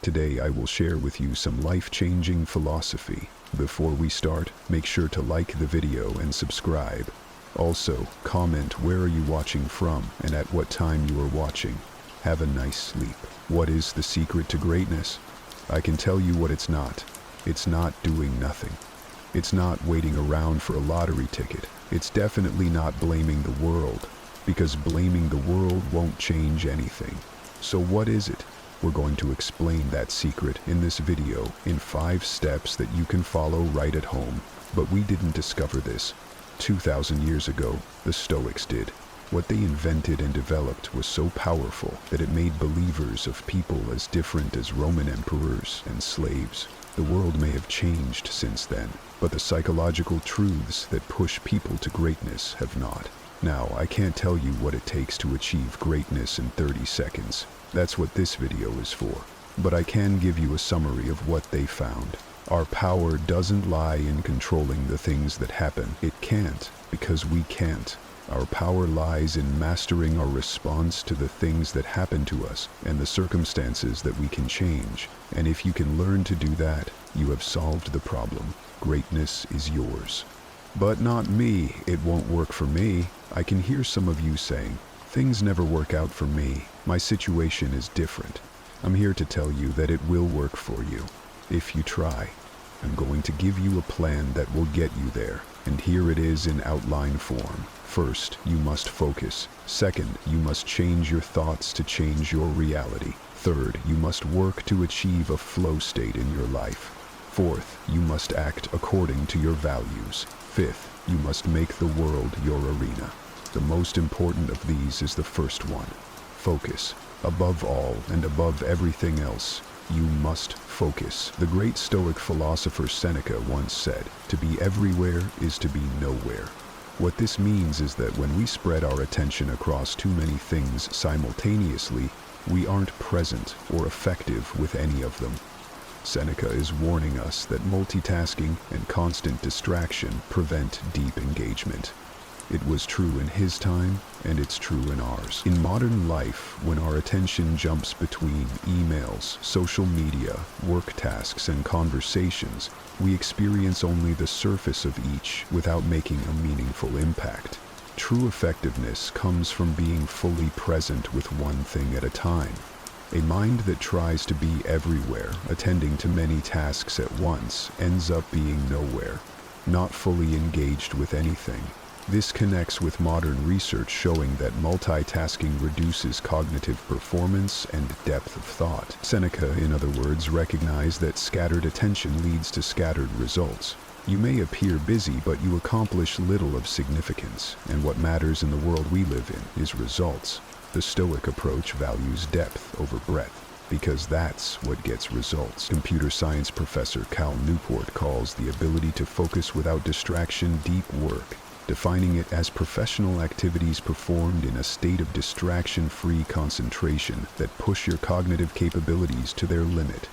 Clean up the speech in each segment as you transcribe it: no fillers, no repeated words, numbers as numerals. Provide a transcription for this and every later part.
Today I will share with you some life-changing philosophy. Before we start, make sure to like the video and subscribe. Also, comment where are you watching from and at what time you are watching. Have a nice sleep. What is the secret to greatness? I can tell you what it's not. It's not doing nothing. It's not waiting around for a lottery ticket. It's definitely not blaming the world, because blaming the world won't change anything. So what is it? We're going to explain that secret in this video in 5 steps that you can follow right at home. But we didn't discover this. 2,000 years ago, the Stoics did. What they invented and developed was so powerful that it made believers of people as different as Roman emperors and slaves. The world may have changed since then, but the psychological truths that push people to greatness have not. Now, I can't tell you what it takes to achieve greatness in 30 seconds. That's what this video is for. But I can give you a summary of what they found. Our power doesn't lie in controlling the things that happen. It can't, because we can't. Our power lies in mastering our response to the things that happen to us and the circumstances that we can change. And if you can learn to do that, you have solved the problem. Greatness is yours. But not me. It won't work for me. I can hear some of you saying, things never work out for me. My situation is different. I'm here to tell you that it will work for you, if you try. I'm going to give you a plan that will get you there, and here it is in outline form. First, you must focus. Second, you must change your thoughts to change your reality. Third, you must work to achieve a flow state in your life. Fourth, you must act according to your values. Fifth, you must make the world your arena. The most important of these is the first one. Focus. Above all and above everything else, you must focus. The great Stoic philosopher Seneca once said, "To be everywhere is to be nowhere." What this means is that when we spread our attention across too many things simultaneously, we aren't present or effective with any of them. Seneca is warning us that multitasking and constant distraction prevent deep engagement. It was true in his time, and it's true in ours. In modern life, when our attention jumps between emails, social media, work tasks, and conversations, we experience only the surface of each without making a meaningful impact. True effectiveness comes from being fully present with one thing at a time. A mind that tries to be everywhere, attending to many tasks at once, ends up being nowhere, not fully engaged with anything. This connects with modern research showing that multitasking reduces cognitive performance and depth of thought. Seneca, in other words, recognized that scattered attention leads to scattered results. You may appear busy, but you accomplish little of significance, and what matters in the world we live in is results. The Stoic approach values depth over breadth, because that's what gets results. Computer science professor Cal Newport calls the ability to focus without distraction deep work, defining it as professional activities performed in a state of distraction-free concentration that push your cognitive capabilities to their limit.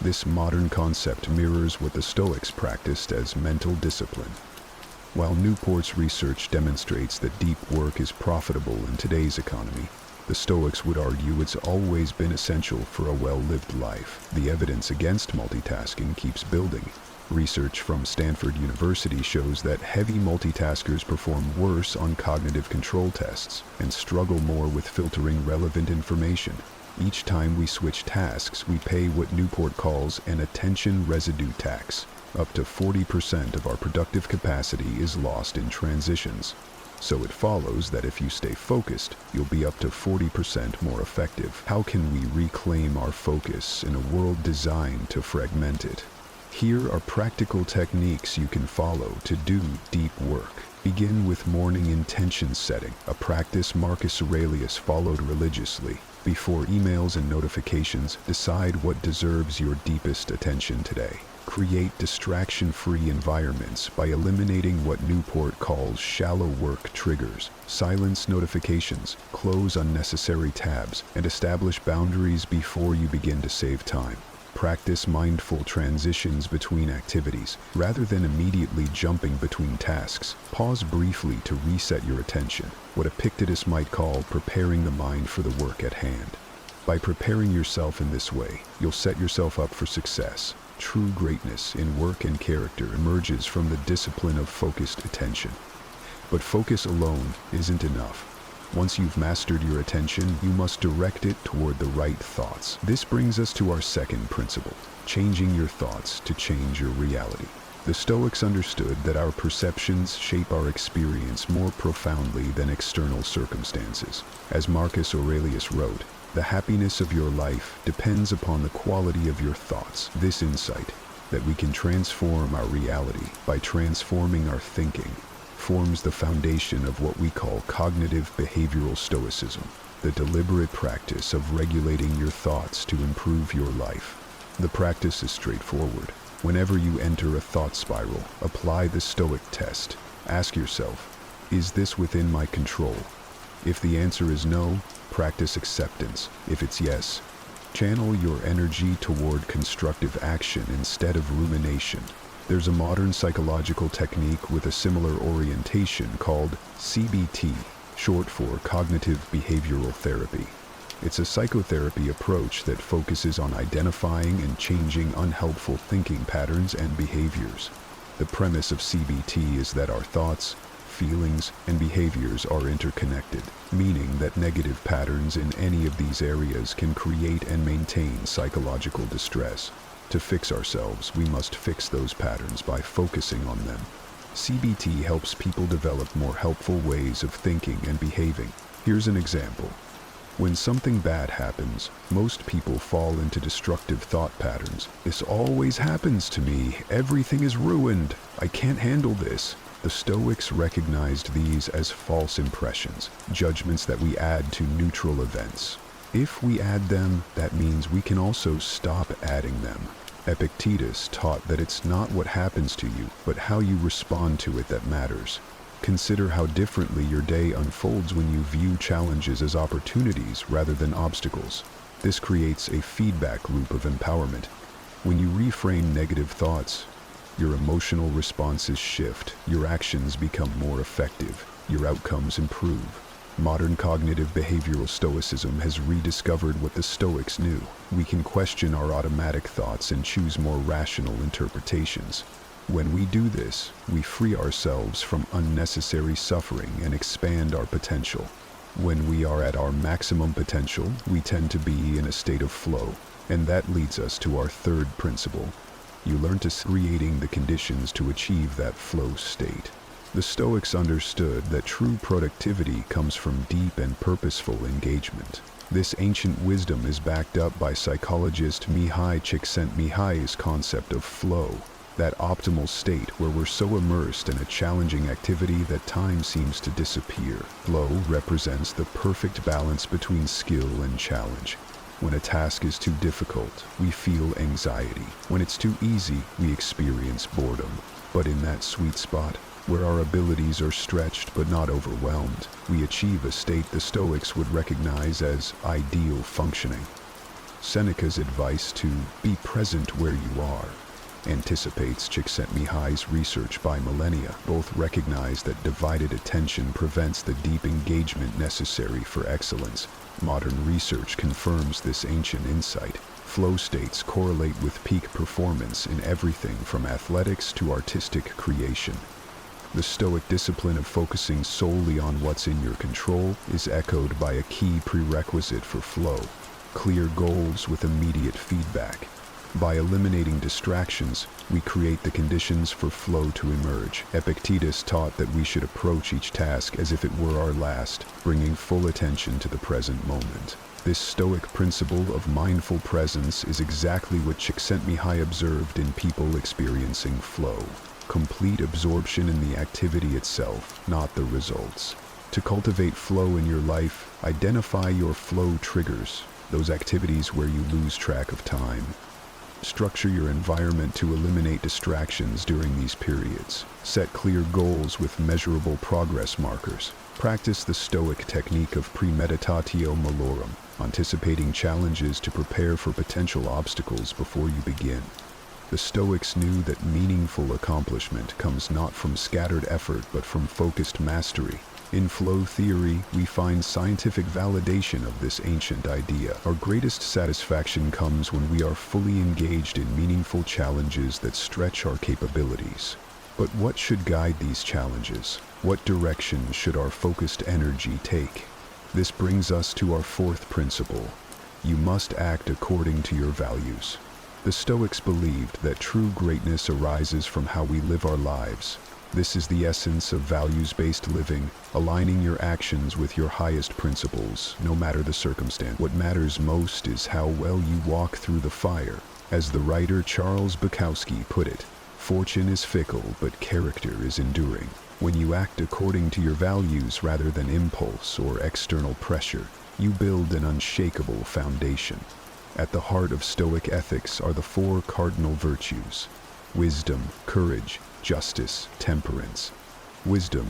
This modern concept mirrors what the Stoics practiced as mental discipline. While Newport's research demonstrates that deep work is profitable in today's economy, the Stoics would argue it's always been essential for a well-lived life. The evidence against multitasking keeps building. Research from Stanford University shows that heavy multitaskers perform worse on cognitive control tests and struggle more with filtering relevant information. Each time we switch tasks, we pay what Newport calls an attention residue tax. Up to 40% of our productive capacity is lost in transitions. So it follows that if you stay focused, you'll be up to 40% more effective. How can we reclaim our focus in a world designed to fragment it? Here are practical techniques you can follow to do deep work. Begin with morning intention setting, a practice Marcus Aurelius followed religiously. Before emails and notifications, decide what deserves your deepest attention today. Create distraction-free environments by eliminating what Newport calls shallow work triggers. Silence notifications, close unnecessary tabs, and establish boundaries before you begin to save time. Practice mindful transitions between activities. Rather than immediately jumping between tasks, pause briefly to reset your attention, what Epictetus might call preparing the mind for the work at hand. By preparing yourself in this way, you'll set yourself up for success. True greatness in work and character emerges from the discipline of focused attention. But focus alone isn't enough. Once you've mastered your attention, you must direct it toward the right thoughts. This brings us to our second principle, changing your thoughts to change your reality. The Stoics understood that our perceptions shape our experience more profoundly than external circumstances. As Marcus Aurelius wrote, "The happiness of your life depends upon the quality of your thoughts." This insight, that we can transform our reality by transforming our thinking, forms the foundation of what we call cognitive behavioral stoicism, the deliberate practice of regulating your thoughts to improve your life. The practice is straightforward. Whenever you enter a thought spiral, apply the Stoic test. Ask yourself, is this within my control? If the answer is no, practice acceptance. If it's yes, channel your energy toward constructive action instead of rumination. There's a modern psychological technique with a similar orientation called CBT, short for cognitive behavioral therapy. It's a psychotherapy approach that focuses on identifying and changing unhelpful thinking patterns and behaviors. The premise of CBT is that our thoughts, feelings, and behaviors are interconnected, meaning that negative patterns in any of these areas can create and maintain psychological distress. To fix ourselves, we must fix those patterns by focusing on them. CBT helps people develop more helpful ways of thinking and behaving. Here's an example. When something bad happens, most people fall into destructive thought patterns. This always happens to me. Everything is ruined. I can't handle this. The Stoics recognized these as false impressions, judgments that we add to neutral events. If we add them, that means we can also stop adding them. Epictetus taught that it's not what happens to you, but how you respond to it that matters. Consider how differently your day unfolds when you view challenges as opportunities rather than obstacles. This creates a feedback loop of empowerment. When you reframe negative thoughts, your emotional responses shift, your actions become more effective, your outcomes improve. Modern cognitive behavioral stoicism has rediscovered what the Stoics knew. We can question our automatic thoughts and choose more rational interpretations. When we do this, we free ourselves from unnecessary suffering and expand our potential. When we are at our maximum potential, we tend to be in a state of flow. And that leads us to our third principle. You learn to creating the conditions to achieve that flow state. The Stoics understood that true productivity comes from deep and purposeful engagement. This ancient wisdom is backed up by psychologist Mihai Csikszentmihalyi's concept of flow, that optimal state where we're so immersed in a challenging activity that time seems to disappear. Flow represents the perfect balance between skill and challenge. When a task is too difficult, we feel anxiety. When it's too easy, we experience boredom. But in that sweet spot, where our abilities are stretched but not overwhelmed, we achieve a state the Stoics would recognize as ideal functioning. Seneca's advice to be present where you are anticipates Csikszentmihalyi's research by millennia. Both recognize that divided attention prevents the deep engagement necessary for excellence. Modern research confirms this ancient insight. Flow states correlate with peak performance in everything from athletics to artistic creation. The Stoic discipline of focusing solely on what's in your control is echoed by a key prerequisite for flow: clear goals with immediate feedback. By eliminating distractions, we create the conditions for flow to emerge. Epictetus taught that we should approach each task as if it were our last, bringing full attention to the present moment. This Stoic principle of mindful presence is exactly what Csikszentmihalyi observed in people experiencing flow. Complete absorption in the activity itself, not the results. To cultivate flow in your life, identify your flow triggers, those activities where you lose track of time. Structure your environment to eliminate distractions during these periods. Set clear goals with measurable progress markers. Practice the Stoic technique of premeditatio malorum, anticipating challenges to prepare for potential obstacles before you begin. The Stoics knew that meaningful accomplishment comes not from scattered effort but from focused mastery. In flow theory, we find scientific validation of this ancient idea. Our greatest satisfaction comes when we are fully engaged in meaningful challenges that stretch our capabilities. But what should guide these challenges? What direction should our focused energy take? This brings us to our fourth principle. You must act according to your values. The Stoics believed that true greatness arises from how we live our lives. This is the essence of values-based living, aligning your actions with your highest principles, no matter the circumstance. What matters most is how well you walk through the fire. As the writer Charles Bukowski put it, fortune is fickle, but character is enduring. When you act according to your values rather than impulse or external pressure, you build an unshakable foundation. At the heart of Stoic ethics are the four cardinal virtues: wisdom, courage, justice, temperance. Wisdom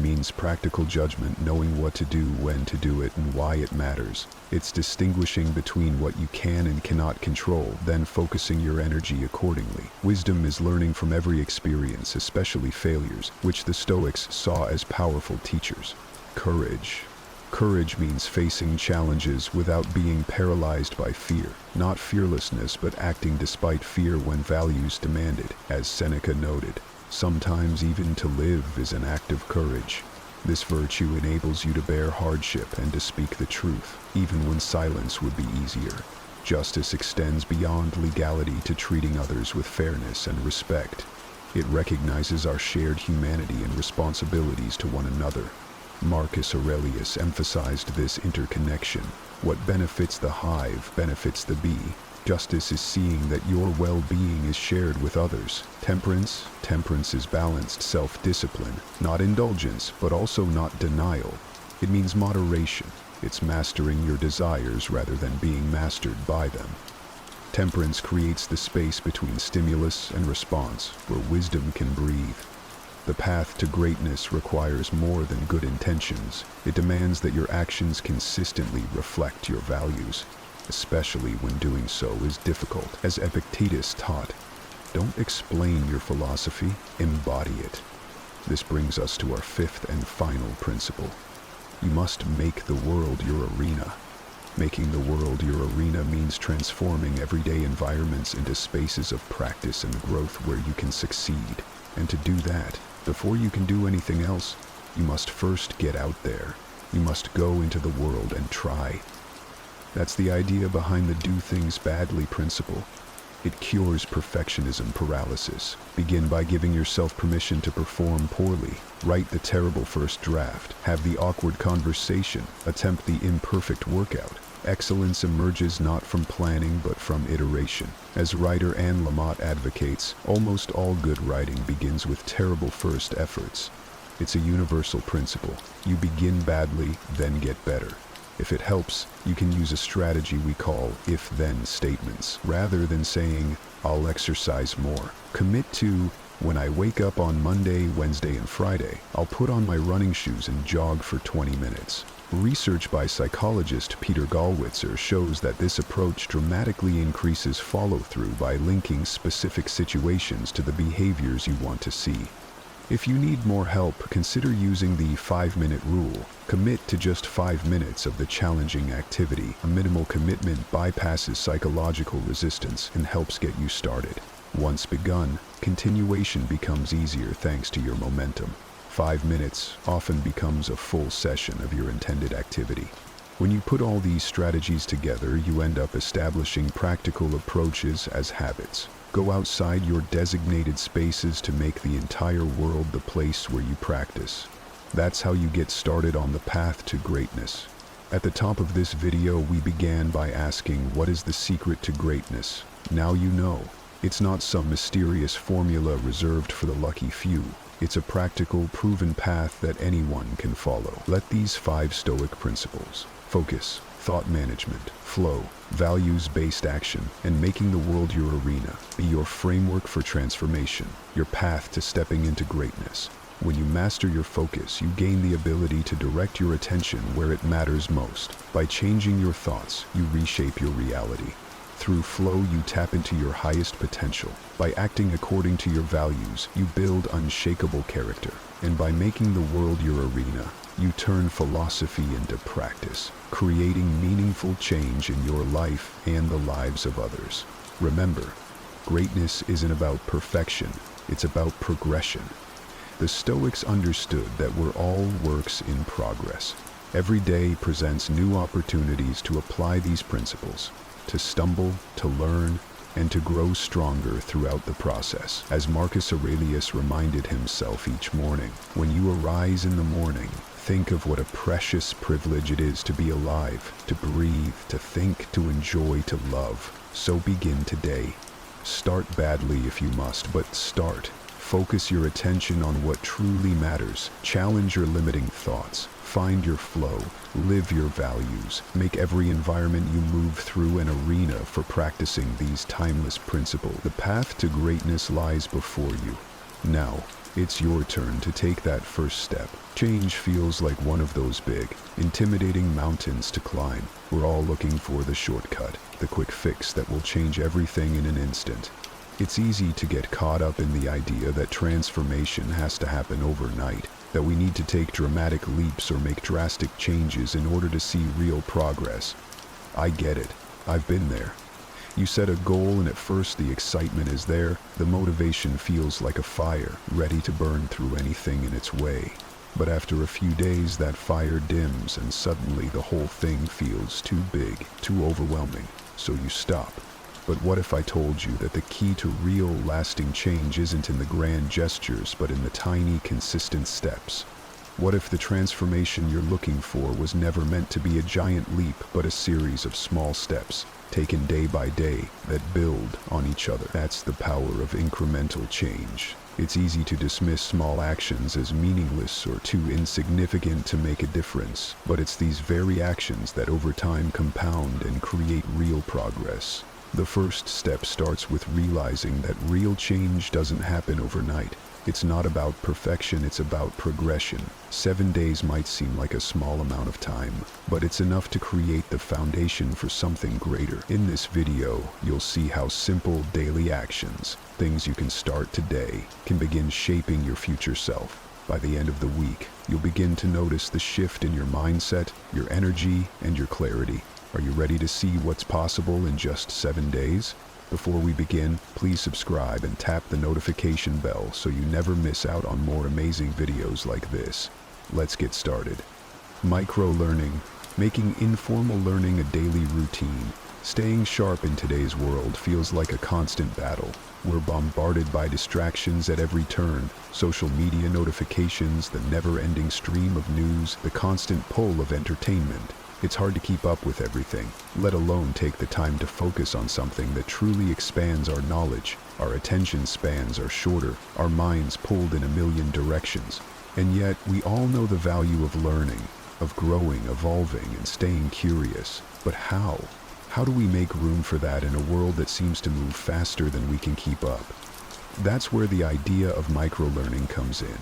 means practical judgment, knowing what to do, when to do it, and why it matters. It's distinguishing between what you can and cannot control, then focusing your energy accordingly. Wisdom is learning from every experience, especially failures, which the Stoics saw as powerful teachers. Courage means facing challenges without being paralyzed by fear. Not fearlessness, but acting despite fear when values demand it. As Seneca noted, sometimes even to live is an act of courage. This virtue enables you to bear hardship and to speak the truth, even when silence would be easier. Justice extends beyond legality to treating others with fairness and respect. It recognizes our shared humanity and responsibilities to one another. Marcus Aurelius emphasized this interconnection. What benefits the hive benefits the bee. Justice is seeing that your well-being is shared with others. Temperance is balanced self-discipline, not indulgence, but also not denial. It means moderation. It's mastering your desires rather than being mastered by them. Temperance creates the space between stimulus and response, where wisdom can breathe. The path to greatness requires more than good intentions. It demands that your actions consistently reflect your values, especially when doing so is difficult. As Epictetus taught, don't explain your philosophy, embody it. This brings us to our fifth and final principle. You must make the world your arena. Making the world your arena means transforming everyday environments into spaces of practice and growth where you can succeed. And to do that, before you can do anything else, you must first get out there. You must go into the world and try. That's the idea behind the do things badly principle. It cures perfectionism paralysis. Begin by giving yourself permission to perform poorly. Write the terrible first draft. Have the awkward conversation. Attempt the imperfect workout. Excellence emerges not from planning but from iteration. As writer Anne Lamott advocates, almost all good writing begins with terrible first efforts. It's a universal principle. You begin badly, then get better. If it helps, you can use a strategy we call if-then statements. Rather than saying, I'll exercise more, commit to, when I wake up on Monday, Wednesday, and Friday, I'll put on my running shoes and jog for 20 minutes. Research by psychologist Peter Gallwitzer shows that this approach dramatically increases follow-through by linking specific situations to the behaviors you want to see. If you need more help, consider using the 5-minute rule. Commit to just 5 minutes of the challenging activity. A minimal commitment bypasses psychological resistance and helps get you started. Once begun, continuation becomes easier thanks to your momentum. 5 minutes often becomes a full session of your intended activity. When you put all these strategies together, you end up establishing practical approaches as habits. Go outside your designated spaces to make the entire world the place where you practice. That's how you get started on the path to greatness. At the top of this video, we began by asking, what is the secret to greatness? Now you know. It's not some mysterious formula reserved for the lucky few. It's a practical, proven path that anyone can follow. Let these 5 Stoic principles, focus, thought management, flow, values-based action, and making the world your arena, be your framework for transformation, your path to stepping into greatness. When you master your focus, you gain the ability to direct your attention where it matters most. By changing your thoughts, you reshape your reality. Through flow, you tap into your highest potential. By acting according to your values, you build unshakable character. And by making the world your arena, you turn philosophy into practice, creating meaningful change in your life and the lives of others. Remember, greatness isn't about perfection, it's about progression. The Stoics understood that we're all works in progress. Every day presents new opportunities to apply these principles, to stumble, to learn, and to grow stronger throughout the process. As Marcus Aurelius reminded himself each morning, when you arise in the morning, think of what a precious privilege it is to be alive, to breathe, to think, to enjoy, to love. So begin today. Start badly if you must, but start. Focus your attention on what truly matters. Challenge your limiting thoughts. Find your flow. Live your values. Make every environment you move through an arena for practicing these timeless principles. The path to greatness lies before you. Now, it's your turn to take that first step. Change feels like one of those big, intimidating mountains to climb. We're all looking for the shortcut, the quick fix that will change everything in an instant. It's easy to get caught up in the idea that transformation has to happen overnight, that we need to take dramatic leaps or make drastic changes in order to see real progress. I get it. I've been there. You set a goal and at first the excitement is there, the motivation feels like a fire, ready to burn through anything in its way. But after a few days that fire dims and suddenly the whole thing feels too big, too overwhelming, so you stop. But what if I told you that the key to real, lasting change isn't in the grand gestures, but in the tiny, consistent steps? What if the transformation you're looking for was never meant to be a giant leap, but a series of small steps, taken day by day, that build on each other? That's the power of incremental change. It's easy to dismiss small actions as meaningless or too insignificant to make a difference, but it's these very actions that over time compound and create real progress. The first step starts with realizing that real change doesn't happen overnight. It's not about perfection, it's about progression. 7 days might seem like a small amount of time, but it's enough to create the foundation for something greater. In this video, you'll see how simple daily actions, things you can start today, can begin shaping your future self. By the end of the week, you'll begin to notice the shift in your mindset, your energy, and your clarity. Are you ready to see what's possible in just 7 days? Before we begin, please subscribe and tap the notification bell so you never miss out on more amazing videos like this. Let's get started. Micro-learning, making informal learning a daily routine. Staying sharp in today's world feels like a constant battle. We're bombarded by distractions at every turn, social media notifications, the never-ending stream of news, the constant pull of entertainment. It's hard to keep up with everything, let alone take the time to focus on something that truly expands our knowledge. Our attention spans are shorter, our minds pulled in a million directions. And yet, we all know the value of learning, of growing, evolving, and staying curious. But how? How do we make room for that in a world that seems to move faster than we can keep up? That's where the idea of micro-learning comes in.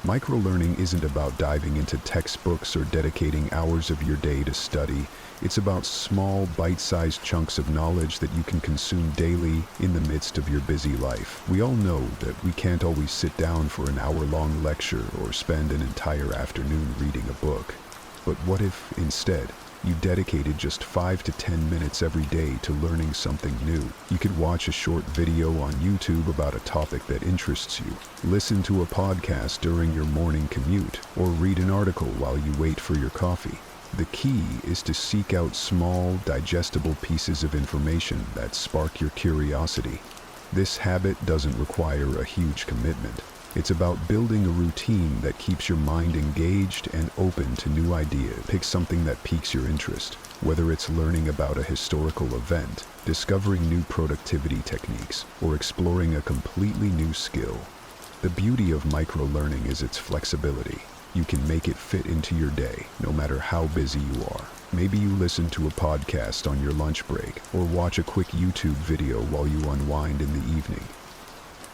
Micro-learning isn't about diving into textbooks or dedicating hours of your day to study. It's about small, bite-sized chunks of knowledge that you can consume daily in the midst of your busy life. We all know that we can't always sit down for an hour-long lecture or spend an entire afternoon reading a book. But what if, instead, you dedicated just 5 to 10 minutes every day to learning something new? You could watch a short video on YouTube about a topic that interests you, listen to a podcast during your morning commute, or read an article while you wait for your coffee. The key is to seek out small, digestible pieces of information that spark your curiosity. This habit doesn't require a huge commitment. It's about building a routine that keeps your mind engaged and open to new ideas. Pick something that piques your interest, whether it's learning about a historical event, discovering new productivity techniques, or exploring a completely new skill. The beauty of micro-learning is its flexibility. You can make it fit into your day, no matter how busy you are. Maybe you listen to a podcast on your lunch break, or watch a quick YouTube video while you unwind in the evening.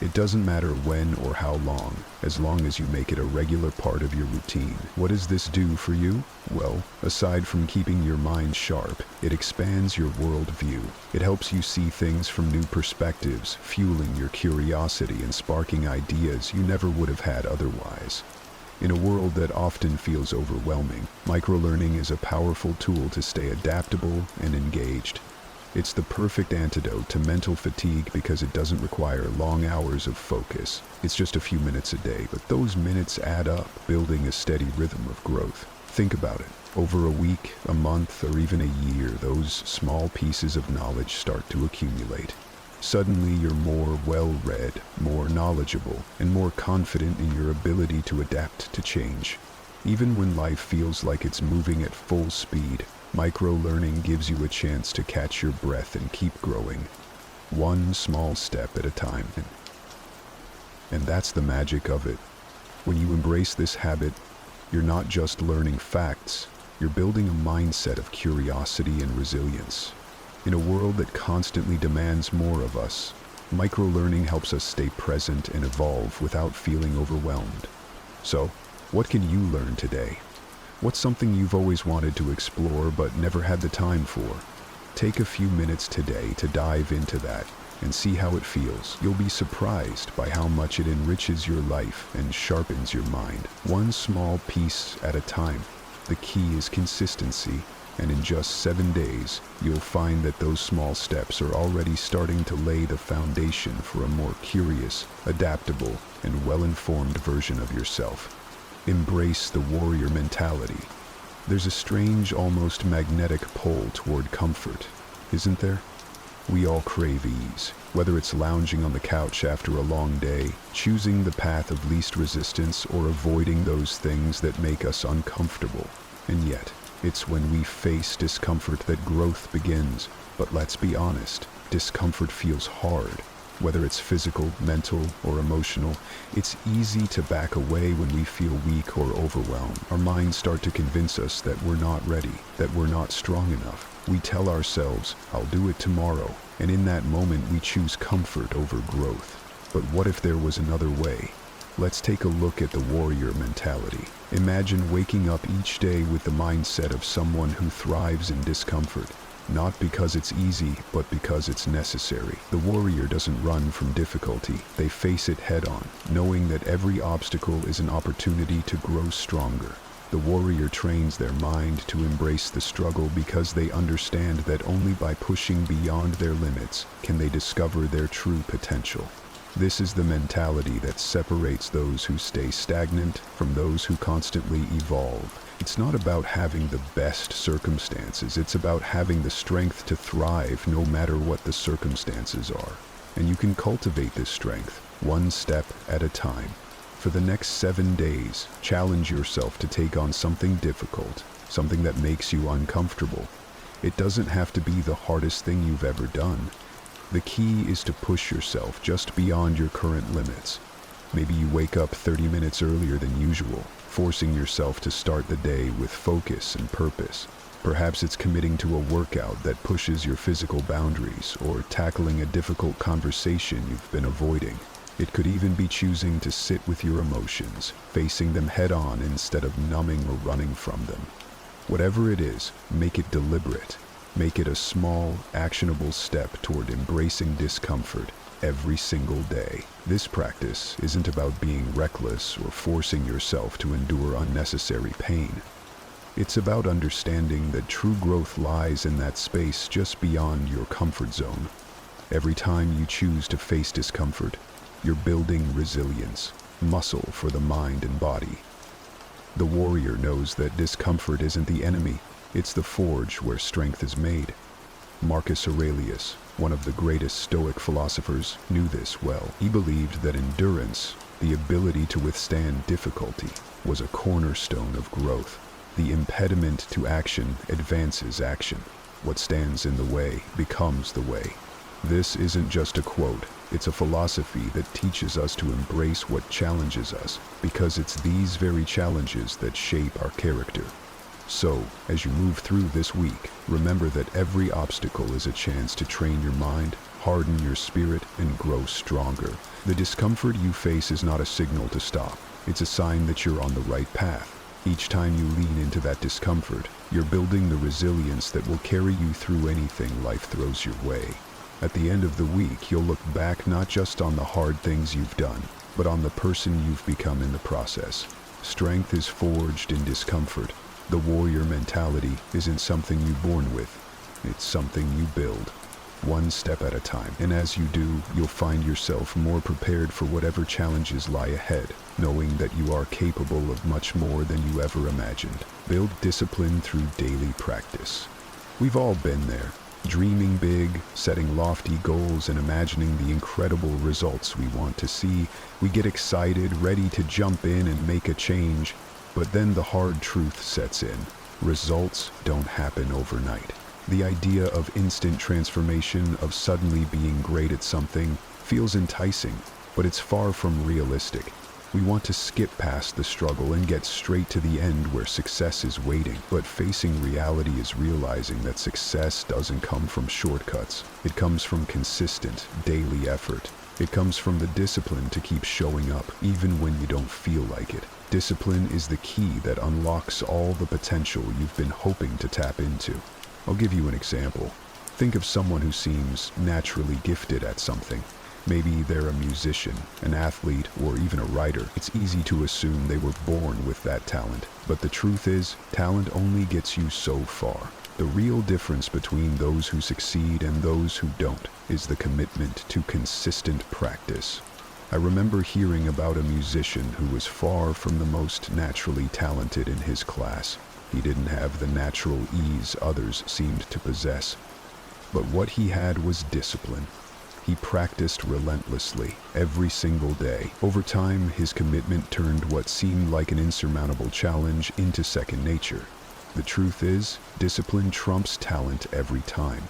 It doesn't matter when or how long, as long as you make it a regular part of your routine. What does this do for you? Well, aside from keeping your mind sharp, it expands your worldview. It helps you see things from new perspectives, fueling your curiosity and sparking ideas you never would have had otherwise. In a world that often feels overwhelming, microlearning is a powerful tool to stay adaptable and engaged. It's the perfect antidote to mental fatigue because it doesn't require long hours of focus. It's just a few minutes a day, but those minutes add up, building a steady rhythm of growth. Think about it. Over a week, a month, or even a year, those small pieces of knowledge start to accumulate. Suddenly, you're more well-read, more knowledgeable, and more confident in your ability to adapt to change. Even when life feels like it's moving at full speed, micro-learning gives you a chance to catch your breath and keep growing, one small step at a time. And that's the magic of it. When you embrace this habit, you're not just learning facts, you're building a mindset of curiosity and resilience. In a world that constantly demands more of us, micro-learning helps us stay present and evolve without feeling overwhelmed. So, what can you learn today? What's something you've always wanted to explore but never had the time for? Take a few minutes today to dive into that and see how it feels. You'll be surprised by how much it enriches your life and sharpens your mind. One small piece at a time. The key is consistency, and in just 7 days, you'll find that those small steps are already starting to lay the foundation for a more curious, adaptable, and well-informed version of yourself. Embrace the warrior mentality. There's a strange, almost magnetic pull toward comfort, isn't there? We all crave ease, whether it's lounging on the couch after a long day, choosing the path of least resistance, or avoiding those things that make us uncomfortable. And yet, it's when we face discomfort that growth begins. But let's be honest, discomfort feels hard. Whether it's physical, mental, or emotional, it's easy to back away when we feel weak or overwhelmed. Our minds start to convince us that we're not ready, that we're not strong enough. We tell ourselves, I'll do it tomorrow, and in that moment we choose comfort over growth. But what if there was another way? Let's take a look at the warrior mentality. Imagine waking up each day with the mindset of someone who thrives in discomfort. Not because it's easy, but because it's necessary. The warrior doesn't run from difficulty. They face it head-on, knowing that every obstacle is an opportunity to grow stronger. The warrior trains their mind to embrace the struggle because they understand that only by pushing beyond their limits can they discover their true potential. This is the mentality that separates those who stay stagnant from those who constantly evolve. It's not about having the best circumstances, it's about having the strength to thrive no matter what the circumstances are. And you can cultivate this strength, one step at a time. For the next 7 days, challenge yourself to take on something difficult, something that makes you uncomfortable. It doesn't have to be the hardest thing you've ever done. The key is to push yourself just beyond your current limits. Maybe you wake up 30 minutes earlier than usual, forcing yourself to start the day with focus and purpose. Perhaps it's committing to a workout that pushes your physical boundaries, or tackling a difficult conversation you've been avoiding. It could even be choosing to sit with your emotions, facing them head-on instead of numbing or running from them. Whatever it is, make it deliberate. Make it a small, actionable step toward embracing discomfort every single day. This practice isn't about being reckless or forcing yourself to endure unnecessary pain. It's about understanding that true growth lies in that space just beyond your comfort zone. Every time you choose to face discomfort, you're building resilience, muscle for the mind and body. The warrior knows that discomfort isn't the enemy, it's the forge where strength is made. Marcus Aurelius, one of the greatest Stoic philosophers, knew this well. He believed that endurance, the ability to withstand difficulty, was a cornerstone of growth. The impediment to action advances action. What stands in the way becomes the way. This isn't just a quote, it's a philosophy that teaches us to embrace what challenges us, because it's these very challenges that shape our character. So, as you move through this week, remember that every obstacle is a chance to train your mind, harden your spirit, and grow stronger. The discomfort you face is not a signal to stop. It's a sign that you're on the right path. Each time you lean into that discomfort, you're building the resilience that will carry you through anything life throws your way. At the end of the week, you'll look back not just on the hard things you've done, but on the person you've become in the process. Strength is forged in discomfort. The warrior mentality isn't something you're born with. It's something you build, one step at a time. And as you do, you'll find yourself more prepared for whatever challenges lie ahead, knowing that you are capable of much more than you ever imagined. Build discipline through daily practice. We've all been there, dreaming big, setting lofty goals, and imagining the incredible results we want to see. We get excited, ready to jump in and make a change, but then the hard truth sets in. Results don't happen overnight. The idea of instant transformation, of suddenly being great at something, feels enticing, but it's far from realistic. We want to skip past the struggle and get straight to the end where success is waiting. But facing reality is realizing that success doesn't come from shortcuts. It comes from consistent, daily effort. It comes from the discipline to keep showing up, even when you don't feel like it. Discipline is the key that unlocks all the potential you've been hoping to tap into. I'll give you an example. Think of someone who seems naturally gifted at something. Maybe they're a musician, an athlete, or even a writer. It's easy to assume they were born with that talent. But the truth is, talent only gets you so far. The real difference between those who succeed and those who don't is the commitment to consistent practice. I remember hearing about a musician who was far from the most naturally talented in his class. He didn't have the natural ease others seemed to possess. But what he had was discipline. He practiced relentlessly, every single day. Over time, his commitment turned what seemed like an insurmountable challenge into second nature. The truth is, discipline trumps talent every time.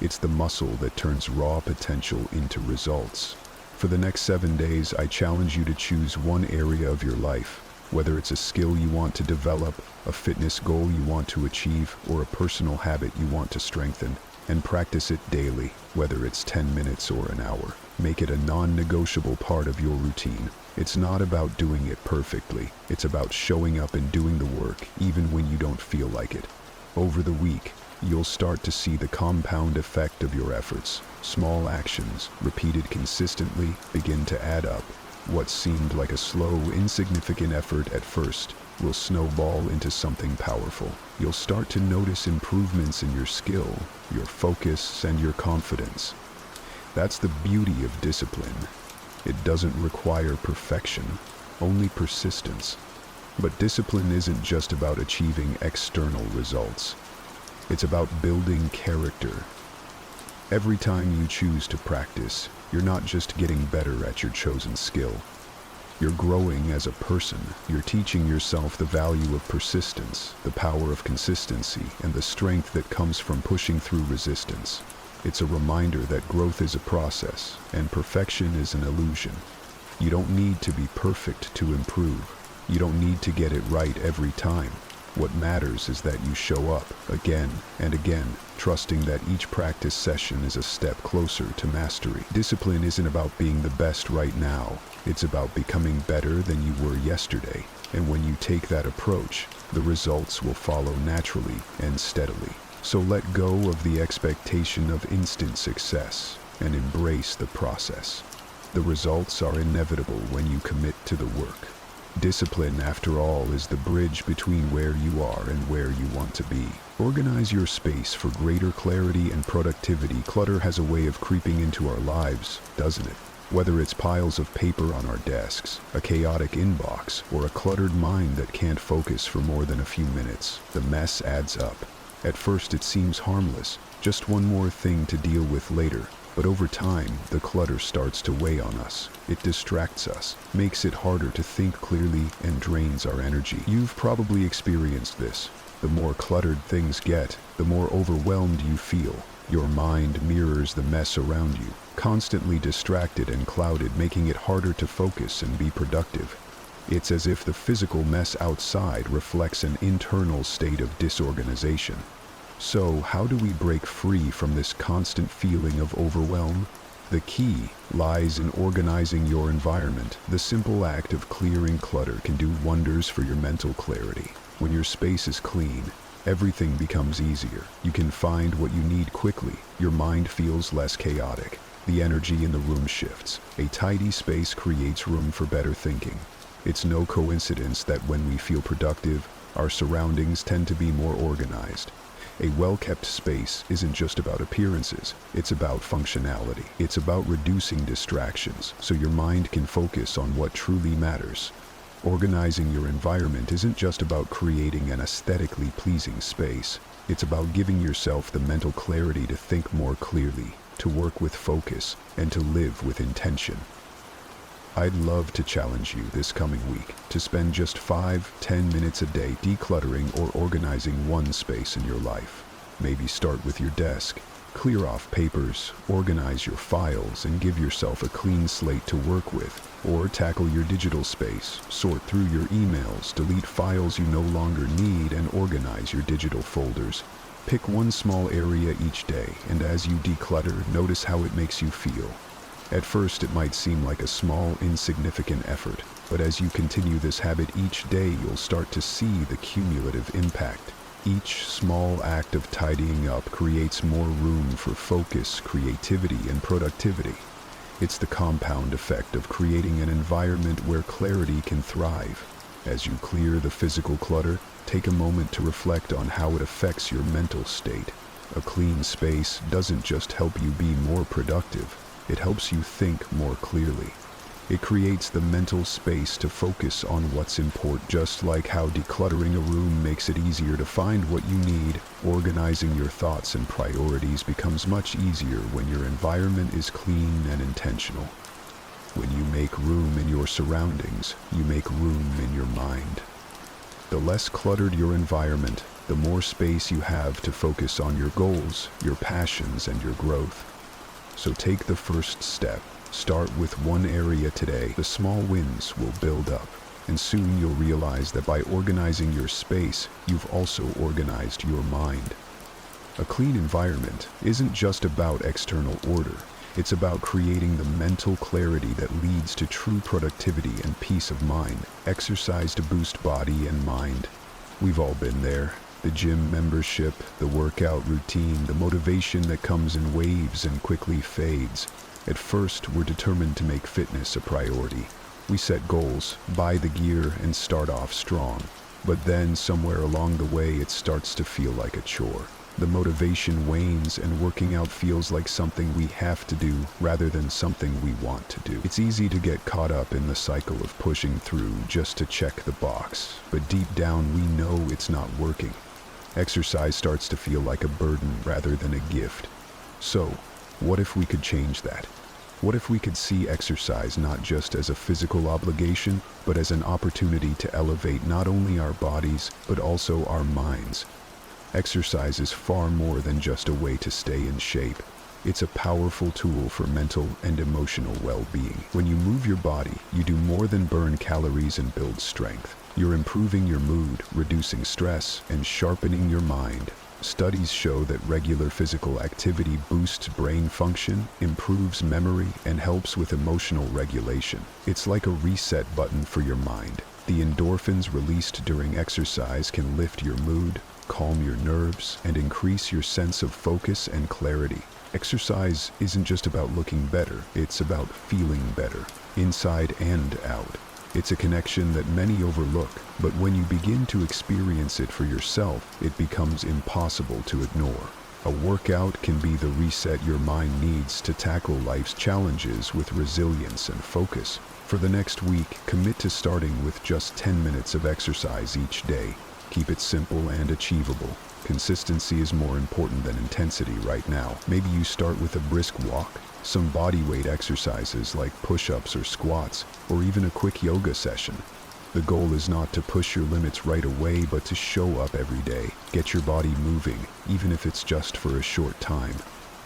It's the muscle that turns raw potential into results. For the next 7 days, I challenge you to choose one area of your life, whether it's a skill you want to develop, a fitness goal you want to achieve, or a personal habit you want to strengthen, and practice it daily, whether it's 10 minutes or an hour. Make it a non-negotiable part of your routine. It's not about doing it perfectly. It's about showing up and doing the work, even when you don't feel like it. Over the week, you'll start to see the compound effect of your efforts. Small actions, repeated consistently, begin to add up. What seemed like a slow, insignificant effort at first will snowball into something powerful. You'll start to notice improvements in your skill, your focus, and your confidence. That's the beauty of discipline. It doesn't require perfection, only persistence. But discipline isn't just about achieving external results. It's about building character. Every time you choose to practice, you're not just getting better at your chosen skill. You're growing as a person. You're teaching yourself the value of persistence, the power of consistency, and the strength that comes from pushing through resistance. It's a reminder that growth is a process, and perfection is an illusion. You don't need to be perfect to improve. You don't need to get it right every time. What matters is that you show up again and again, trusting that each practice session is a step closer to mastery. Discipline isn't about being the best right now. It's about becoming better than you were yesterday. And when you take that approach, the results will follow naturally and steadily. So let go of the expectation of instant success and embrace the process. The results are inevitable when you commit to the work. Discipline, after all, is the bridge between where you are and where you want to be. Organize your space for greater clarity and productivity. Clutter has a way of creeping into our lives, doesn't it? Whether it's piles of paper on our desks, a chaotic inbox, or a cluttered mind that can't focus for more than a few minutes, the mess adds up. At first it seems harmless, just one more thing to deal with later. But over time, the clutter starts to weigh on us. It distracts us, makes it harder to think clearly, and drains our energy. You've probably experienced this. The more cluttered things get, the more overwhelmed you feel. Your mind mirrors the mess around you, constantly distracted and clouded, making it harder to focus and be productive. It's as if the physical mess outside reflects an internal state of disorganization. So, how do we break free from this constant feeling of overwhelm? The key lies in organizing your environment. The simple act of clearing clutter can do wonders for your mental clarity. When your space is clean, everything becomes easier. You can find what you need quickly. Your mind feels less chaotic. The energy in the room shifts. A tidy space creates room for better thinking. It's no coincidence that when we feel productive, our surroundings tend to be more organized. A well-kept space isn't just about appearances, it's about functionality. It's about reducing distractions so your mind can focus on what truly matters. Organizing your environment isn't just about creating an aesthetically pleasing space. It's about giving yourself the mental clarity to think more clearly, to work with focus, and to live with intention. I'd love to challenge you this coming week to spend just 5-10 minutes a day decluttering or organizing one space in your life. Maybe start with your desk. Clear off papers, organize your files, and give yourself a clean slate to work with. Or tackle your digital space, sort through your emails, delete files you no longer need, and organize your digital folders. Pick one small area each day, and as you declutter, notice how it makes you feel. At first, it might seem like a small, insignificant effort, but as you continue this habit each day, you'll start to see the cumulative impact. Each small act of tidying up creates more room for focus, creativity, and productivity. It's the compound effect of creating an environment where clarity can thrive. As you clear the physical clutter, take a moment to reflect on how it affects your mental state. A clean space doesn't just help you be more productive, it helps you think more clearly. It creates the mental space to focus on what's important. Just like how decluttering a room makes it easier to find what you need, organizing your thoughts and priorities becomes much easier when your environment is clean and intentional. When you make room in your surroundings, you make room in your mind. The less cluttered your environment, the more space you have to focus on your goals, your passions, and your growth. So take the first step. Start with one area today. The small wins will build up, and soon you'll realize that by organizing your space, you've also organized your mind. A clean environment isn't just about external order. It's about creating the mental clarity that leads to true productivity and peace of mind. Exercise to boost body and mind. We've all been there. The gym membership, the workout routine, the motivation that comes in waves and quickly fades. At first, we're determined to make fitness a priority. We set goals, buy the gear, and start off strong. But then, somewhere along the way, it starts to feel like a chore. The motivation wanes and working out feels like something we have to do rather than something we want to do. It's easy to get caught up in the cycle of pushing through just to check the box, but deep down we know it's not working. Exercise starts to feel like a burden rather than a gift. So, what if we could change that? What if we could see exercise not just as a physical obligation, but as an opportunity to elevate not only our bodies, but also our minds? Exercise is far more than just a way to stay in shape. It's a powerful tool for mental and emotional well-being. When you move your body, you do more than burn calories and build strength. You're improving your mood, reducing stress, and sharpening your mind. Studies show that regular physical activity boosts brain function, improves memory, and helps with emotional regulation. It's like a reset button for your mind. The endorphins released during exercise can lift your mood, calm your nerves, and increase your sense of focus and clarity. Exercise isn't just about looking better, it's about feeling better, inside and out. It's a connection that many overlook, but when you begin to experience it for yourself, it becomes impossible to ignore. A workout can be the reset your mind needs to tackle life's challenges with resilience and focus. For the next week, commit to starting with just 10 minutes of exercise each day. Keep it simple and achievable. Consistency is more important than intensity right now. Maybe you start with a brisk walk, some body weight exercises like push-ups or squats, or even a quick yoga session. The goal is not to push your limits right away, but to show up every day. Get your body moving, even if it's just for a short time.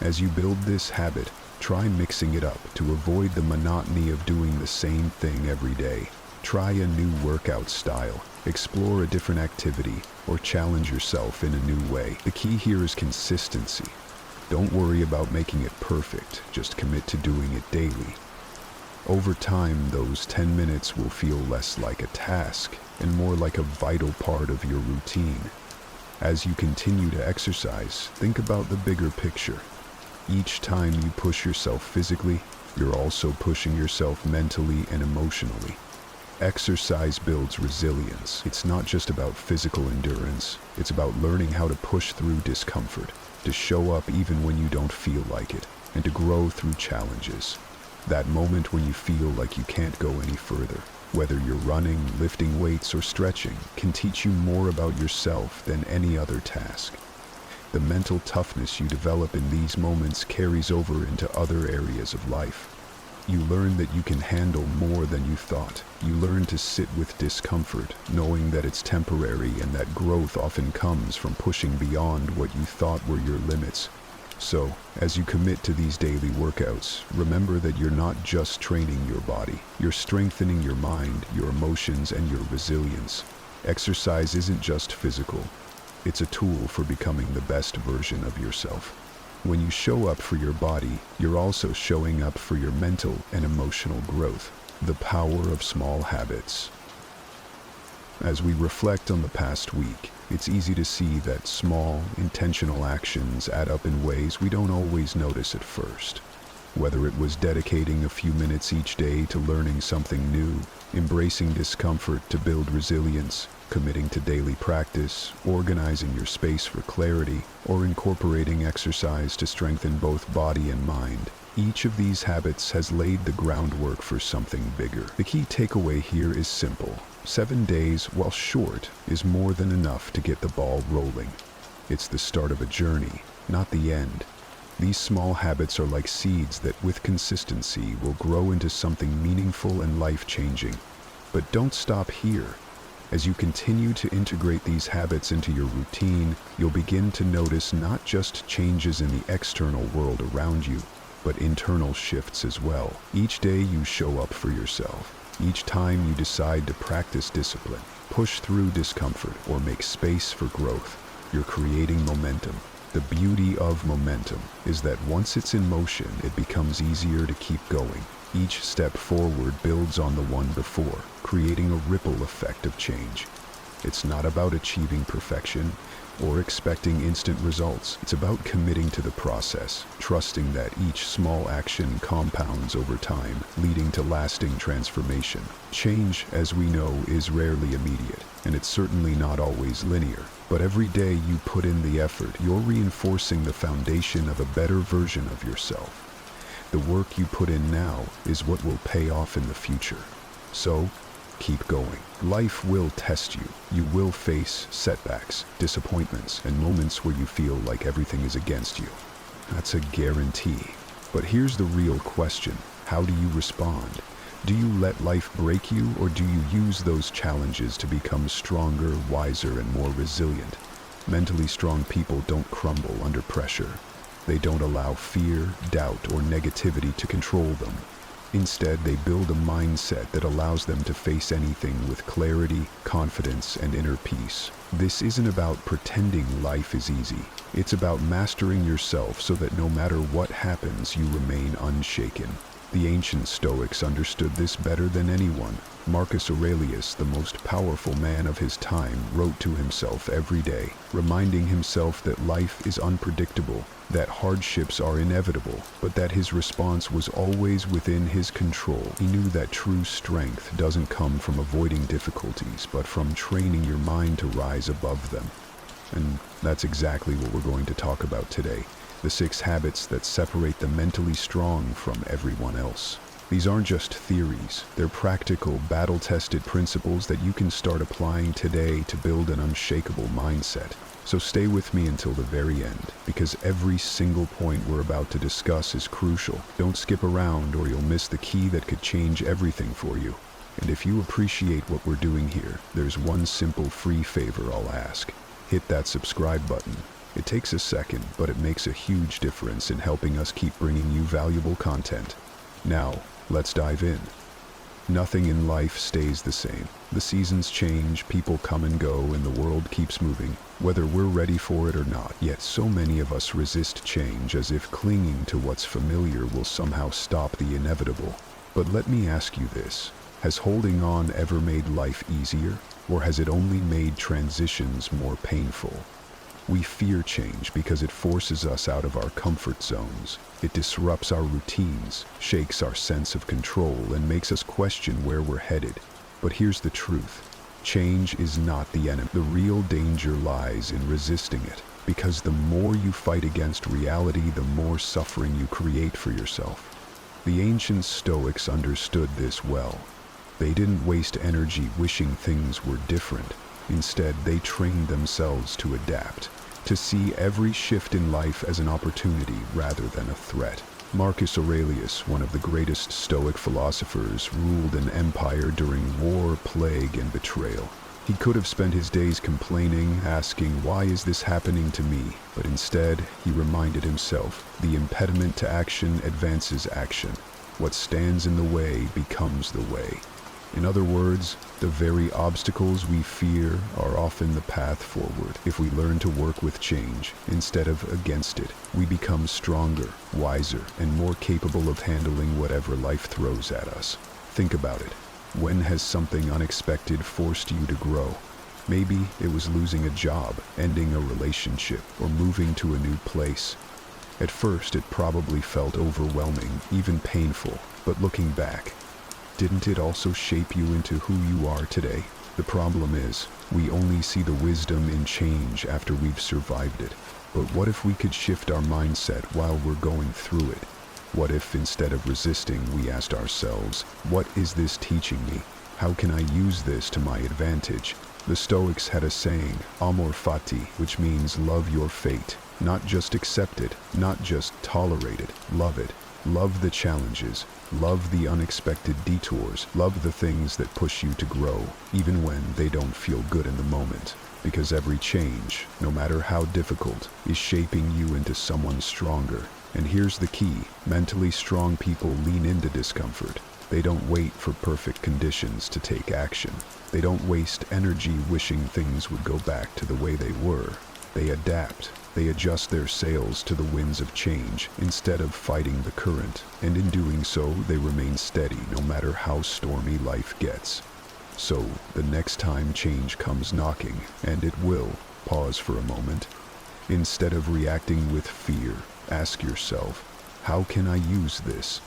As you build this habit, try mixing it up to avoid the monotony of doing the same thing every day. Try a new workout style, explore a different activity, or challenge yourself in a new way. The key here is consistency. Don't worry about making it perfect, just commit to doing it daily. Over time, those 10 minutes will feel less like a task and more like a vital part of your routine. As you continue to exercise, think about the bigger picture. Each time you push yourself physically, you're also pushing yourself mentally and emotionally. Exercise builds resilience. It's not just about physical endurance. It's about learning how to push through discomfort, to show up even when you don't feel like it, and to grow through challenges. That moment when you feel like you can't go any further, whether you're running, lifting weights, or stretching, can teach you more about yourself than any other task. The mental toughness you develop in these moments carries over into other areas of life. You learn that you can handle more than you thought. You learn to sit with discomfort, knowing that it's temporary and that growth often comes from pushing beyond what you thought were your limits. So, as you commit to these daily workouts, remember that you're not just training your body. You're strengthening your mind, your emotions, and your resilience. Exercise isn't just physical. It's a tool for becoming the best version of yourself. When you show up for your body, you're also showing up for your mental and emotional growth. The power of small habits. As we reflect on the past week, it's easy to see that small, intentional actions add up in ways we don't always notice at first. Whether it was dedicating a few minutes each day to learning something new, embracing discomfort to build resilience, committing to daily practice, organizing your space for clarity, or incorporating exercise to strengthen both body and mind, each of these habits has laid the groundwork for something bigger. The key takeaway here is simple. 7 days, while short, is more than enough to get the ball rolling. It's the start of a journey, not the end. These small habits are like seeds that, with consistency, will grow into something meaningful and life-changing. But don't stop here. As you continue to integrate these habits into your routine, you'll begin to notice not just changes in the external world around you, but internal shifts as well. Each day you show up for yourself. Each time you decide to practice discipline, push through discomfort, or make space for growth, you're creating momentum. The beauty of momentum is that once it's in motion, it becomes easier to keep going. Each step forward builds on the one before, creating a ripple effect of change. It's not about achieving perfection or expecting instant results. It's about committing to the process, trusting that each small action compounds over time, leading to lasting transformation. Change, as we know, is rarely immediate, and it's certainly not always linear. But every day you put in the effort, you're reinforcing the foundation of a better version of yourself. The work you put in now is what will pay off in the future. So, keep going. Life will test you. You will face setbacks, disappointments, and moments where you feel like everything is against you. That's a guarantee. But here's the real question. How do you respond? Do you let life break you, or do you use those challenges to become stronger, wiser, and more resilient? Mentally strong people don't crumble under pressure. They don't allow fear, doubt, or negativity to control them. Instead, they build a mindset that allows them to face anything with clarity, confidence, and inner peace. This isn't about pretending life is easy. It's about mastering yourself so that no matter what happens, you remain unshaken. The ancient Stoics understood this better than anyone. Marcus Aurelius, the most powerful man of his time, wrote to himself every day, reminding himself that life is unpredictable, that hardships are inevitable, but that his response was always within his control. He knew that true strength doesn't come from avoiding difficulties, but from training your mind to rise above them. And that's exactly what we're going to talk about today. The 6 habits that separate the mentally strong from everyone else. These aren't just theories. They're practical, battle-tested principles that you can start applying today to build an unshakable mindset. So stay with me until the very end, because every single point we're about to discuss is crucial. Don't skip around or you'll miss the key that could change everything for you. And if you appreciate what we're doing here, there's one simple free favor I'll ask. Hit that subscribe button. It takes a second, but it makes a huge difference in helping us keep bringing you valuable content. Now, let's dive in. Nothing in life stays the same. The seasons change, people come and go, and the world keeps moving, whether we're ready for it or not. Yet so many of us resist change as if clinging to what's familiar will somehow stop the inevitable. But let me ask you this. Has holding on ever made life easier, or has it only made transitions more painful? We fear change because it forces us out of our comfort zones. It disrupts our routines, shakes our sense of control, and makes us question where we're headed. But here's the truth. Change is not the enemy. The real danger lies in resisting it, because the more you fight against reality, the more suffering you create for yourself. The ancient Stoics understood this well. They didn't waste energy wishing things were different. Instead, they trained themselves to adapt, to see every shift in life as an opportunity rather than a threat. Marcus Aurelius, one of the greatest Stoic philosophers, ruled an empire during war, plague, and betrayal. He could have spent his days complaining, asking, "Why is this happening to me?" But instead, he reminded himself, the impediment to action advances action. What stands in the way becomes the way. In other words, the very obstacles we fear are often the path forward. If we learn to work with change instead of against it, we become stronger, wiser, and more capable of handling whatever life throws at us. Think about it. When has something unexpected forced you to grow? Maybe it was losing a job, ending a relationship, or moving to a new place. At first, it probably felt overwhelming, even painful, but looking back, didn't it also shape you into who you are today? The problem is, we only see the wisdom in change after we've survived it. But what if we could shift our mindset while we're going through it? What if, instead of resisting, we asked ourselves, what is this teaching me? How can I use this to my advantage? The Stoics had a saying, amor fati, which means love your fate. Not just accept it, not just tolerate it, love it. Love the challenges, love the unexpected detours, love the things that push you to grow, even when they don't feel good in the moment. Because every change, no matter how difficult, is shaping you into someone stronger. And here's the key, mentally strong people lean into discomfort. They don't wait for perfect conditions to take action. They don't waste energy wishing things would go back to the way they were. They adapt. They adjust their sails to the winds of change instead of fighting the current, and in doing so, they remain steady no matter how stormy life gets. So, the next time change comes knocking, and it will, pause for a moment. Instead of reacting with fear, ask yourself, how can I use this?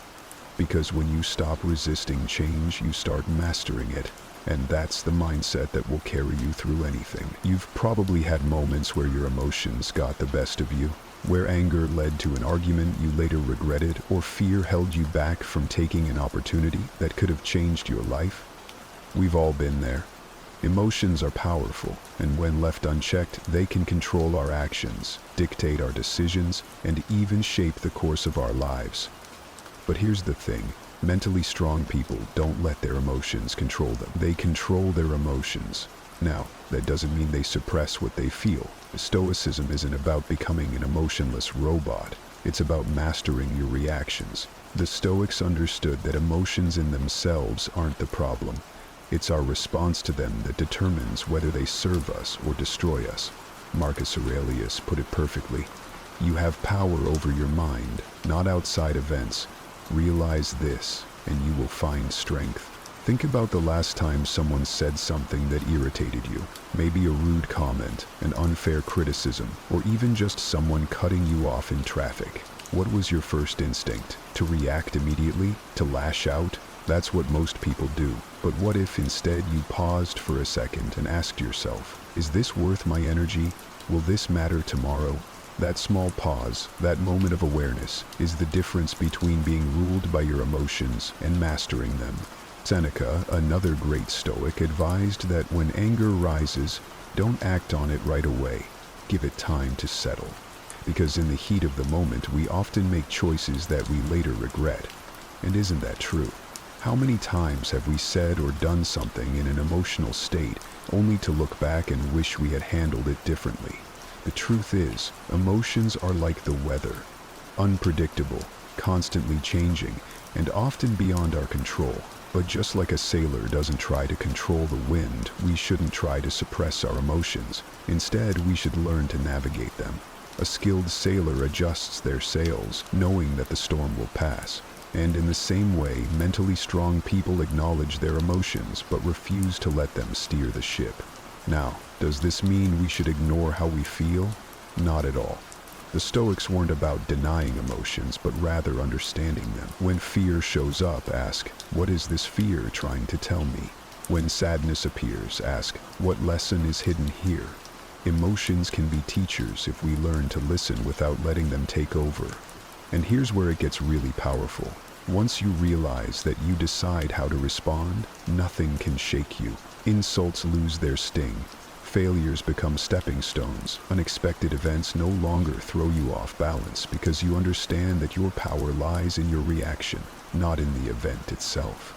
Because when you stop resisting change, you start mastering it. And that's the mindset that will carry you through anything. You've probably had moments where your emotions got the best of you, where anger led to an argument you later regretted, or fear held you back from taking an opportunity that could have changed your life. We've all been there. Emotions are powerful, and when left unchecked, they can control our actions, dictate our decisions, and even shape the course of our lives. But here's the thing. Mentally strong people don't let their emotions control them. They control their emotions. Now, that doesn't mean they suppress what they feel. Stoicism isn't about becoming an emotionless robot. It's about mastering your reactions. The Stoics understood that emotions in themselves aren't the problem. It's our response to them that determines whether they serve us or destroy us. Marcus Aurelius put it perfectly. You have power over your mind, not outside events. Realize this, and you will find strength. Think about the last time someone said something that irritated you. Maybe a rude comment, an unfair criticism, or even just someone cutting you off in traffic. What was your first instinct? To react immediately? To lash out? That's what most people do. But what if instead you paused for a second and asked yourself, is this worth my energy? Will this matter tomorrow? That small pause, that moment of awareness, is the difference between being ruled by your emotions and mastering them. Seneca, another great Stoic, advised that when anger rises, don't act on it right away. Give it time to settle. Because in the heat of the moment, we often make choices that we later regret. And isn't that true? How many times have we said or done something in an emotional state, only to look back and wish we had handled it differently? The truth is, emotions are like the weather, unpredictable, constantly changing, and often beyond our control. But just like a sailor doesn't try to control the wind, we shouldn't try to suppress our emotions. Instead, we should learn to navigate them. A skilled sailor adjusts their sails, knowing that the storm will pass. And in the same way, mentally strong people acknowledge their emotions but refuse to let them steer the ship. Now, does this mean we should ignore how we feel? Not at all. The Stoics weren't about denying emotions, but rather understanding them. When fear shows up, ask, what is this fear trying to tell me? When sadness appears, ask, what lesson is hidden here? Emotions can be teachers if we learn to listen without letting them take over. And here's where it gets really powerful. Once you realize that you decide how to respond, nothing can shake you. Insults lose their sting. Failures become stepping stones. Unexpected events no longer throw you off balance because you understand that your power lies in your reaction, not in the event itself.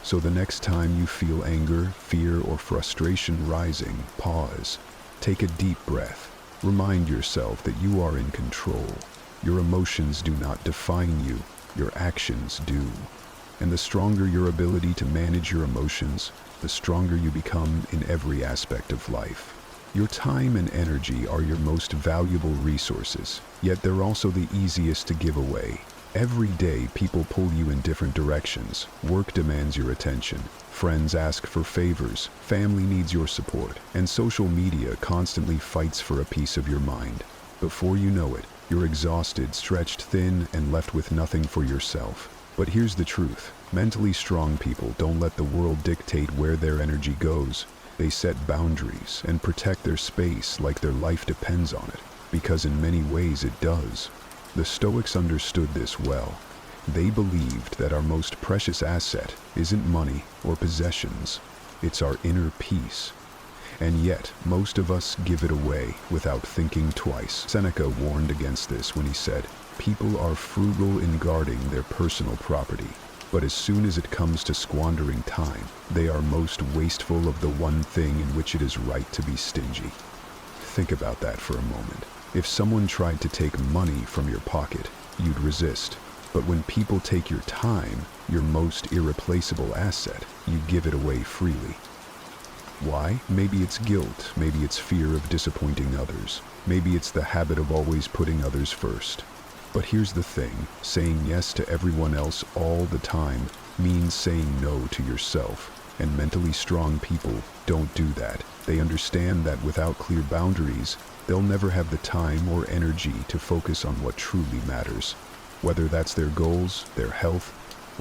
So the next time you feel anger, fear, or frustration rising, pause. Take a deep breath. Remind yourself that you are in control. Your emotions do not define you, your actions do. And the stronger your ability to manage your emotions, the stronger you become in every aspect of life. Your time and energy are your most valuable resources, yet they're also the easiest to give away. Every day, people pull you in different directions. Work demands your attention. Friends ask for favors. Family needs your support. And social media constantly fights for a piece of your mind. Before you know it, you're exhausted, stretched thin, and left with nothing for yourself. But here's the truth. Mentally strong people don't let the world dictate where their energy goes. They set boundaries and protect their space like their life depends on it, because in many ways it does. The Stoics understood this well. They believed that our most precious asset isn't money or possessions, it's our inner peace. And yet, most of us give it away without thinking twice. Seneca warned against this when he said, "People are frugal in guarding their personal property, but as soon as it comes to squandering time, they are most wasteful of the one thing in which it is right to be stingy." Think about that for a moment. If someone tried to take money from your pocket, you'd resist. But when people take your time, your most irreplaceable asset, you give it away freely. Why? Maybe it's guilt, maybe it's fear of disappointing others, maybe it's the habit of always putting others first. But here's the thing, saying yes to everyone else all the time means saying no to yourself. And mentally strong people don't do that. They understand that without clear boundaries, they'll never have the time or energy to focus on what truly matters, whether that's their goals, their health,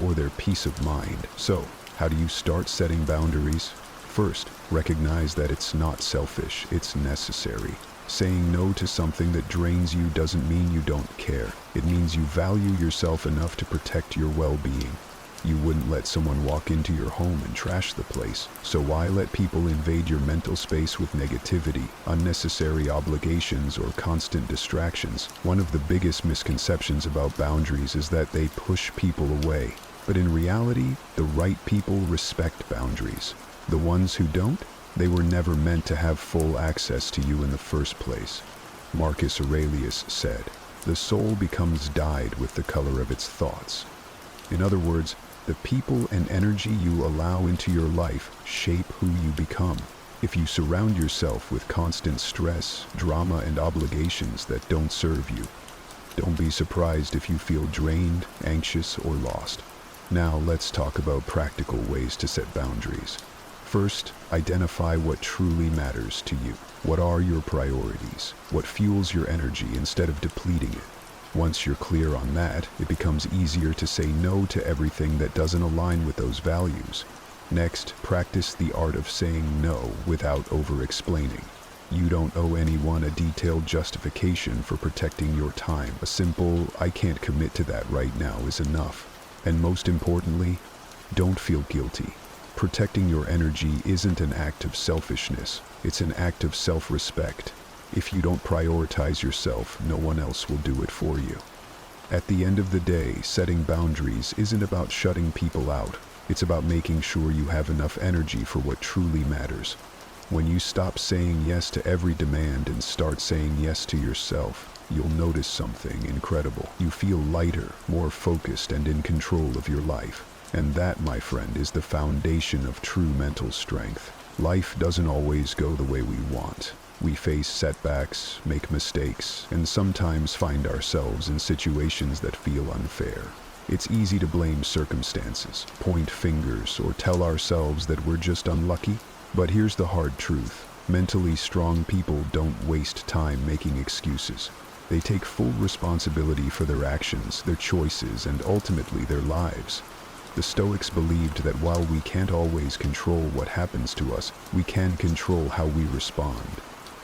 or their peace of mind. So, how do you start setting boundaries? First, recognize that it's not selfish, it's necessary. Saying no to something that drains you doesn't mean you don't care. It means you value yourself enough to protect your well-being. You wouldn't let someone walk into your home and trash the place, so why let people invade your mental space with negativity, unnecessary obligations, or constant distractions? One of the biggest misconceptions about boundaries is that they push people away. But in reality, the right people respect boundaries. The ones who don't, they were never meant to have full access to you in the first place. Marcus Aurelius said, "The soul becomes dyed with the color of its thoughts." In other words, the people and energy you allow into your life shape who you become. If you surround yourself with constant stress, drama, and obligations that don't serve you, don't be surprised if you feel drained, anxious, or lost. Now let's talk about practical ways to set boundaries. First, identify what truly matters to you. What are your priorities? What fuels your energy instead of depleting it? Once you're clear on that, it becomes easier to say no to everything that doesn't align with those values. Next, practice the art of saying no without over-explaining. You don't owe anyone a detailed justification for protecting your time. A simple, "I can't commit to that right now" is enough. And most importantly, don't feel guilty. Protecting your energy isn't an act of selfishness, it's an act of self-respect. If you don't prioritize yourself, no one else will do it for you. At the end of the day, setting boundaries isn't about shutting people out. It's about making sure you have enough energy for what truly matters. When you stop saying yes to every demand and start saying yes to yourself, you'll notice something incredible. You feel lighter, more focused, and in control of your life. And that, my friend, is the foundation of true mental strength. Life doesn't always go the way we want. We face setbacks, make mistakes, and sometimes find ourselves in situations that feel unfair. It's easy to blame circumstances, point fingers, or tell ourselves that we're just unlucky. But here's the hard truth. Mentally strong people don't waste time making excuses. They take full responsibility for their actions, their choices, and ultimately their lives. The Stoics believed that while we can't always control what happens to us, we can control how we respond.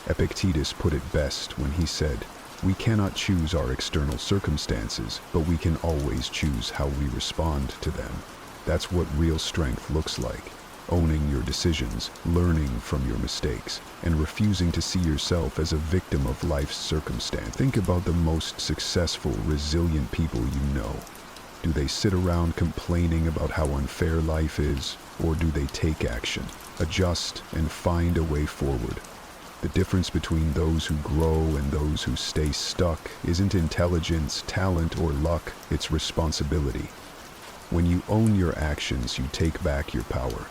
Epictetus put it best when he said, "We cannot choose our external circumstances, but we can always choose how we respond to them." That's what real strength looks like. Owning your decisions, learning from your mistakes, and refusing to see yourself as a victim of life's circumstance. Think about the most successful, resilient people you know. Do they sit around complaining about how unfair life is, or do they take action, adjust, and find a way forward? The difference between those who grow and those who stay stuck isn't intelligence, talent, or luck, it's responsibility. When you own your actions, you take back your power.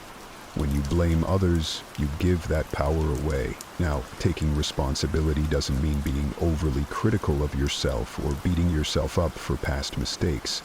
When you blame others, you give that power away. Now, taking responsibility doesn't mean being overly critical of yourself or beating yourself up for past mistakes.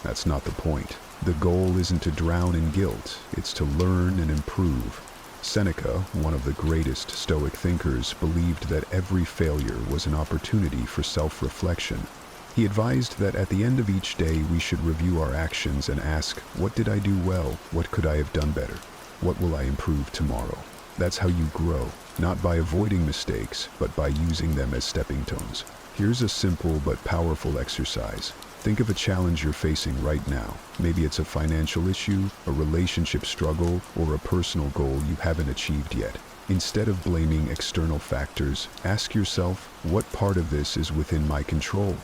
That's not the point. The goal isn't to drown in guilt, it's to learn and improve. Seneca, one of the greatest Stoic thinkers, believed that every failure was an opportunity for self-reflection. He advised that at the end of each day we should review our actions and ask, what did I do well? What could I have done better? What will I improve tomorrow? That's how you grow, not by avoiding mistakes, but by using them as stepping stones. Here's a simple but powerful exercise. Think of a challenge you're facing right now. Maybe it's a financial issue, a relationship struggle, or a personal goal you haven't achieved yet. Instead of blaming external factors, ask yourself, what part of this is within my control?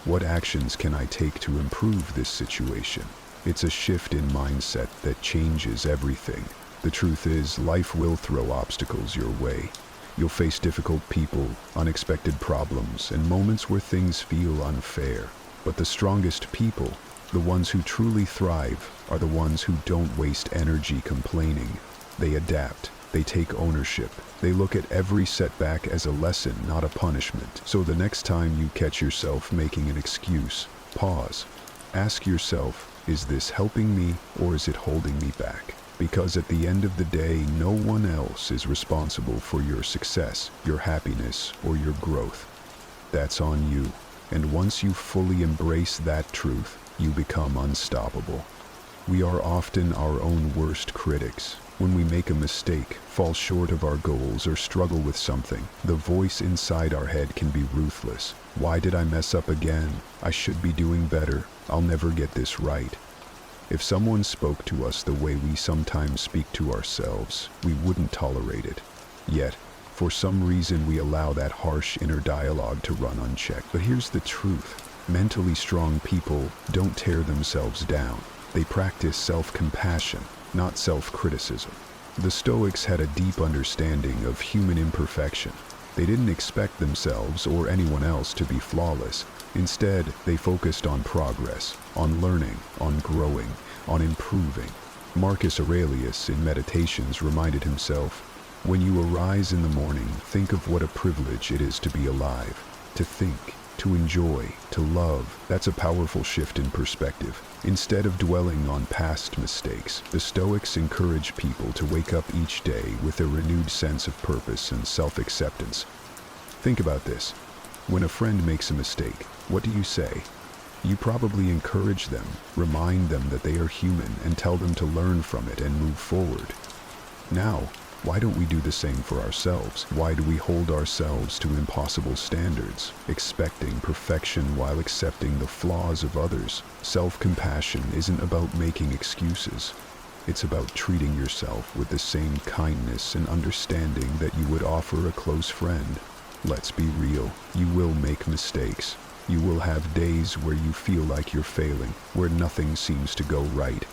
What actions can I take to improve this situation? It's a shift in mindset that changes everything. The truth is, life will throw obstacles your way. You'll face difficult people, unexpected problems, and moments where things feel unfair. But the strongest people, the ones who truly thrive, are the ones who don't waste energy complaining. They adapt. They take ownership. They look at every setback as a lesson, not a punishment. So the next time you catch yourself making an excuse, pause. Ask yourself, is this helping me or is it holding me back? Because at the end of the day, no one else is responsible for your success, your happiness, or your growth. That's on you. And once you fully embrace that truth, you become unstoppable. We are often our own worst critics. When we make a mistake, fall short of our goals, or struggle with something, the voice inside our head can be ruthless. Why did I mess up again? I should be doing better. I'll never get this right. If someone spoke to us the way we sometimes speak to ourselves, we wouldn't tolerate it. Yet, for some reason we allow that harsh inner dialogue to run unchecked. But here's the truth. Mentally strong people don't tear themselves down. They practice self-compassion, not self-criticism. The Stoics had a deep understanding of human imperfection. They didn't expect themselves or anyone else to be flawless. Instead, they focused on progress, on learning, on growing, on improving. Marcus Aurelius in Meditations reminded himself, "When you arise in the morning, think of what a privilege it is to be alive, to think, to enjoy, to love." That's a powerful shift in perspective. Instead of dwelling on past mistakes, the Stoics encourage people to wake up each day with a renewed sense of purpose and self-acceptance. Think about this. When a friend makes a mistake, what do you say? You probably encourage them, remind them that they are human, and tell them to learn from it and move forward. Now, why don't we do the same for ourselves? Why do we hold ourselves to impossible standards, expecting perfection while accepting the flaws of others? Self-compassion isn't about making excuses. It's about treating yourself with the same kindness and understanding that you would offer a close friend. Let's be real. You will make mistakes. You will have days where you feel like you're failing, where nothing seems to go right.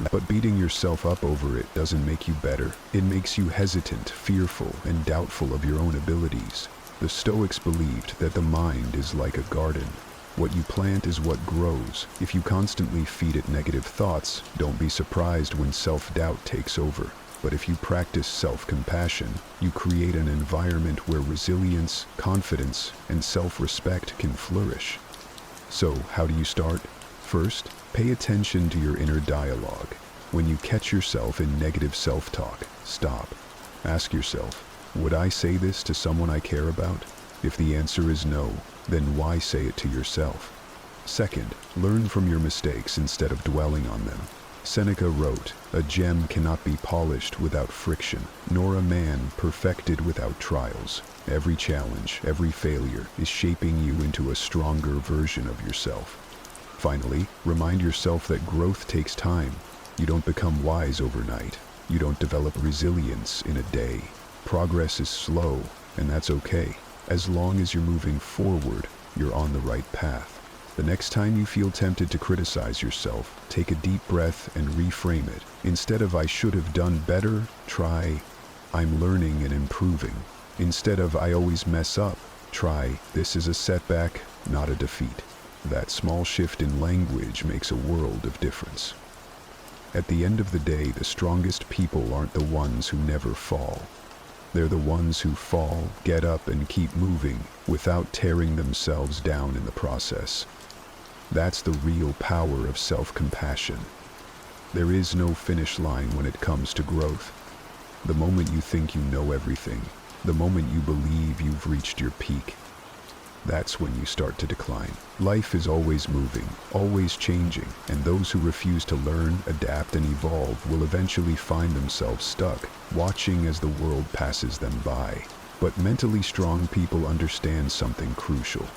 But beating yourself up over it doesn't make you better. It makes you hesitant, fearful, and doubtful of your own abilities. The Stoics believed that the mind is like a garden. What you plant is what grows. If you constantly feed it negative thoughts, don't be surprised when self-doubt takes over. But if you practice self-compassion, you create an environment where resilience, confidence, and self-respect can flourish. So, how do you start? First, pay attention to your inner dialogue. When you catch yourself in negative self-talk, stop. Ask yourself, would I say this to someone I care about? If the answer is no, then why say it to yourself? Second, learn from your mistakes instead of dwelling on them. Seneca wrote, "A gem cannot be polished without friction, nor a man perfected without trials." Every challenge, every failure is shaping you into a stronger version of yourself. Finally, remind yourself that growth takes time. You don't become wise overnight. You don't develop resilience in a day. Progress is slow, and that's okay. As long as you're moving forward, you're on the right path. The next time you feel tempted to criticize yourself, take a deep breath and reframe it. Instead of "I should have done better," try "I'm learning and improving." Instead of "I always mess up," try "This is a setback, not a defeat." That small shift in language makes a world of difference. At the end of the day, the strongest people aren't the ones who never fall. They're the ones who fall, get up, and keep moving without tearing themselves down in the process. That's the real power of self-compassion. There is no finish line when it comes to growth. The moment you think you know everything, the moment you believe you've reached your peak, that's when you start to decline. Life is always moving, always changing, and those who refuse to learn, adapt, and evolve will eventually find themselves stuck, watching as the world passes them by. But mentally strong people understand something crucial.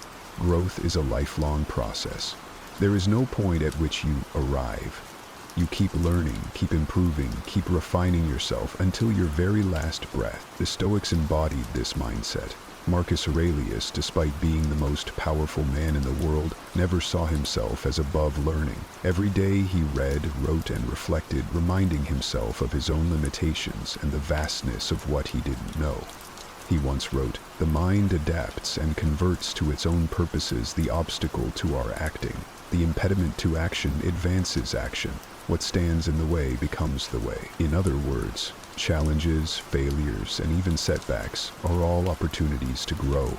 Growth is a lifelong process. There is no point at which you arrive. You keep learning, keep improving, keep refining yourself until your very last breath. The Stoics embodied this mindset. Marcus Aurelius, despite being the most powerful man in the world, never saw himself as above learning. Every day he read, wrote, and reflected, reminding himself of his own limitations and the vastness of what he didn't know. He once wrote, "The mind adapts and converts to its own purposes the obstacle to our acting. The impediment to action advances action. What stands in the way becomes the way." In other words, challenges, failures, and even setbacks are all opportunities to grow.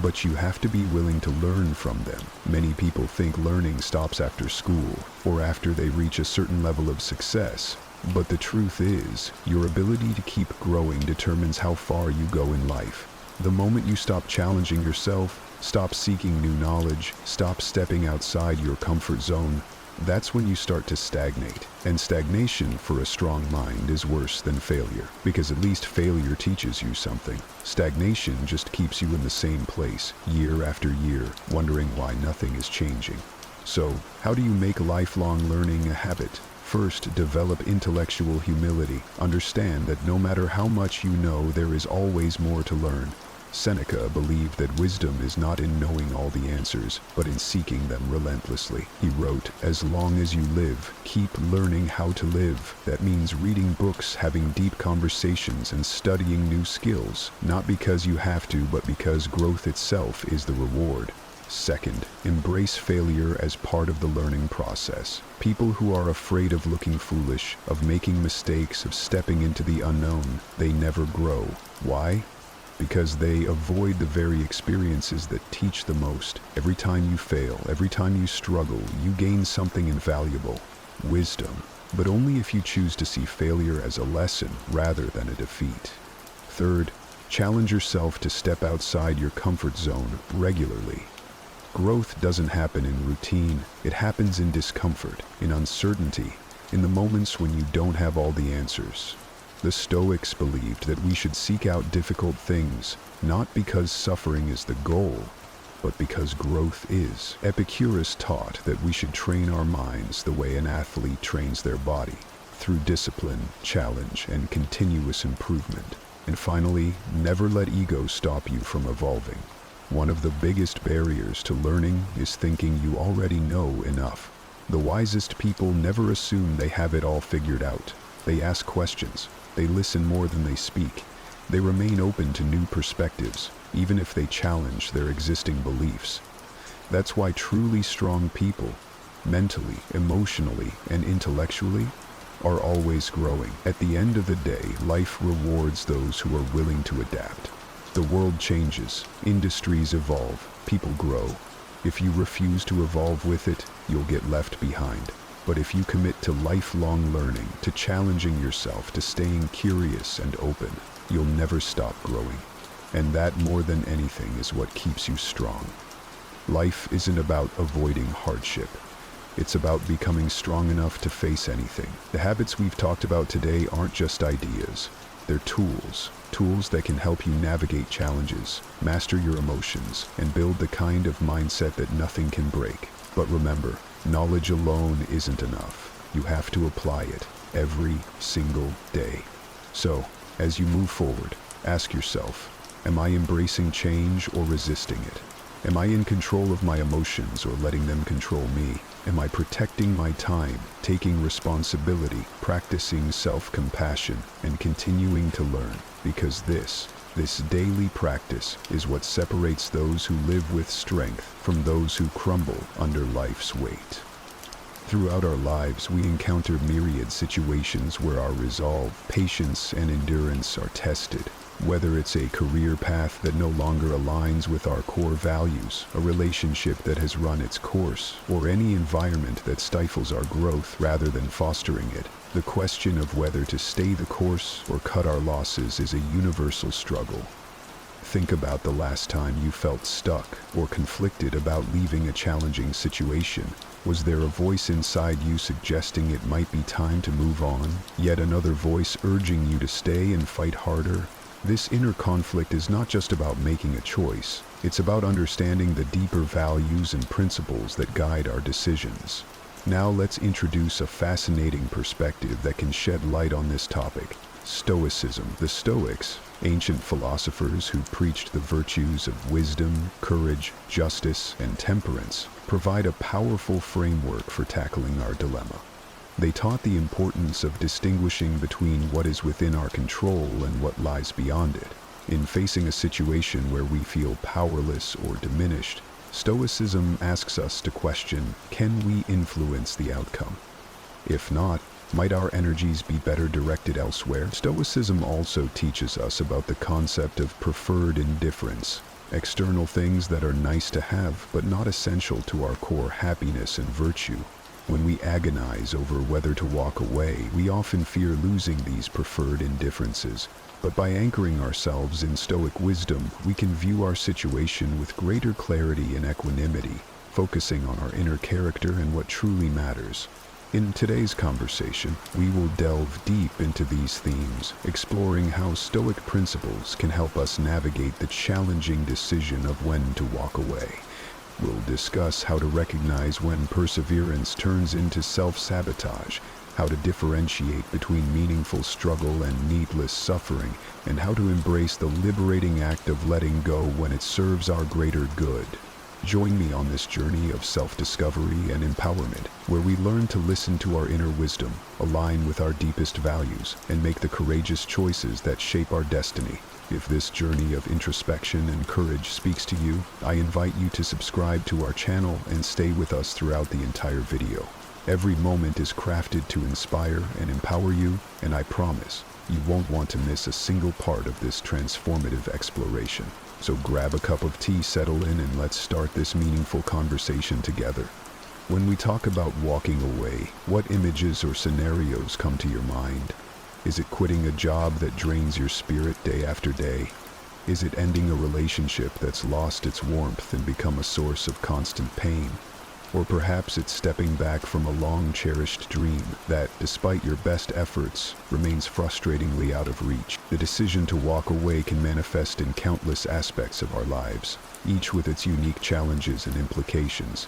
But you have to be willing to learn from them. Many people think learning stops after school or after they reach a certain level of success. But the truth is, your ability to keep growing determines how far you go in life. The moment you stop challenging yourself, stop seeking new knowledge, stop stepping outside your comfort zone, that's when you start to stagnate. And stagnation for a strong mind is worse than failure, because at least failure teaches you something. Stagnation just keeps you in the same place, year after year, wondering why nothing is changing. So, how do you make lifelong learning a habit? First, develop intellectual humility. Understand that no matter how much you know, there is always more to learn. Seneca believed that wisdom is not in knowing all the answers, but in seeking them relentlessly. He wrote, "As long as you live, keep learning how to live." That means reading books, having deep conversations, and studying new skills, not because you have to, but because growth itself is the reward. Second, embrace failure as part of the learning process. People who are afraid of looking foolish, of making mistakes, of stepping into the unknown, they never grow. Why? Because they avoid the very experiences that teach the most. Every time you fail, every time you struggle, you gain something invaluable, wisdom. But only if you choose to see failure as a lesson rather than a defeat. Third, challenge yourself to step outside your comfort zone regularly. Growth doesn't happen in routine. It happens in discomfort, in uncertainty, in the moments when you don't have all the answers. The Stoics believed that we should seek out difficult things, not because suffering is the goal, but because growth is. Epictetus taught that we should train our minds the way an athlete trains their body, through discipline, challenge, and continuous improvement. And finally, never let ego stop you from evolving. One of the biggest barriers to learning is thinking you already know enough. The wisest people never assume they have it all figured out. They ask questions. They listen more than they speak, They remain open to new perspectives, even if they challenge their existing beliefs. That's why truly strong people, mentally, emotionally, and intellectually, are always growing. At the end of the day, life rewards those who are willing to adapt. The world changes, industries evolve, people grow. If you refuse to evolve with it, you'll get left behind. But if you commit to lifelong learning, to challenging yourself, to staying curious and open, you'll never stop growing. And that, more than anything, is what keeps you strong. Life isn't about avoiding hardship. It's about becoming strong enough to face anything. The habits we've talked about today aren't just ideas. They're tools that can help you navigate challenges, master your emotions, and build the kind of mindset that nothing can break. But remember, knowledge alone isn't enough. You have to apply it every single day. So, as you move forward, ask yourself, am I embracing change or resisting it? Am I in control of my emotions or letting them control me? Am I protecting my time, taking responsibility, practicing self-compassion, and continuing to learn? Because this daily practice is what separates those who live with strength from those who crumble under life's weight. Throughout our lives, we encounter myriad situations where our resolve, patience, and endurance are tested. Whether it's a career path that no longer aligns with our core values, a relationship that has run its course, or any environment that stifles our growth rather than fostering it, the question of whether to stay the course or cut our losses is a universal struggle. Think about the last time you felt stuck or conflicted about leaving a challenging situation. Was there a voice inside you suggesting it might be time to move on? Yet another voice urging you to stay and fight harder? This inner conflict is not just about making a choice. It's about understanding the deeper values and principles that guide our decisions. Now let's introduce a fascinating perspective that can shed light on this topic: Stoicism. The Stoics, ancient philosophers who preached the virtues of wisdom, courage, justice, and temperance, provide a powerful framework for tackling our dilemma. They taught the importance of distinguishing between what is within our control and what lies beyond it. In facing a situation where we feel powerless or diminished, Stoicism asks us to question, can we influence the outcome? If not, might our energies be better directed elsewhere? Stoicism also teaches us about the concept of preferred indifference, external things that are nice to have but not essential to our core happiness and virtue. When we agonize over whether to walk away, we often fear losing these preferred indifferences. But by anchoring ourselves in Stoic wisdom, we can view our situation with greater clarity and equanimity, focusing on our inner character and what truly matters. In today's conversation, we will delve deep into these themes, exploring how Stoic principles can help us navigate the challenging decision of when to walk away. We'll discuss how to recognize when perseverance turns into self-sabotage, how to differentiate between meaningful struggle and needless suffering, and how to embrace the liberating act of letting go when it serves our greater good. Join me on this journey of self-discovery and empowerment, where we learn to listen to our inner wisdom, align with our deepest values, and make the courageous choices that shape our destiny. If this journey of introspection and courage speaks to you, I invite you to subscribe to our channel and stay with us throughout the entire video. Every moment is crafted to inspire and empower you, and I promise you won't want to miss a single part of this transformative exploration. So grab a cup of tea, settle in, and let's start this meaningful conversation together. When we talk about walking away, what images or scenarios come to your mind? Is it quitting a job that drains your spirit day after day? Is it ending a relationship that's lost its warmth and become a source of constant pain? Or perhaps it's stepping back from a long-cherished dream that, despite your best efforts, remains frustratingly out of reach. The decision to walk away can manifest in countless aspects of our lives, each with its unique challenges and implications.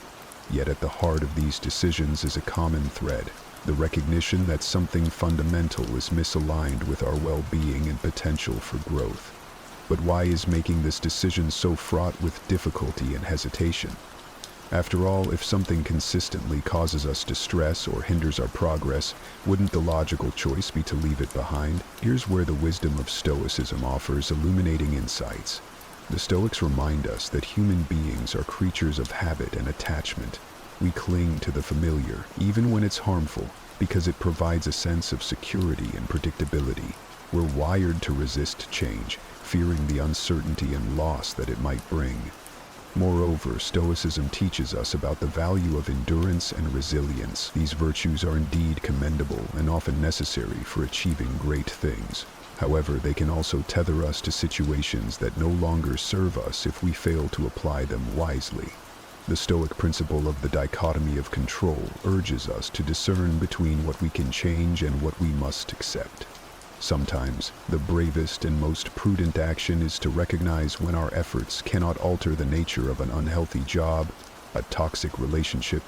Yet at the heart of these decisions is a common thread: the recognition that something fundamental is misaligned with our well-being and potential for growth. But why is making this decision so fraught with difficulty and hesitation? After all, if something consistently causes us distress or hinders our progress, wouldn't the logical choice be to leave it behind? Here's where the wisdom of Stoicism offers illuminating insights. The Stoics remind us that human beings are creatures of habit and attachment. We cling to the familiar, even when it's harmful, because it provides a sense of security and predictability. We're wired to resist change, fearing the uncertainty and loss that it might bring. Moreover, Stoicism teaches us about the value of endurance and resilience. These virtues are indeed commendable and often necessary for achieving great things. However, they can also tether us to situations that no longer serve us if we fail to apply them wisely. The Stoic principle of the dichotomy of control urges us to discern between what we can change and what we must accept. Sometimes, the bravest and most prudent action is to recognize when our efforts cannot alter the nature of an unhealthy job, a toxic relationship,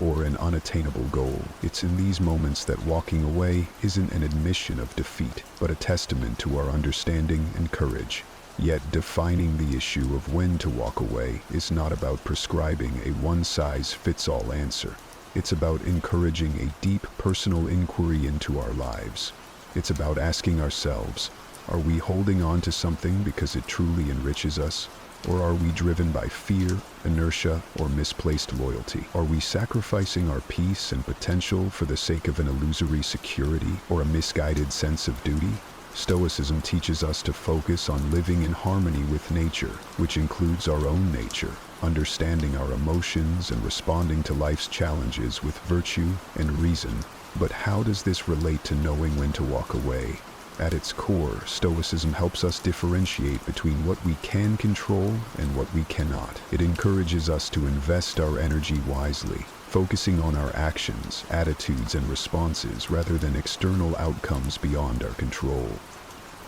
or an unattainable goal. It's in these moments that walking away isn't an admission of defeat, but a testament to our understanding and courage. Yet defining the issue of when to walk away is not about prescribing a one-size-fits-all answer. It's about encouraging a deep personal inquiry into our lives. It's about asking ourselves, are we holding on to something because it truly enriches us? Or are we driven by fear, inertia, or misplaced loyalty? Are we sacrificing our peace and potential for the sake of an illusory security or a misguided sense of duty? Stoicism teaches us to focus on living in harmony with nature, which includes our own nature, understanding our emotions and responding to life's challenges with virtue and reason. But how does this relate to knowing when to walk away? At its core, Stoicism helps us differentiate between what we can control and what we cannot. It encourages us to invest our energy wisely, focusing on our actions, attitudes, and responses rather than external outcomes beyond our control.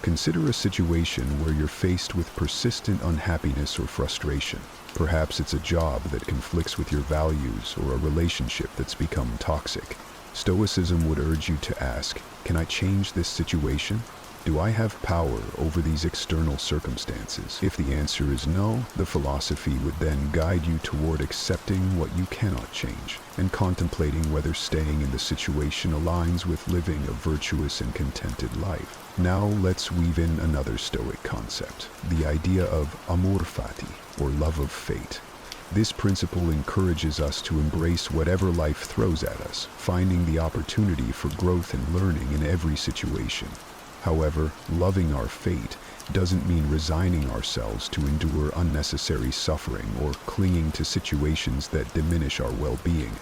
Consider a situation where you're faced with persistent unhappiness or frustration. Perhaps it's a job that conflicts with your values or a relationship that's become toxic. Stoicism would urge you to ask, can I change this situation? Do I have power over these external circumstances? If the answer is no, the philosophy would then guide you toward accepting what you cannot change and contemplating whether staying in the situation aligns with living a virtuous and contented life. Now let's weave in another Stoic concept, the idea of amor fati, or love of fate. This principle encourages us to embrace whatever life throws at us, finding the opportunity for growth and learning in every situation. However, loving our fate doesn't mean resigning ourselves to endure unnecessary suffering or clinging to situations that diminish our well-being.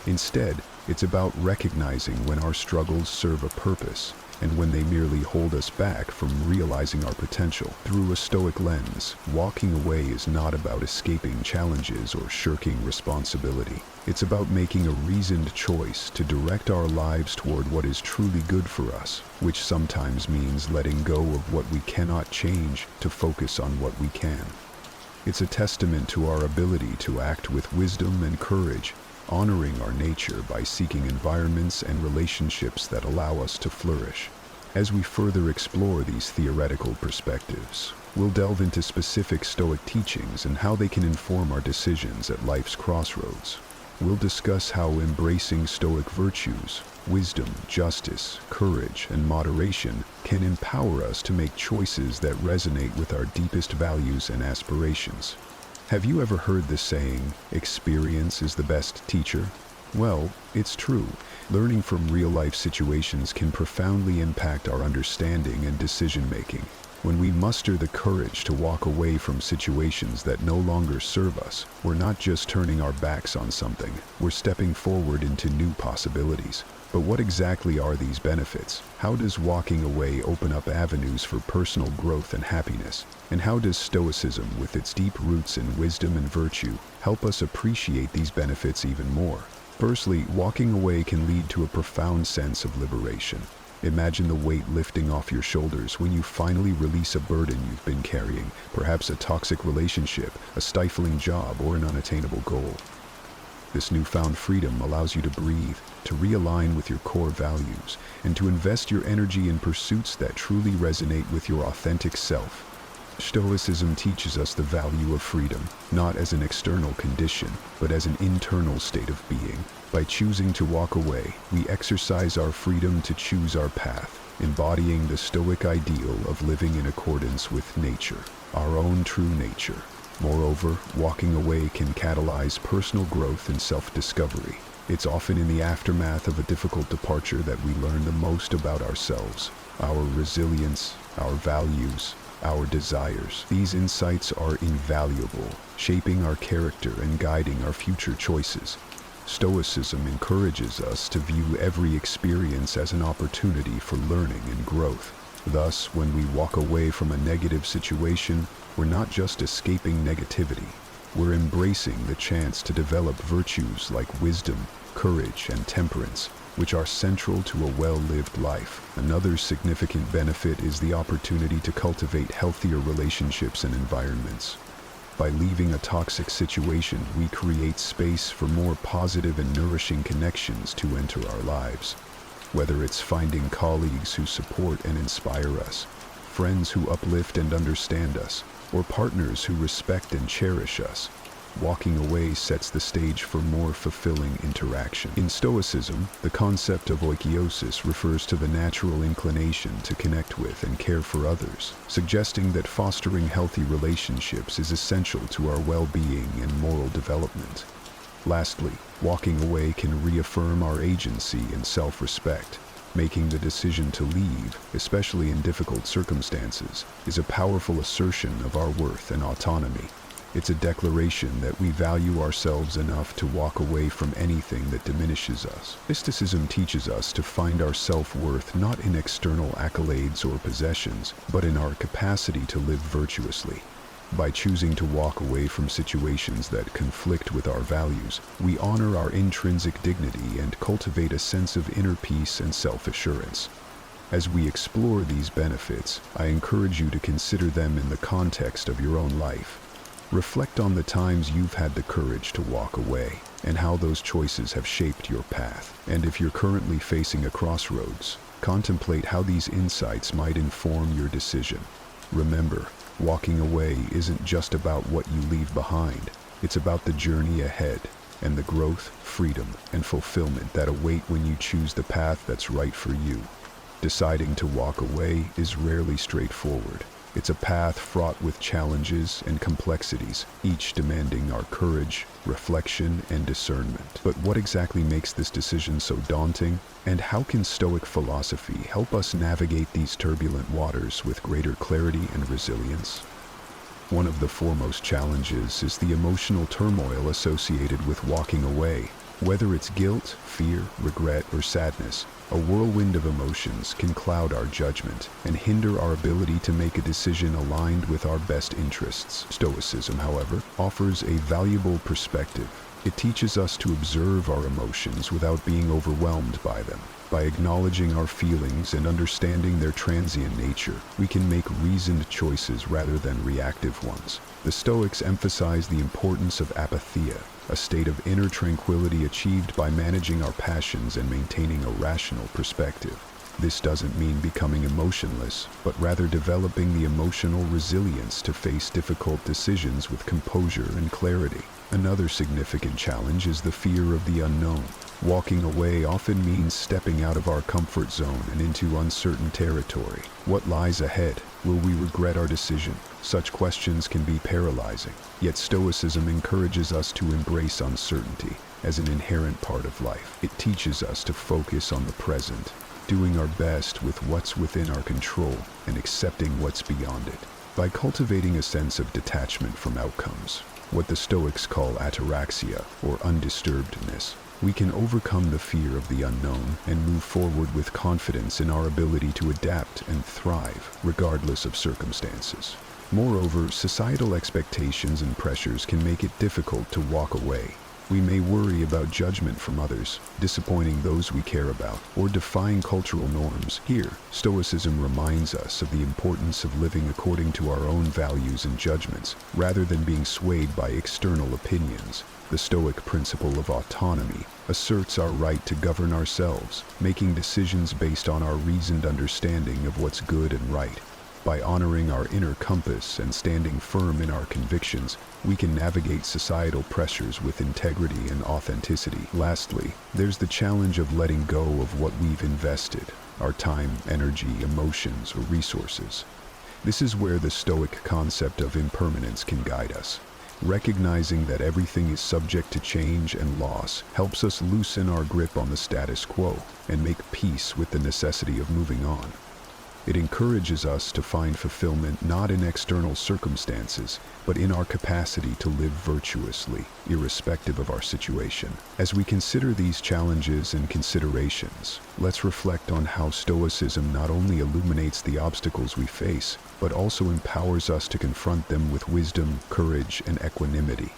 Instead, it's about recognizing when our struggles serve a purpose and when they merely hold us back from realizing our potential. Through a Stoic lens, walking away is not about escaping challenges or shirking responsibility. It's about making a reasoned choice to direct our lives toward what is truly good for us, which sometimes means letting go of what we cannot change to focus on what we can. It's a testament to our ability to act with wisdom and courage, honoring our nature by seeking environments and relationships that allow us to flourish. As we further explore these theoretical perspectives, we'll delve into specific Stoic teachings and how they can inform our decisions at life's crossroads. We'll discuss how embracing Stoic virtues, wisdom, justice, courage, and moderation can empower us to make choices that resonate with our deepest values and aspirations. Have you ever heard the saying, experience is the best teacher? Well, it's true. Learning from real-life situations can profoundly impact our understanding and decision-making. When we muster the courage to walk away from situations that no longer serve us, we're not just turning our backs on something, we're stepping forward into new possibilities. But what exactly are these benefits? How does walking away open up avenues for personal growth and happiness? And how does Stoicism, with its deep roots in wisdom and virtue, help us appreciate these benefits even more? Firstly, walking away can lead to a profound sense of liberation. Imagine the weight lifting off your shoulders when you finally release a burden you've been carrying, perhaps a toxic relationship, a stifling job, or an unattainable goal. This newfound freedom allows you to breathe, to realign with your core values, and to invest your energy in pursuits that truly resonate with your authentic self. Stoicism teaches us the value of freedom, not as an external condition, but as an internal state of being. By choosing to walk away, we exercise our freedom to choose our path, embodying the Stoic ideal of living in accordance with nature, our own true nature. Moreover, walking away can catalyze personal growth and self-discovery. It's often in the aftermath of a difficult departure that we learn the most about ourselves, our resilience, our values, our desires. These insights are invaluable, shaping our character and guiding our future choices. Stoicism encourages us to view every experience as an opportunity for learning and growth. Thus, when we walk away from a negative situation, we're not just escaping negativity. We're embracing the chance to develop virtues like wisdom, courage, and temperance, which are central to a well-lived life. Another significant benefit is the opportunity to cultivate healthier relationships and environments. By leaving a toxic situation, we create space for more positive and nourishing connections to enter our lives. Whether it's finding colleagues who support and inspire us, friends who uplift and understand us, or partners who respect and cherish us, walking away sets the stage for more fulfilling interaction. In Stoicism, the concept of oikeiosis refers to the natural inclination to connect with and care for others, suggesting that fostering healthy relationships is essential to our well-being and moral development. Lastly, walking away can reaffirm our agency and self-respect. Making the decision to leave, especially in difficult circumstances, is a powerful assertion of our worth and autonomy. It's a declaration that we value ourselves enough to walk away from anything that diminishes us. Stoicism teaches us to find our self-worth not in external accolades or possessions, but in our capacity to live virtuously. By choosing to walk away from situations that conflict with our values, we honor our intrinsic dignity and cultivate a sense of inner peace and self-assurance. As we explore these benefits, I encourage you to consider them in the context of your own life. Reflect on the times you've had the courage to walk away, and how those choices have shaped your path. And if you're currently facing a crossroads, contemplate how these insights might inform your decision. Remember, walking away isn't just about what you leave behind. It's about the journey ahead, and the growth, freedom, and fulfillment that await when you choose the path that's right for you. Deciding to walk away is rarely straightforward. It's a path fraught with challenges and complexities, each demanding our courage, reflection, and discernment. But what exactly makes this decision so daunting? And how can Stoic philosophy help us navigate these turbulent waters with greater clarity and resilience? One of the foremost challenges is the emotional turmoil associated with walking away. Whether it's guilt, fear, regret, or sadness, a whirlwind of emotions can cloud our judgment and hinder our ability to make a decision aligned with our best interests. Stoicism, however, offers a valuable perspective. It teaches us to observe our emotions without being overwhelmed by them. By acknowledging our feelings and understanding their transient nature, we can make reasoned choices rather than reactive ones. The Stoics emphasize the importance of apatheia, a state of inner tranquility achieved by managing our passions and maintaining a rational perspective. This doesn't mean becoming emotionless, but rather developing the emotional resilience to face difficult decisions with composure and clarity. Another significant challenge is the fear of the unknown. Walking away often means stepping out of our comfort zone and into uncertain territory. What lies ahead? Will we regret our decision? Such questions can be paralyzing. Yet Stoicism encourages us to embrace uncertainty as an inherent part of life. It teaches us to focus on the present, doing our best with what's within our control and accepting what's beyond it. By cultivating a sense of detachment from outcomes, what the Stoics call ataraxia, or undisturbedness, we can overcome the fear of the unknown and move forward with confidence in our ability to adapt and thrive, regardless of circumstances. Moreover, societal expectations and pressures can make it difficult to walk away. We may worry about judgment from others, disappointing those we care about, or defying cultural norms. Here, Stoicism reminds us of the importance of living according to our own values and judgments, rather than being swayed by external opinions. The Stoic principle of autonomy asserts our right to govern ourselves, making decisions based on our reasoned understanding of what's good and right. By honoring our inner compass and standing firm in our convictions, we can navigate societal pressures with integrity and authenticity. Lastly, there's the challenge of letting go of what we've invested, our time, energy, emotions, or resources. This is where the Stoic concept of impermanence can guide us. Recognizing that everything is subject to change and loss helps us loosen our grip on the status quo and make peace with the necessity of moving on. It encourages us to find fulfillment not in external circumstances, but in our capacity to live virtuously, irrespective of our situation. As we consider these challenges and considerations, let's reflect on how Stoicism not only illuminates the obstacles we face, but also empowers us to confront them with wisdom, courage, and equanimity.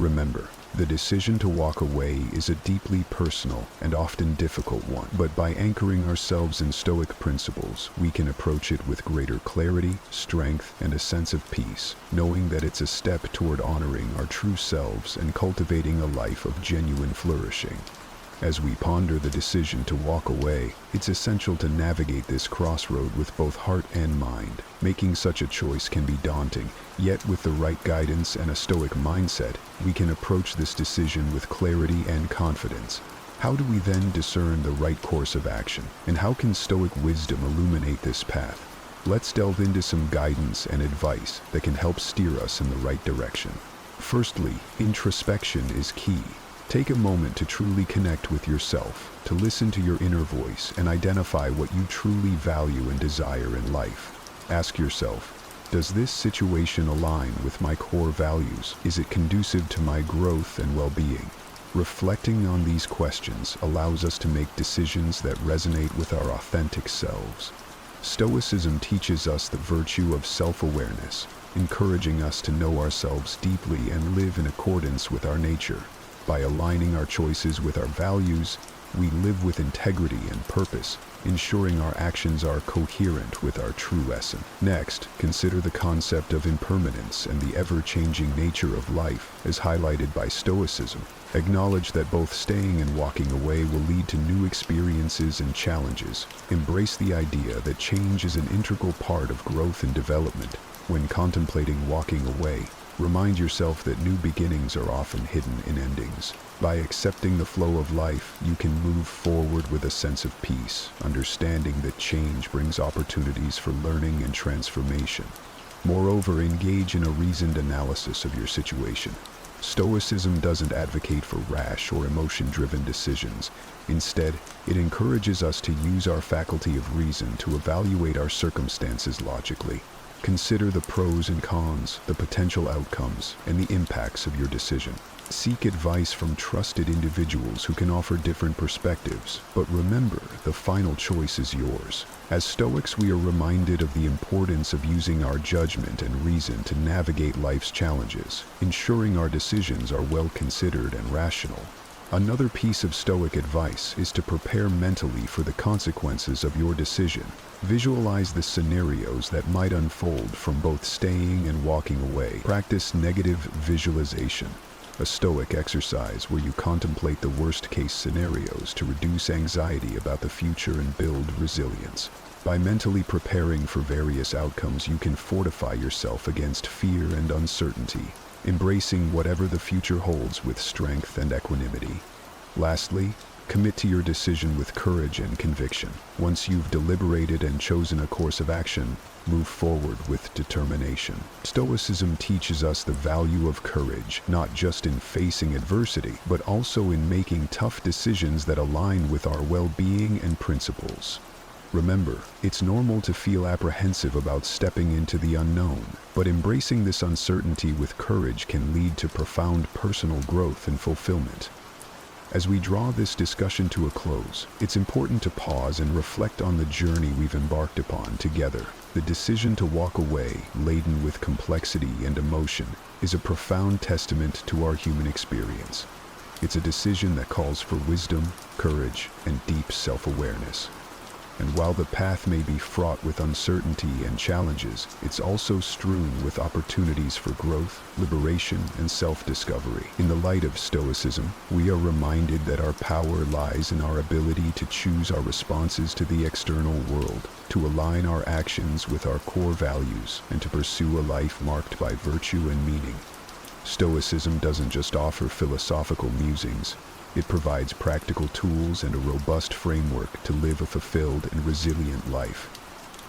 Remember, the decision to walk away is a deeply personal and often difficult one, but by anchoring ourselves in Stoic principles, we can approach it with greater clarity, strength, and a sense of peace, knowing that it's a step toward honoring our true selves and cultivating a life of genuine flourishing. As we ponder the decision to walk away, it's essential to navigate this crossroad with both heart and mind. Making such a choice can be daunting, yet with the right guidance and a Stoic mindset, we can approach this decision with clarity and confidence. How do we then discern the right course of action, and how can Stoic wisdom illuminate this path? Let's delve into some guidance and advice that can help steer us in the right direction. Firstly, introspection is key. Take a moment to truly connect with yourself, to listen to your inner voice and identify what you truly value and desire in life. Ask yourself, does this situation align with my core values? Is it conducive to my growth and well-being? Reflecting on these questions allows us to make decisions that resonate with our authentic selves. Stoicism teaches us the virtue of self-awareness, encouraging us to know ourselves deeply and live in accordance with our nature. By aligning our choices with our values, we live with integrity and purpose, ensuring our actions are coherent with our true essence. Next, consider the concept of impermanence and the ever-changing nature of life, as highlighted by Stoicism. Acknowledge that both staying and walking away will lead to new experiences and challenges. Embrace the idea that change is an integral part of growth and development. When contemplating walking away, remind yourself that new beginnings are often hidden in endings. By accepting the flow of life, you can move forward with a sense of peace, understanding that change brings opportunities for learning and transformation. Moreover, engage in a reasoned analysis of your situation. Stoicism doesn't advocate for rash or emotion-driven decisions. Instead, it encourages us to use our faculty of reason to evaluate our circumstances logically. Consider the pros and cons, the potential outcomes, and the impacts of your decision. Seek advice from trusted individuals who can offer different perspectives, but remember, the final choice is yours. As Stoics, we are reminded of the importance of using our judgment and reason to navigate life's challenges, ensuring our decisions are well considered and rational. Another piece of Stoic advice is to prepare mentally for the consequences of your decision. Visualize the scenarios that might unfold from both staying and walking away. Practice negative visualization, a Stoic exercise where you contemplate the worst-case scenarios to reduce anxiety about the future and build resilience. By mentally preparing for various outcomes, you can fortify yourself against fear and uncertainty, embracing whatever the future holds with strength and equanimity. Lastly, commit to your decision with courage and conviction. Once you've deliberated and chosen a course of action, move forward with determination. Stoicism teaches us the value of courage, not just in facing adversity, but also in making tough decisions that align with our well-being and principles. Remember, it's normal to feel apprehensive about stepping into the unknown, but embracing this uncertainty with courage can lead to profound personal growth and fulfillment. As we draw this discussion to a close, it's important to pause and reflect on the journey we've embarked upon together. The decision to walk away, laden with complexity and emotion, is a profound testament to our human experience. It's a decision that calls for wisdom, courage, and deep self-awareness. And while the path may be fraught with uncertainty and challenges, it's also strewn with opportunities for growth, liberation, and self-discovery. In the light of Stoicism, we are reminded that our power lies in our ability to choose our responses to the external world, to align our actions with our core values, and to pursue a life marked by virtue and meaning. Stoicism doesn't just offer philosophical musings. It provides practical tools and a robust framework to live a fulfilled and resilient life.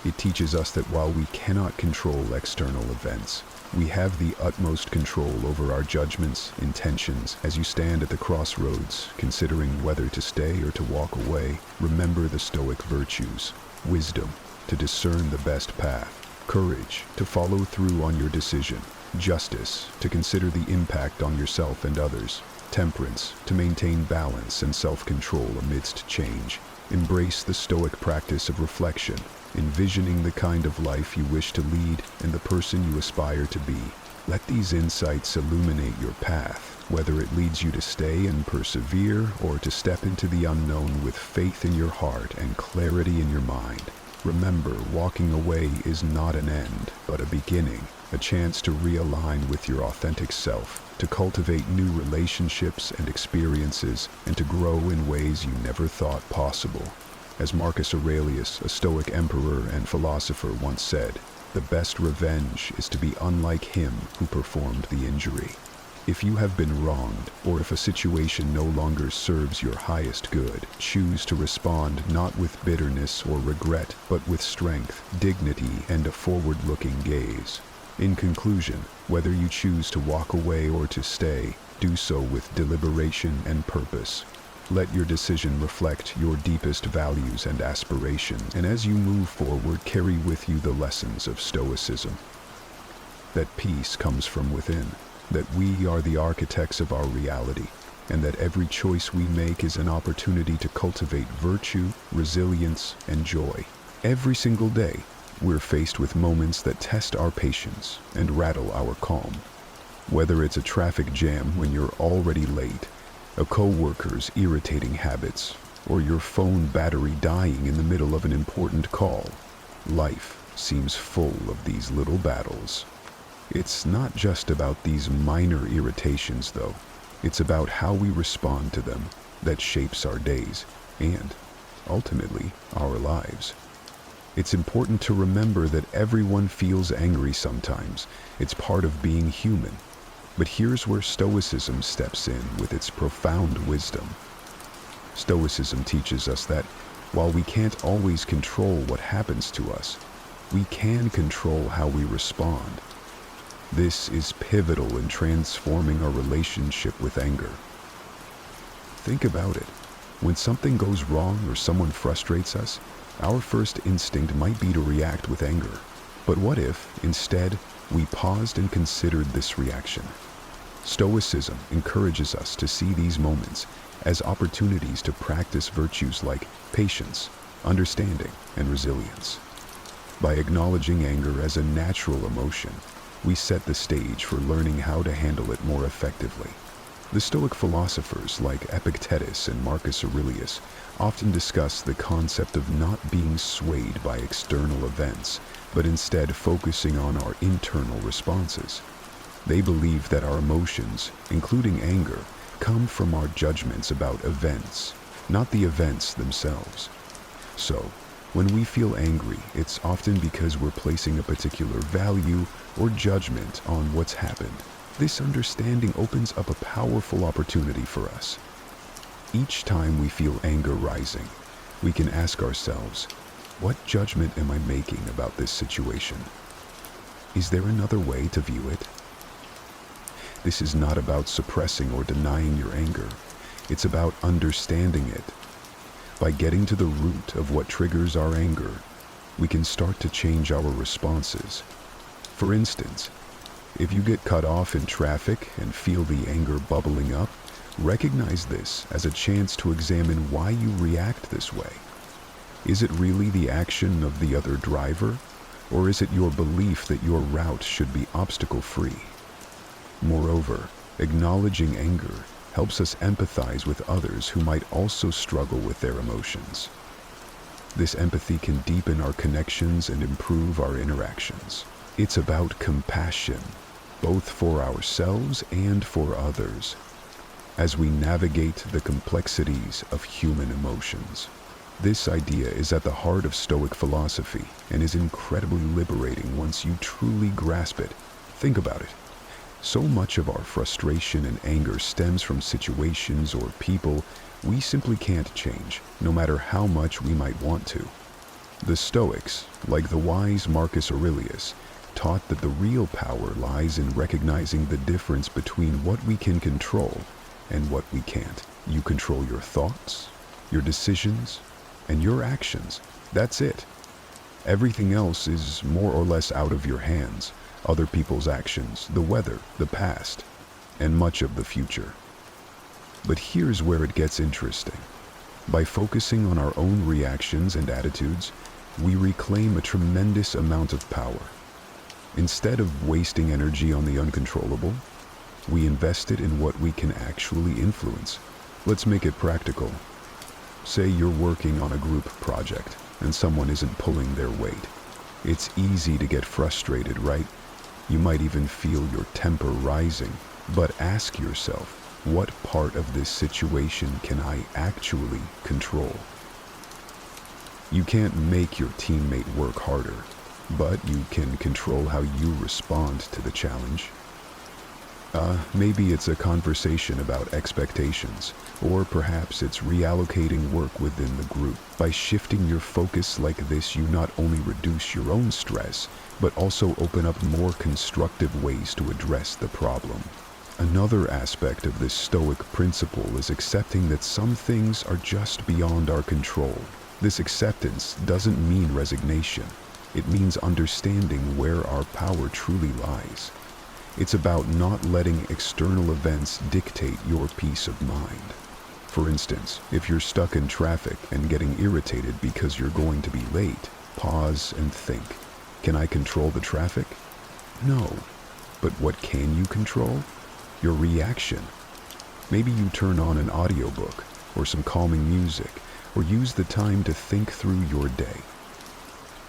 It teaches us that while we cannot control external events, we have the utmost control over our judgments, intentions. As you stand at the crossroads, considering whether to stay or to walk away, remember the Stoic virtues: wisdom, to discern the best path; courage, to follow through on your decision; justice, to consider the impact on yourself and others; temperance, to maintain balance and self-control amidst change. Embrace the Stoic practice of reflection, envisioning the kind of life you wish to lead and the person you aspire to be. Let these insights illuminate your path, whether it leads you to stay and persevere or to step into the unknown with faith in your heart and clarity in your mind. Remember, walking away is not an end, but a beginning, a chance to realign with your authentic self, to cultivate new relationships and experiences, and to grow in ways you never thought possible. As Marcus Aurelius, a Stoic emperor and philosopher, once said, "The best revenge is to be unlike him who performed the injury." If you have been wronged, or if a situation no longer serves your highest good, choose to respond not with bitterness or regret, but with strength, dignity, and a forward-looking gaze. In conclusion, whether you choose to walk away or to stay, do so with deliberation and purpose. Let your decision reflect your deepest values and aspirations, and as you move forward, carry with you the lessons of Stoicism. That peace comes from within, that we are the architects of our reality, and that every choice we make is an opportunity to cultivate virtue, resilience, and joy. Every single day, we're faced with moments that test our patience and rattle our calm. Whether it's a traffic jam when you're already late, a coworker's irritating habits, or your phone battery dying in the middle of an important call, life seems full of these little battles. It's not just about these minor irritations, though. It's about how we respond to them that shapes our days and, ultimately, our lives. It's important to remember that everyone feels angry sometimes. It's part of being human. But here's where Stoicism steps in with its profound wisdom. Stoicism teaches us that while we can't always control what happens to us, we can control how we respond. This is pivotal in transforming our relationship with anger. Think about it. When something goes wrong or someone frustrates us, our first instinct might be to react with anger. But what if, instead, we paused and considered this reaction? Stoicism encourages us to see these moments as opportunities to practice virtues like patience, understanding, and resilience. By acknowledging anger as a natural emotion, we set the stage for learning how to handle it more effectively. The Stoic philosophers like Epictetus and Marcus Aurelius often discuss the concept of not being swayed by external events, but instead focusing on our internal responses. They believe that our emotions, including anger, come from our judgments about events, not the events themselves. So, when we feel angry, it's often because we're placing a particular value or judgment on what's happened. This understanding opens up a powerful opportunity for us. Each time we feel anger rising, we can ask ourselves, what judgment am I making about this situation? Is there another way to view it? This is not about suppressing or denying your anger. It's about understanding it. By getting to the root of what triggers our anger, we can start to change our responses. For instance, if you get cut off in traffic and feel the anger bubbling up, recognize this as a chance to examine why you react this way. Is it really the action of the other driver, or is it your belief that your route should be obstacle-free? Moreover, acknowledging anger helps us empathize with others who might also struggle with their emotions. This empathy can deepen our connections and improve our interactions. It's about compassion, both for ourselves and for others, as we navigate the complexities of human emotions. This idea is at the heart of Stoic philosophy and is incredibly liberating once you truly grasp it. Think about it. So much of our frustration and anger stems from situations or people we simply can't change, no matter how much we might want to. The Stoics, like the wise Marcus Aurelius, taught that the real power lies in recognizing the difference between what we can control and what we can't. You control your thoughts, your decisions, and your actions. That's it. Everything else is more or less out of your hands. Other people's actions, the weather, the past, and much of the future. But here's where it gets interesting. By focusing on our own reactions and attitudes, we reclaim a tremendous amount of power. Instead of wasting energy on the uncontrollable, we invest it in what we can actually influence. Let's make it practical. Say you're working on a group project and someone isn't pulling their weight. It's easy to get frustrated, right? You might even feel your temper rising. But ask yourself, what part of this situation can I actually control? You can't make your teammate work harder, but you can control how you respond to the challenge. Maybe it's a conversation about expectations, or perhaps it's reallocating work within the group. By shifting your focus like this, you not only reduce your own stress, but also open up more constructive ways to address the problem. Another aspect of this Stoic principle is accepting that some things are just beyond our control. This acceptance doesn't mean resignation. It means understanding where our power truly lies. It's about not letting external events dictate your peace of mind. For instance, if you're stuck in traffic and getting irritated because you're going to be late, pause and think, can I control the traffic? No. But what can you control? Your reaction. Maybe you turn on an audiobook or some calming music, or use the time to think through your day.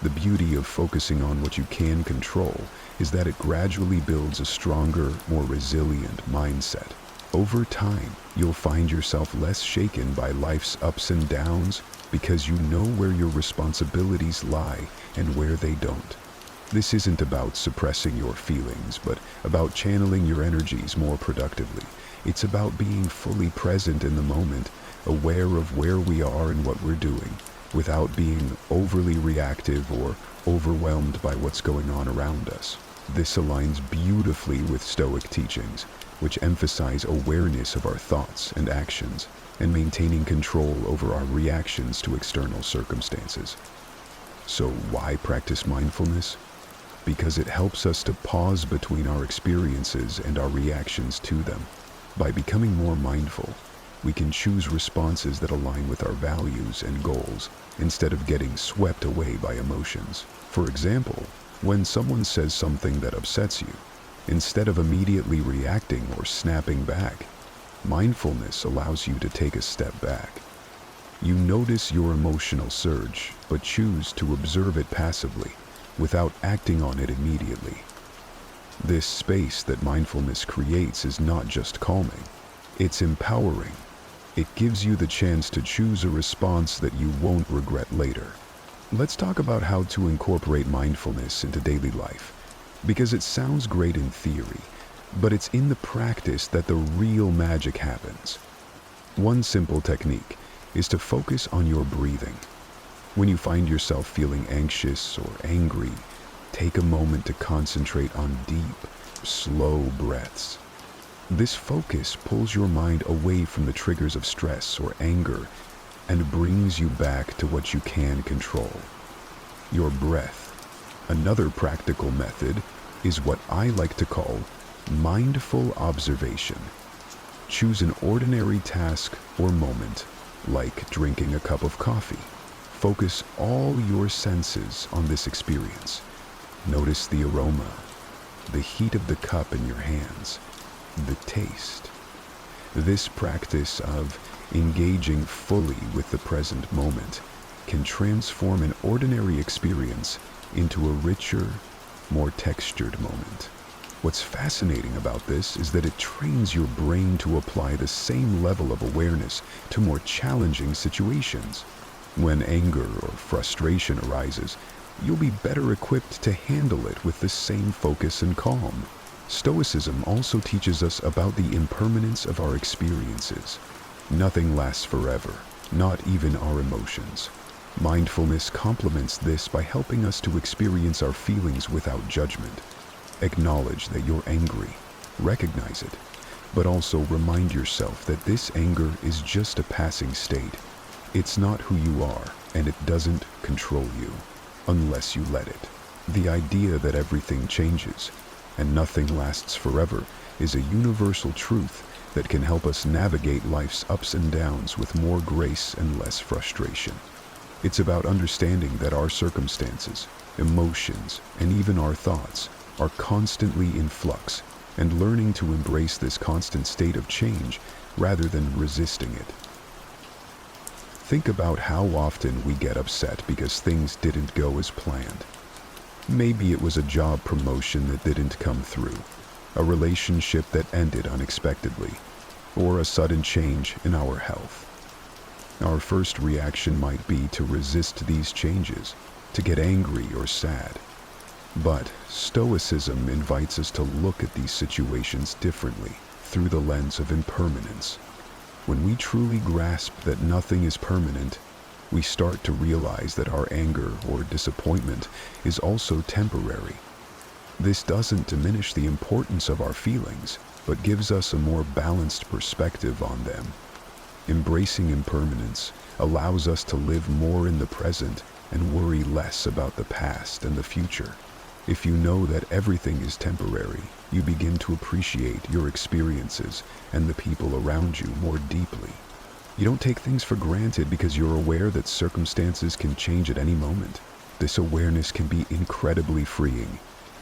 The beauty of focusing on what you can control is that it gradually builds a stronger, more resilient mindset. Over time, you'll find yourself less shaken by life's ups and downs because you know where your responsibilities lie and where they don't. This isn't about suppressing your feelings, but about channeling your energies more productively. It's about being fully present in the moment, aware of where we are and what we're doing, without being overly reactive or overwhelmed by what's going on around us. This aligns beautifully with Stoic teachings, which emphasize awareness of our thoughts and actions and maintaining control over our reactions to external circumstances. So why practice mindfulness? Because it helps us to pause between our experiences and our reactions to them. By becoming more mindful, we can choose responses that align with our values and goals instead of getting swept away by emotions. For example, when someone says something that upsets you, instead of immediately reacting or snapping back, mindfulness allows you to take a step back. You notice your emotional surge, but choose to observe it passively, without acting on it immediately. This space that mindfulness creates is not just calming, it's empowering. It gives you the chance to choose a response that you won't regret later. Let's talk about how to incorporate mindfulness into daily life, because it sounds great in theory, but it's in the practice that the real magic happens. One simple technique is to focus on your breathing. When you find yourself feeling anxious or angry, take a moment to concentrate on deep, slow breaths. This focus pulls your mind away from the triggers of stress or anger and brings you back to what you can control, your breath. Another practical method is what I like to call mindful observation. Choose an ordinary task or moment, like drinking a cup of coffee. Focus all your senses on this experience. Notice the aroma, the heat of the cup in your hands, the taste. This practice of engaging fully with the present moment can transform an ordinary experience into a richer, more textured moment. What's fascinating about this is that it trains your brain to apply the same level of awareness to more challenging situations. When anger or frustration arises, you'll be better equipped to handle it with the same focus and calm. Stoicism also teaches us about the impermanence of our experiences. Nothing lasts forever, not even our emotions. Mindfulness complements this by helping us to experience our feelings without judgment. Acknowledge that you're angry, recognize it, but also remind yourself that this anger is just a passing state. It's not who you are, and it doesn't control you, unless you let it. The idea that everything changes and nothing lasts forever is a universal truth that can help us navigate life's ups and downs with more grace and less frustration. It's about understanding that our circumstances, emotions, and even our thoughts are constantly in flux, and learning to embrace this constant state of change rather than resisting it. Think about how often we get upset because things didn't go as planned. Maybe it was a job promotion that didn't come through, a relationship that ended unexpectedly, or a sudden change in our health. Our first reaction might be to resist these changes, to get angry or sad. But Stoicism invites us to look at these situations differently, through the lens of impermanence. When we truly grasp that nothing is permanent, we start to realize that our anger or disappointment is also temporary. This doesn't diminish the importance of our feelings, but gives us a more balanced perspective on them. Embracing impermanence allows us to live more in the present and worry less about the past and the future. If you know that everything is temporary, you begin to appreciate your experiences and the people around you more deeply. You don't take things for granted because you're aware that circumstances can change at any moment. This awareness can be incredibly freeing.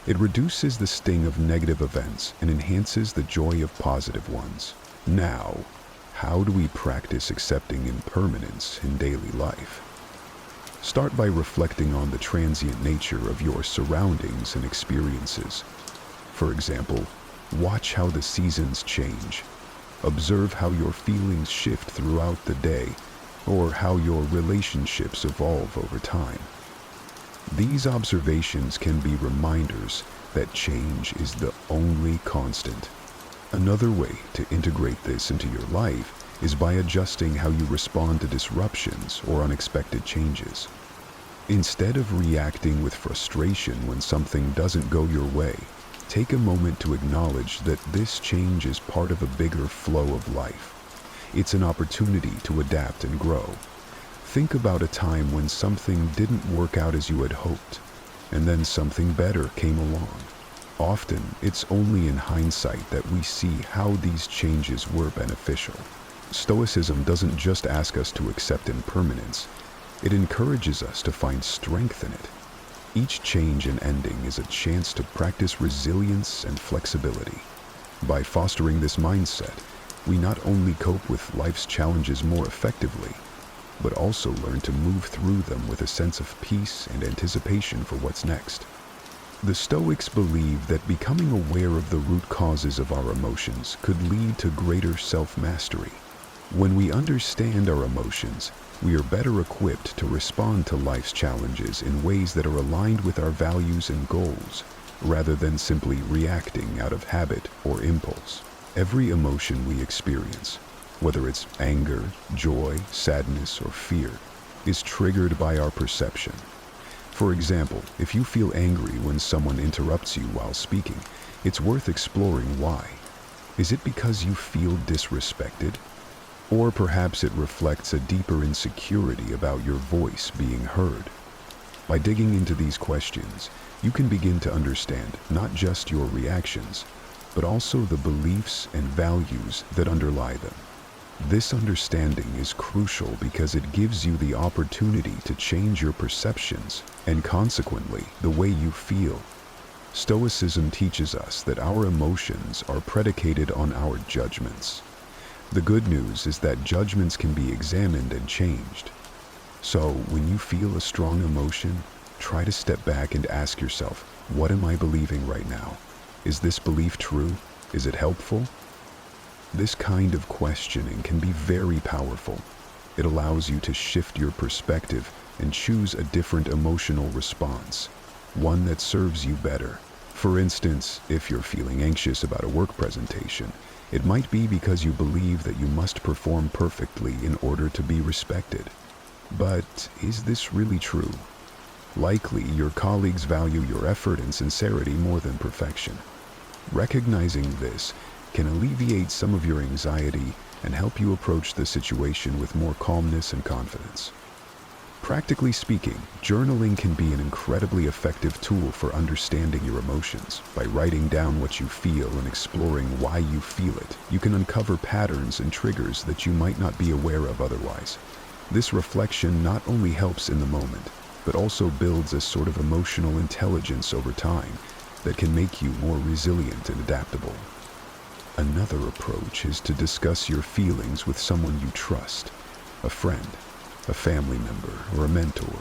It reduces the sting of negative events and enhances the joy of positive ones. Now, how do we practice accepting impermanence in daily life? Start by reflecting on the transient nature of your surroundings and experiences. For example, watch how the seasons change. Observe how your feelings shift throughout the day, or how your relationships evolve over time. These observations can be reminders that change is the only constant. Another way to integrate this into your life is by adjusting how you respond to disruptions or unexpected changes. Instead of reacting with frustration when something doesn't go your way, take a moment to acknowledge that this change is part of a bigger flow of life. It's an opportunity to adapt and grow. Think about a time when something didn't work out as you had hoped, and then something better came along. Often, it's only in hindsight that we see how these changes were beneficial. Stoicism doesn't just ask us to accept impermanence, it encourages us to find strength in it. Each change and ending is a chance to practice resilience and flexibility. By fostering this mindset, we not only cope with life's challenges more effectively, but also learn to move through them with a sense of peace and anticipation for what's next. The Stoics believe that becoming aware of the root causes of our emotions could lead to greater self-mastery. When we understand our emotions, we are better equipped to respond to life's challenges in ways that are aligned with our values and goals, rather than simply reacting out of habit or impulse. Every emotion we experience, whether it's anger, joy, sadness, or fear, is triggered by our perception. For example, if you feel angry when someone interrupts you while speaking, it's worth exploring why. Is it because you feel disrespected? Or perhaps it reflects a deeper insecurity about your voice being heard. By digging into these questions, you can begin to understand not just your reactions, but also the beliefs and values that underlie them. This understanding is crucial because it gives you the opportunity to change your perceptions and consequently the way you feel. Stoicism teaches us that our emotions are predicated on our judgments. The good news is that judgments can be examined and changed. So when you feel a strong emotion, try to step back and ask yourself, what am I believing right now? Is this belief true? Is it helpful? This kind of questioning can be very powerful. It allows you to shift your perspective and choose a different emotional response, one that serves you better. For instance, if you're feeling anxious about a work presentation, it might be because you believe that you must perform perfectly in order to be respected. But is this really true? Likely, your colleagues value your effort and sincerity more than perfection. Recognizing this can alleviate some of your anxiety and help you approach the situation with more calmness and confidence. Practically speaking, journaling can be an incredibly effective tool for understanding your emotions. By writing down what you feel and exploring why you feel it, you can uncover patterns and triggers that you might not be aware of otherwise. This reflection not only helps in the moment, but also builds a sort of emotional intelligence over time that can make you more resilient and adaptable. Another approach is to discuss your feelings with someone you trust, a friend, a family member, or a mentor.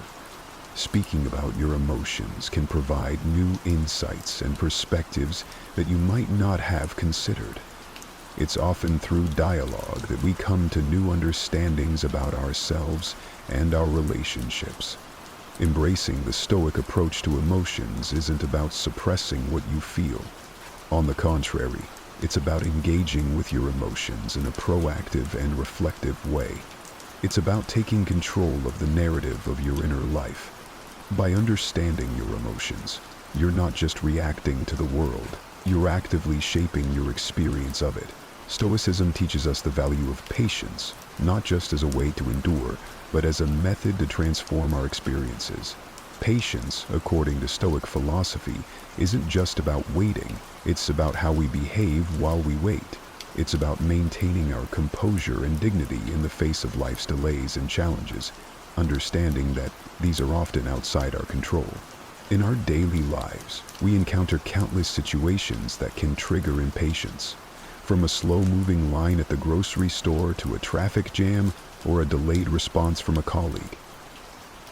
Speaking about your emotions can provide new insights and perspectives that you might not have considered. It's often through dialogue that we come to new understandings about ourselves and our relationships. Embracing the Stoic approach to emotions isn't about suppressing what you feel. On the contrary, it's about engaging with your emotions in a proactive and reflective way. It's about taking control of the narrative of your inner life. By understanding your emotions, you're not just reacting to the world, you're actively shaping your experience of it. Stoicism teaches us the value of patience, not just as a way to endure, but as a method to transform our experiences. Patience, according to Stoic philosophy, isn't just about waiting, it's about how we behave while we wait. It's about maintaining our composure and dignity in the face of life's delays and challenges, understanding that these are often outside our control. In our daily lives, we encounter countless situations that can trigger impatience, from a slow-moving line at the grocery store to a traffic jam or a delayed response from a colleague.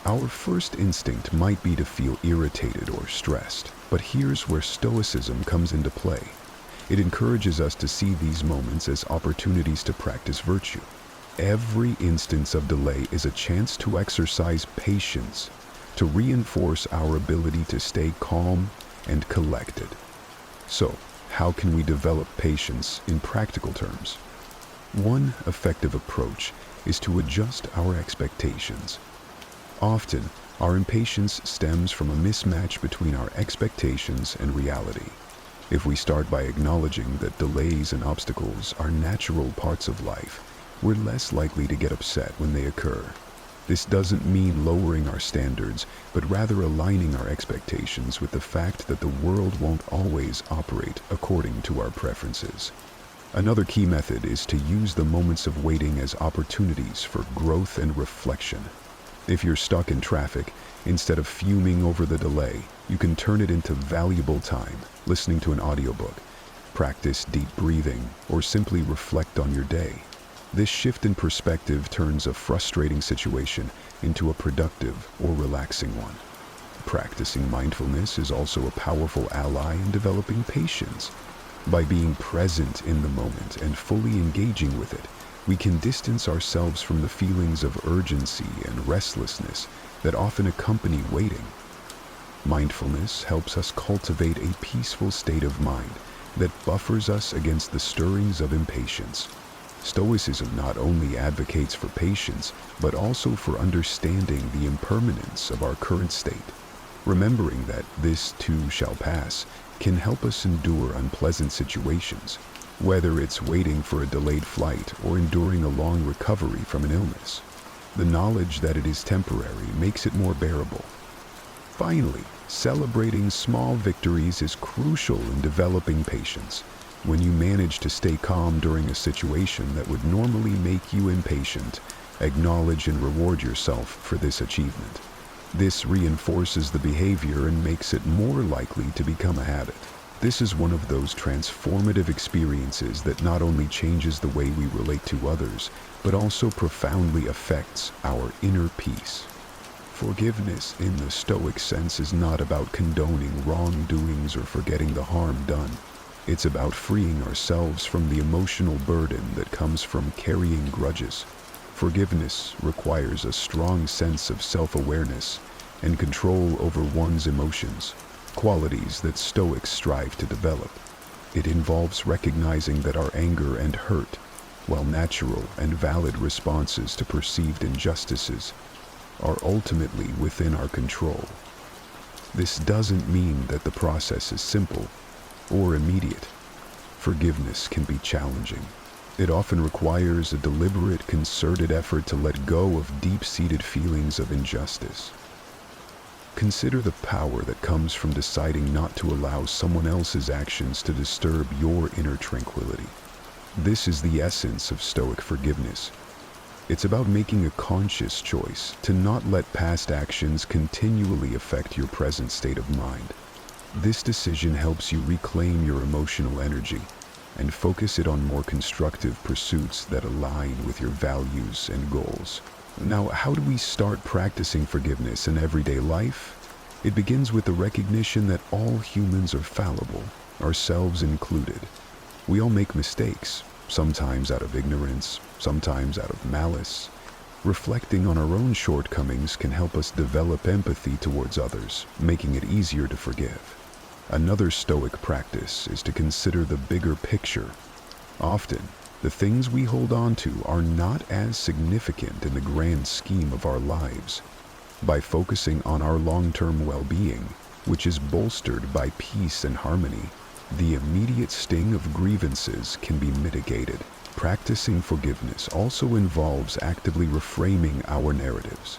Our first instinct might be to feel irritated or stressed, but here's where Stoicism comes into play. It encourages us to see these moments as opportunities to practice virtue. Every instance of delay is a chance to exercise patience, to reinforce our ability to stay calm and collected. So, how can we develop patience in practical terms? One effective approach is to adjust our expectations. Often, our impatience stems from a mismatch between our expectations and reality. If we start by acknowledging that delays and obstacles are natural parts of life, we're less likely to get upset when they occur. This doesn't mean lowering our standards, but rather aligning our expectations with the fact that the world won't always operate according to our preferences. Another key method is to use the moments of waiting as opportunities for growth and reflection. If you're stuck in traffic, instead of fuming over the delay, you can turn it into valuable time, listening to an audiobook, practice deep breathing, or simply reflect on your day. This shift in perspective turns a frustrating situation into a productive or relaxing one. Practicing mindfulness is also a powerful ally in developing patience. By being present in the moment and fully engaging with it, we can distance ourselves from the feelings of urgency and restlessness that often accompany waiting. Mindfulness helps us cultivate a peaceful state of mind that buffers us against the stirrings of impatience. Stoicism not only advocates for patience, but also for understanding the impermanence of our current state. Remembering that this too shall pass can help us endure unpleasant situations, whether it's waiting for a delayed flight or enduring a long recovery from an illness. The knowledge that it is temporary makes it more bearable. Finally, celebrating small victories is crucial in developing patience. When you manage to stay calm during a situation that would normally make you impatient, acknowledge and reward yourself for this achievement. This reinforces the behavior and makes it more likely to become a habit. This is one of those transformative experiences that not only changes the way we relate to others, but also profoundly affects our inner peace. Forgiveness in the Stoic sense is not about condoning wrongdoings or forgetting the harm done. It's about freeing ourselves from the emotional burden that comes from carrying grudges. Forgiveness requires a strong sense of self-awareness and control over one's emotions, qualities that Stoics strive to develop. It involves recognizing that our anger and hurt, while natural and valid responses to perceived injustices, are ultimately within our control. This doesn't mean that the process is simple or immediate. Forgiveness can be challenging. It often requires a deliberate, concerted effort to let go of deep-seated feelings of injustice. Consider the power that comes from deciding not to allow someone else's actions to disturb your inner tranquility. This is the essence of Stoic forgiveness. It's about making a conscious choice to not let past actions continually affect your present state of mind. This decision helps you reclaim your emotional energy and focus it on more constructive pursuits that align with your values and goals. Now, how do we start practicing forgiveness in everyday life? It begins with the recognition that all humans are fallible, ourselves included. We all make mistakes, sometimes out of ignorance, sometimes out of malice. Reflecting on our own shortcomings can help us develop empathy towards others, making it easier to forgive. Another Stoic practice is to consider the bigger picture. Often, the things we hold on to are not as significant in the grand scheme of our lives. By focusing on our long-term well-being, which is bolstered by peace and harmony, the immediate sting of grievances can be mitigated. Practicing forgiveness also involves actively reframing our narratives.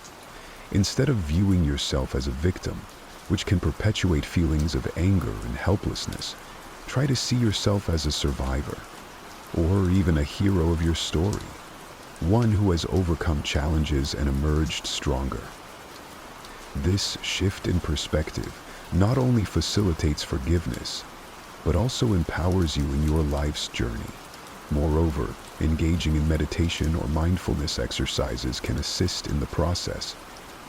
Instead of viewing yourself as a victim, which can perpetuate feelings of anger and helplessness, try to see yourself as a survivor, or even a hero of your story, one who has overcome challenges and emerged stronger. This shift in perspective not only facilitates forgiveness, but also empowers you in your life's journey. Moreover, engaging in meditation or mindfulness exercises can assist in the process.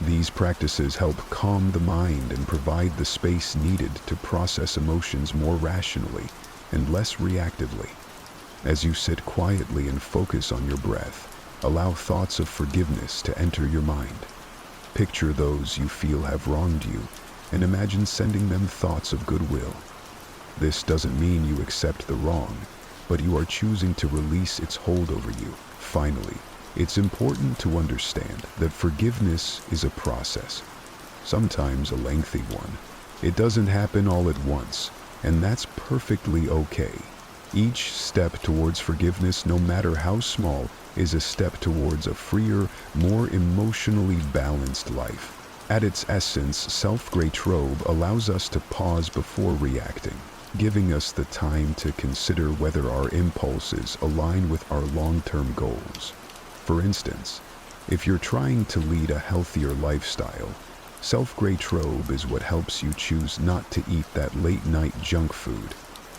These practices help calm the mind and provide the space needed to process emotions more rationally and less reactively. As you sit quietly and focus on your breath, allow thoughts of forgiveness to enter your mind. Picture those you feel have wronged you and imagine sending them thoughts of goodwill. This doesn't mean you accept the wrong, but you are choosing to release its hold over you. Finally, it's important to understand that forgiveness is a process, sometimes a lengthy one. It doesn't happen all at once, and that's perfectly okay. Each step towards forgiveness, no matter how small, is a step towards a freer, more emotionally balanced life. At its essence, self-gratrobe allows us to pause before reacting, giving us the time to consider whether our impulses align with our long-term goals. For instance, if you're trying to lead a healthier lifestyle, self-gratrobe is what helps you choose not to eat that late-night junk food.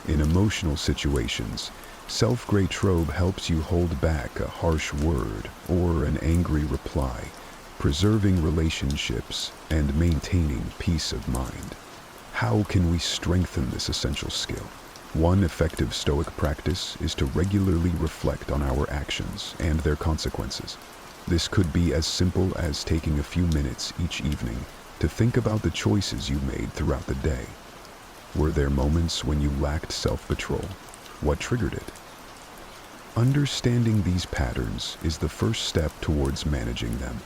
In emotional situations, self-gratrobe helps you hold back a harsh word or an angry reply, preserving relationships and maintaining peace of mind. How can we strengthen this essential skill? One effective Stoic practice is to regularly reflect on our actions and their consequences. This could be as simple as taking a few minutes each evening to think about the choices you made throughout the day. Were there moments when you lacked self-control? What triggered it? Understanding these patterns is the first step towards managing them.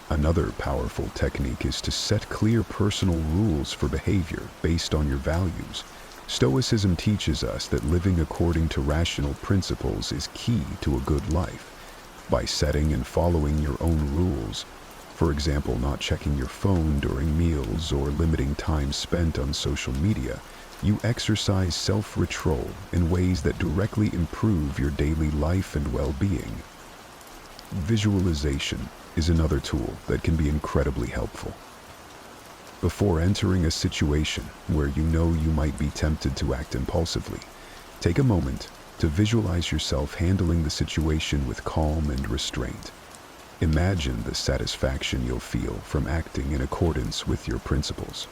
Another powerful technique is to set clear personal rules for behavior based on your values. Stoicism teaches us that living according to rational principles is key to a good life. By setting and following your own rules, for example, not checking your phone during meals or limiting time spent on social media, you exercise self-control in ways that directly improve your daily life and well-being. Visualization is another tool that can be incredibly helpful. Before entering a situation where you know you might be tempted to act impulsively, take a moment to visualize yourself handling the situation with calm and restraint. Imagine the satisfaction you'll feel from acting in accordance with your principles.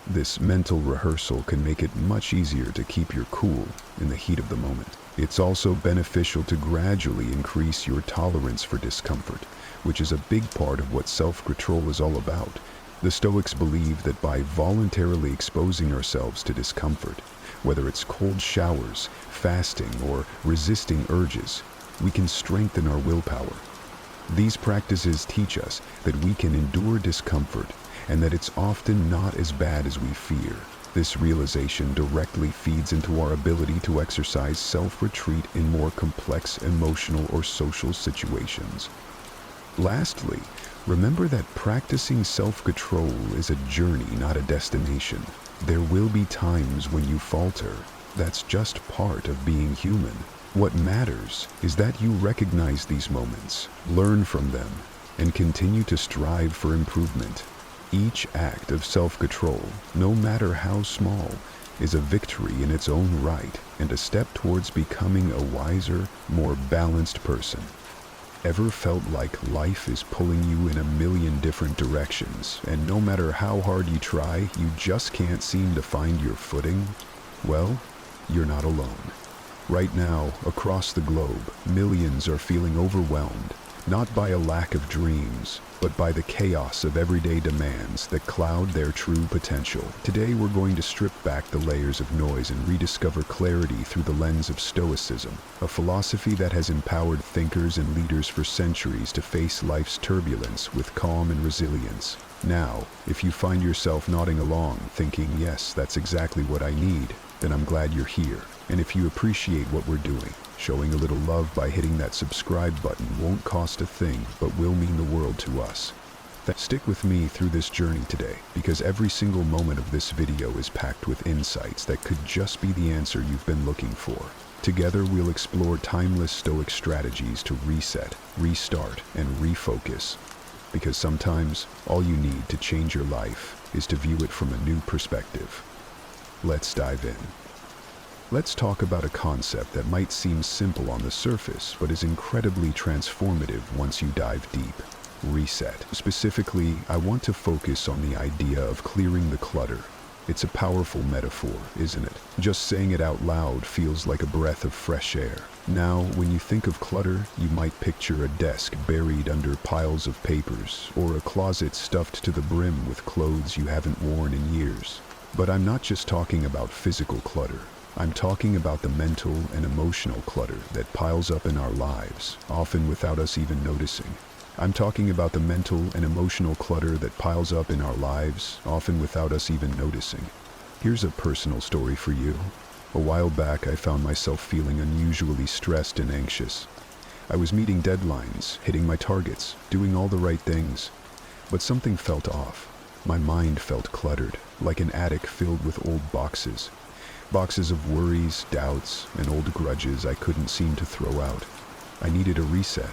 This mental rehearsal can make it much easier to keep your cool in the heat of the moment. It's also beneficial to gradually increase your tolerance for discomfort, which is a big part of what self-control is all about. The Stoics believe that by voluntarily exposing ourselves to discomfort, whether it's cold showers, fasting, or resisting urges, we can strengthen our willpower. These practices teach us that we can endure discomfort and that it's often not as bad as we fear. This realization directly feeds into our ability to exercise self-retreat in more complex emotional or social situations. Lastly, remember that practicing self-control is a journey, not a destination. There will be times when you falter. That's just part of being human. What matters is that you recognize these moments, learn from them, and continue to strive for improvement. Each act of self-control, no matter how small, is a victory in its own right and a step towards becoming a wiser, more balanced person. Ever felt like life is pulling you in a million different directions, and no matter how hard you try, you just can't seem to find your footing? Well, you're not alone. Right now, across the globe, millions are feeling overwhelmed, not by a lack of dreams, but by the chaos of everyday demands that cloud their true potential. Today we're going to strip back the layers of noise and rediscover clarity through the lens of Stoicism, a philosophy that has empowered thinkers and leaders for centuries to face life's turbulence with calm and resilience. Now, if you find yourself nodding along, thinking, yes, that's exactly what I need, then I'm glad you're here. And if you appreciate what we're doing, showing a little love by hitting that subscribe button won't cost a thing, but will mean the world to us. Stick with me through this journey today, because every single moment of this video is packed with insights that could just be the answer you've been looking for. Together we'll explore timeless Stoic strategies to reset, restart, and refocus. Because sometimes, all you need to change your life is to view it from a new perspective. Let's dive in. Let's talk about a concept that might seem simple on the surface, but is incredibly transformative once you dive deep. Reset. Specifically, I want to focus on the idea of clearing the clutter. It's a powerful metaphor, isn't it? Just saying it out loud feels like a breath of fresh air. Now, when you think of clutter, you might picture a desk buried under piles of papers, or a closet stuffed to the brim with clothes you haven't worn in years. But I'm not just talking about physical clutter. I'm talking about the mental and emotional clutter that piles up in our lives, often without us even noticing. I'm talking about the mental and emotional clutter that piles up in our lives, often without us even noticing. Here's a personal story for you. A while back, I found myself feeling unusually stressed and anxious. I was meeting deadlines, hitting my targets, doing all the right things. But something felt off. My mind felt cluttered, like an attic filled with old boxes. Boxes of worries, doubts, and old grudges I couldn't seem to throw out. I needed a reset,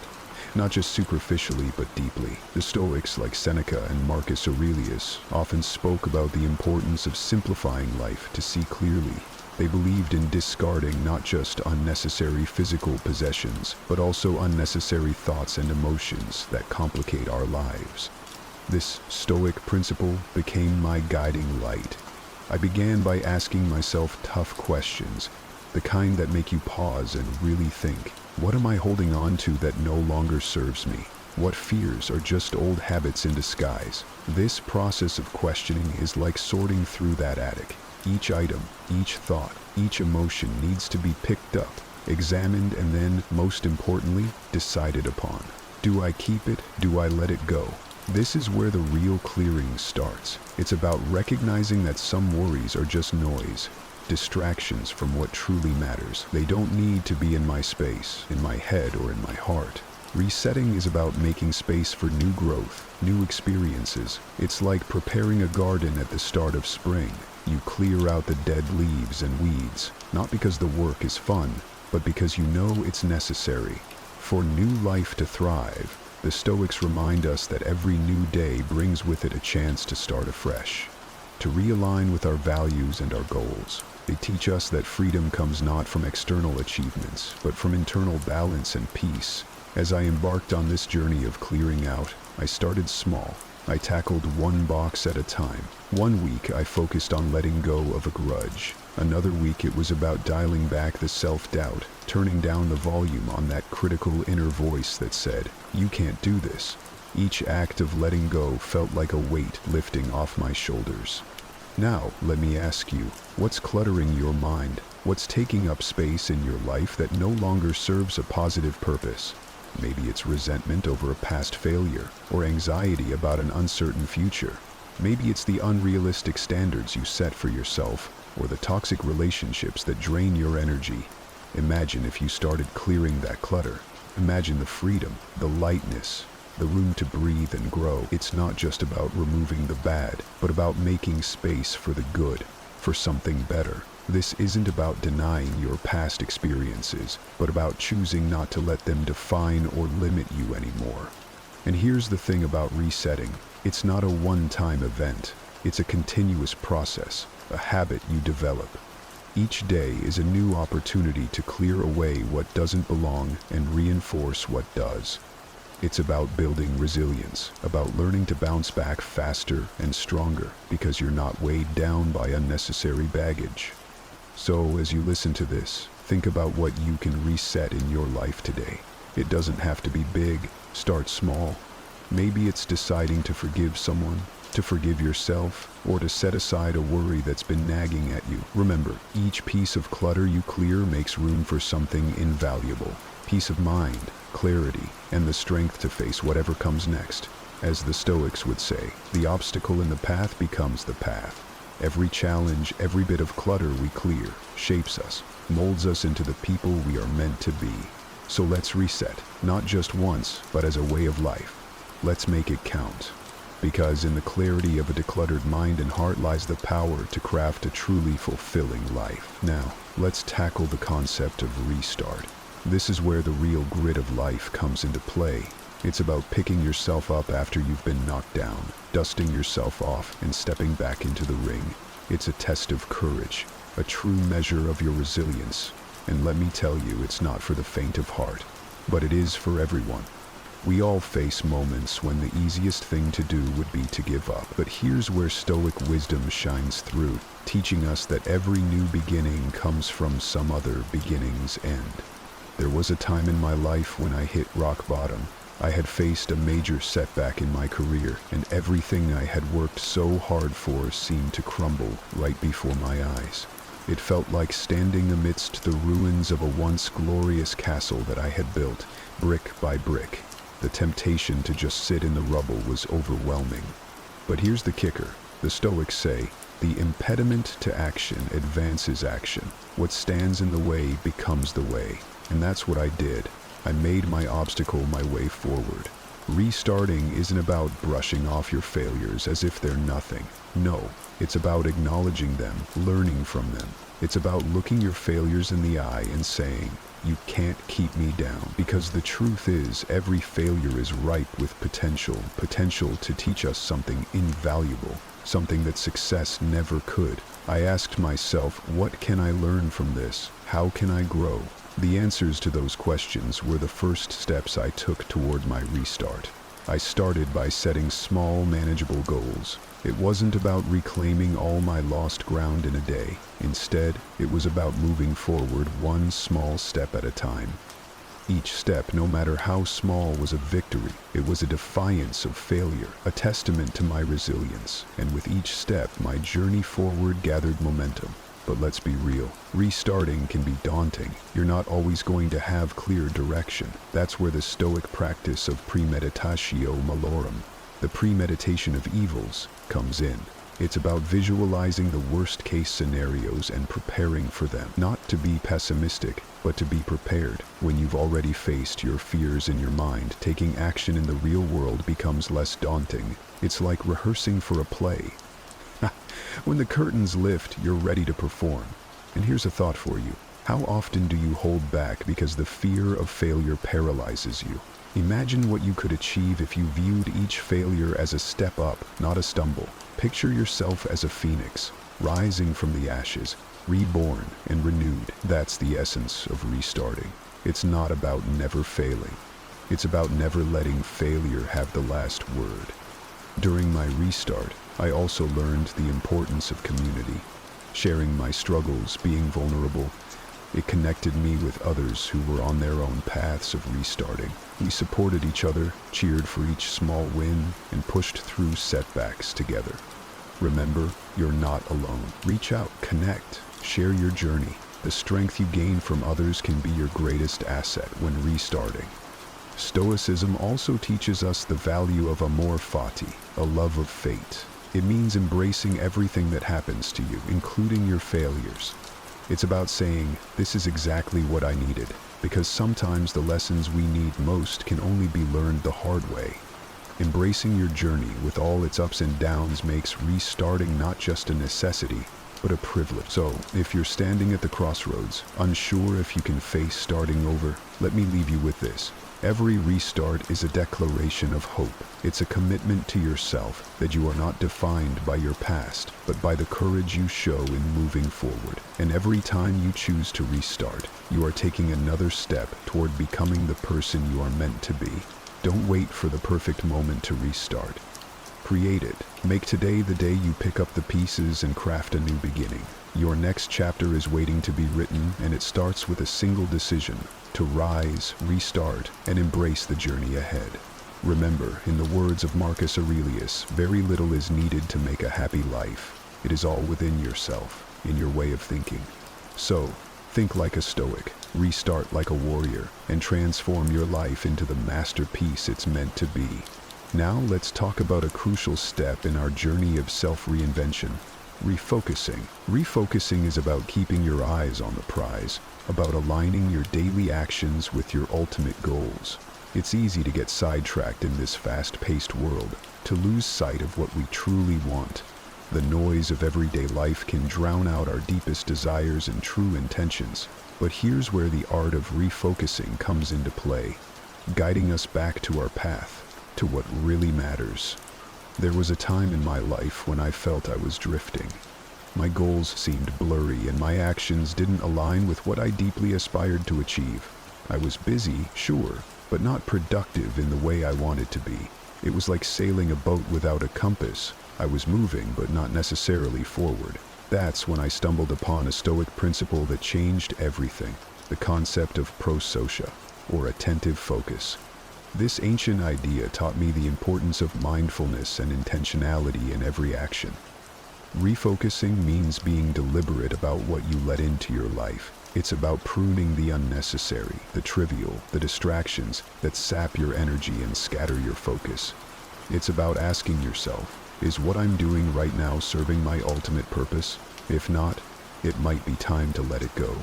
not just superficially but deeply. The Stoics like Seneca and Marcus Aurelius often spoke about the importance of simplifying life to see clearly. They believed in discarding not just unnecessary physical possessions, but also unnecessary thoughts and emotions that complicate our lives. This Stoic principle became my guiding light. I began by asking myself tough questions, the kind that make you pause and really think. What am I holding on to that no longer serves me? What fears are just old habits in disguise? This process of questioning is like sorting through that attic. Each item, each thought, each emotion needs to be picked up, examined, and then, most importantly, decided upon. Do I keep it? Do I let it go? This is where the real clearing starts. It's about recognizing that some worries are just noise, distractions from what truly matters. They don't need to be in my space, in my head, or in my heart. Resetting is about making space for new growth, new experiences. It's like preparing a garden at the start of spring. You clear out the dead leaves and weeds, not because the work is fun, but because you know it's necessary. For new life to thrive, The Stoics remind us that every new day brings with it a chance to start afresh, to realign with our values and our goals. They teach us that freedom comes not from external achievements, but from internal balance and peace. As I embarked on this journey of clearing out, I started small. I tackled one box at a time. One week I focused on letting go of a grudge. Another week it was about dialing back the self-doubt, turning down the volume on that critical inner voice that said, "You can't do this." Each act of letting go felt like a weight lifting off my shoulders. Now, let me ask you, what's cluttering your mind? What's taking up space in your life that no longer serves a positive purpose? Maybe it's resentment over a past failure, or anxiety about an uncertain future. Maybe it's the unrealistic standards you set for yourself, or the toxic relationships that drain your energy. Imagine if you started clearing that clutter. Imagine the freedom, the lightness, the room to breathe and grow. It's not just about removing the bad, but about making space for the good, for something better. This isn't about denying your past experiences, but about choosing not to let them define or limit you anymore. And here's the thing about resetting. It's not a one-time event. It's a continuous process, a habit you develop. Each day is a new opportunity to clear away what doesn't belong and reinforce what does. It's about building resilience, about learning to bounce back faster and stronger because you're not weighed down by unnecessary baggage. So, as you listen to this, think about what you can reset in your life today. It doesn't have to be big. Start small. Maybe it's deciding to forgive someone, to forgive yourself, or to set aside a worry that's been nagging at you. Remember, each piece of clutter you clear makes room for something invaluable. Peace of mind, clarity, and the strength to face whatever comes next. As the Stoics would say, the obstacle in the path becomes the path. Every challenge, every bit of clutter we clear, shapes us, molds us into the people we are meant to be. So let's reset, not just once, but as a way of life. Let's make it count. Because in the clarity of a decluttered mind and heart lies the power to craft a truly fulfilling life. Now, let's tackle the concept of restart. This is where the real grit of life comes into play. It's about picking yourself up after you've been knocked down, dusting yourself off, and stepping back into the ring. It's a test of courage, a true measure of your resilience. And let me tell you, it's not for the faint of heart, but it is for everyone. We all face moments when the easiest thing to do would be to give up. But here's where Stoic wisdom shines through, teaching us that every new beginning comes from some other beginning's end. There was a time in my life when I hit rock bottom. I had faced a major setback in my career, and everything I had worked so hard for seemed to crumble right before my eyes. It felt like standing amidst the ruins of a once glorious castle that I had built, brick by brick. The temptation to just sit in the rubble was overwhelming. But here's the kicker. The Stoics say, the impediment to action advances action. What stands in the way becomes the way. And that's what I did. I made my obstacle my way forward. Restarting isn't about brushing off your failures as if they're nothing. No, it's about acknowledging them, learning from them. It's about looking your failures in the eye and saying, "You can't keep me down." Because the truth is, every failure is ripe with potential to teach us something invaluable, something that success never could. I asked myself, what can I learn from this? How can I grow? The answers to those questions were the first steps I took toward my restart. I started by setting small, manageable goals. It wasn't about reclaiming all my lost ground in a day. Instead, it was about moving forward one small step at a time. Each step, no matter how small, was a victory. It was a defiance of failure, a testament to my resilience. And with each step, my journey forward gathered momentum. But let's be real, restarting can be daunting. You're not always going to have clear direction. That's where the Stoic practice of premeditatio malorum, the premeditation of evils, comes in. It's about visualizing the worst-case scenarios and preparing for them. Not to be pessimistic, but to be prepared. When you've already faced your fears in your mind, taking action in the real world becomes less daunting. It's like rehearsing for a play. When the curtains lift, you're ready to perform. And here's a thought for you. How often do you hold back because the fear of failure paralyzes you? Imagine what you could achieve if you viewed each failure as a step up, not a stumble. Picture yourself as a phoenix, rising from the ashes, reborn and renewed. That's the essence of restarting. It's not about never failing. It's about never letting failure have the last word. During my restart, I also learned the importance of community. Sharing my struggles, being vulnerable, it connected me with others who were on their own paths of restarting. We supported each other, cheered for each small win, and pushed through setbacks together. Remember, you're not alone. Reach out, connect, share your journey. The strength you gain from others can be your greatest asset when restarting. Stoicism also teaches us the value of amor fati, a love of fate. It means embracing everything that happens to you, including your failures. It's about saying, this is exactly what I needed, because sometimes the lessons we need most can only be learned the hard way. Embracing your journey with all its ups and downs makes restarting not just a necessity, but a privilege. So, if you're standing at the crossroads, unsure if you can face starting over, let me leave you with this. Every restart is a declaration of hope. It's a commitment to yourself that you are not defined by your past, but by the courage you show in moving forward. And every time you choose to restart, you are taking another step toward becoming the person you are meant to be. Don't wait for the perfect moment to restart. Create it. Make today the day you pick up the pieces and craft a new beginning. Your next chapter is waiting to be written, and it starts with a single decision: to rise, restart, and embrace the journey ahead. Remember, in the words of Marcus Aurelius, very little is needed to make a happy life. It is all within yourself, in your way of thinking. So, think like a Stoic, restart like a warrior, and transform your life into the masterpiece it's meant to be. Now let's talk about a crucial step in our journey of self-reinvention: refocusing. Refocusing is about keeping your eyes on the prize, about aligning your daily actions with your ultimate goals. It's easy to get sidetracked in this fast-paced world, to lose sight of what we truly want. The noise of everyday life can drown out our deepest desires and true intentions. But here's where the art of refocusing comes into play, guiding us back to our path, to what really matters. There was a time in my life when I felt I was drifting. My goals seemed blurry and my actions didn't align with what I deeply aspired to achieve. I was busy, sure, but not productive in the way I wanted to be. It was like sailing a boat without a compass. I was moving, but not necessarily forward. That's when I stumbled upon a Stoic principle that changed everything: the concept of prosocia, or attentive focus. This ancient idea taught me the importance of mindfulness and intentionality in every action. Refocusing means being deliberate about what you let into your life. It's about pruning the unnecessary, the trivial, the distractions that sap your energy and scatter your focus. It's about asking yourself, is what I'm doing right now serving my ultimate purpose? If not, it might be time to let it go.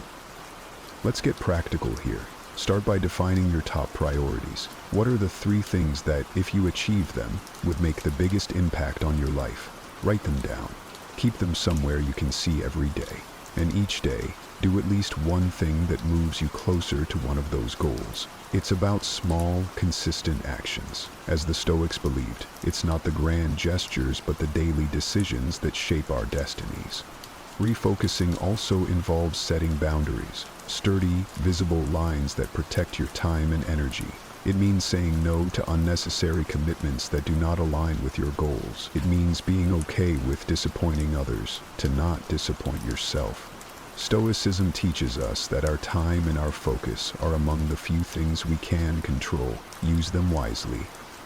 Let's get practical here. Start by defining your top priorities. What are the 3 things that, if you achieve them, would make the biggest impact on your life? Write them down. Keep them somewhere you can see every day. And each day, do at least one thing that moves you closer to one of those goals. It's about small, consistent actions. As the Stoics believed, it's not the grand gestures but the daily decisions that shape our destinies. Refocusing also involves setting boundaries, sturdy, visible lines that protect your time and energy. It means saying no to unnecessary commitments that do not align with your goals. It means being okay with disappointing others, to not disappoint yourself. Stoicism teaches us that our time and our focus are among the few things we can control. Use them wisely.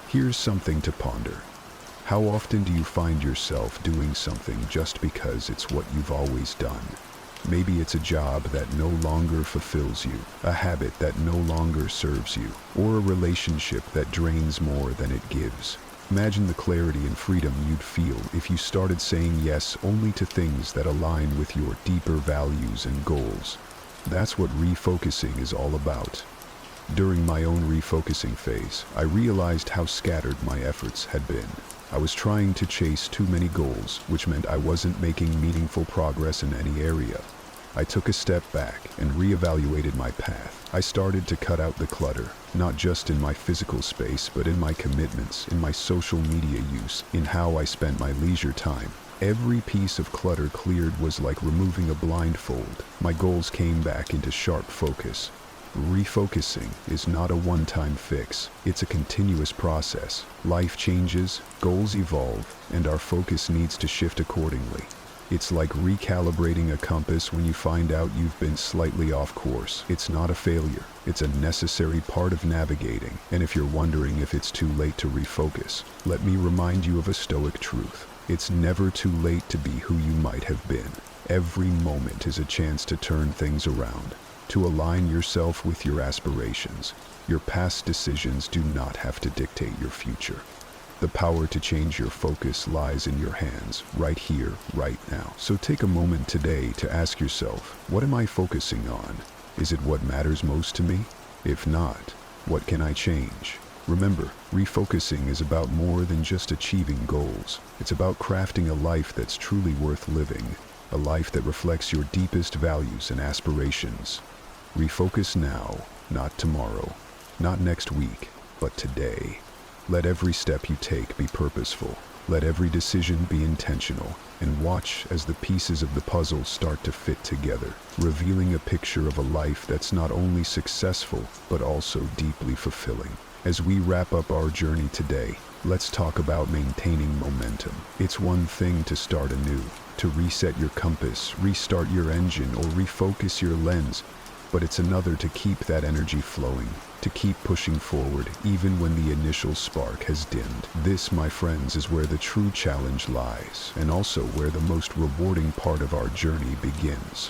Here's something to ponder. How often do you find yourself doing something just because it's what you've always done? Maybe it's a job that no longer fulfills you, a habit that no longer serves you, or a relationship that drains more than it gives. Imagine the clarity and freedom you'd feel if you started saying yes only to things that align with your deeper values and goals. That's what refocusing is all about. During my own refocusing phase, I realized how scattered my efforts had been. I was trying to chase too many goals, which meant I wasn't making meaningful progress in any area. I took a step back and reevaluated my path. I started to cut out the clutter, not just in my physical space, but in my commitments, in my social media use, in how I spent my leisure time. Every piece of clutter cleared was like removing a blindfold. My goals came back into sharp focus. Refocusing is not a one-time fix. It's a continuous process. Life changes, goals evolve, and our focus needs to shift accordingly. It's like recalibrating a compass when you find out you've been slightly off course. It's not a failure. It's a necessary part of navigating. And if you're wondering if it's too late to refocus, let me remind you of a Stoic truth. It's never too late to be who you might have been. Every moment is a chance to turn things around, to align yourself with your aspirations. Your past decisions do not have to dictate your future. The power to change your focus lies in your hands, right here, right now. So take a moment today to ask yourself, what am I focusing on? Is it what matters most to me? If not, what can I change? Remember, refocusing is about more than just achieving goals. It's about crafting a life that's truly worth living, a life that reflects your deepest values and aspirations. Refocus now, not tomorrow, not next week, but today. Let every step you take be purposeful. Let every decision be intentional, and watch as the pieces of the puzzle start to fit together, revealing a picture of a life that's not only successful, but also deeply fulfilling. As we wrap up our journey today, let's talk about maintaining momentum. It's one thing to start anew, to reset your compass, restart your engine, or refocus your lens, but it's another to keep that energy flowing, to keep pushing forward even when the initial spark has dimmed. This, my friends, is where the true challenge lies, and also where the most rewarding part of our journey begins.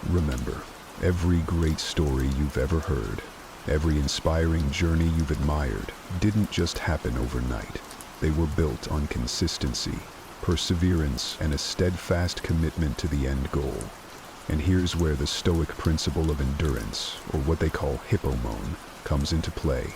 Remember, every great story you've ever heard, every inspiring journey you've admired, didn't just happen overnight. They were built on consistency, perseverance, and a steadfast commitment to the end goal. And here's where the Stoic principle of endurance, or what they call hippomone, comes into play.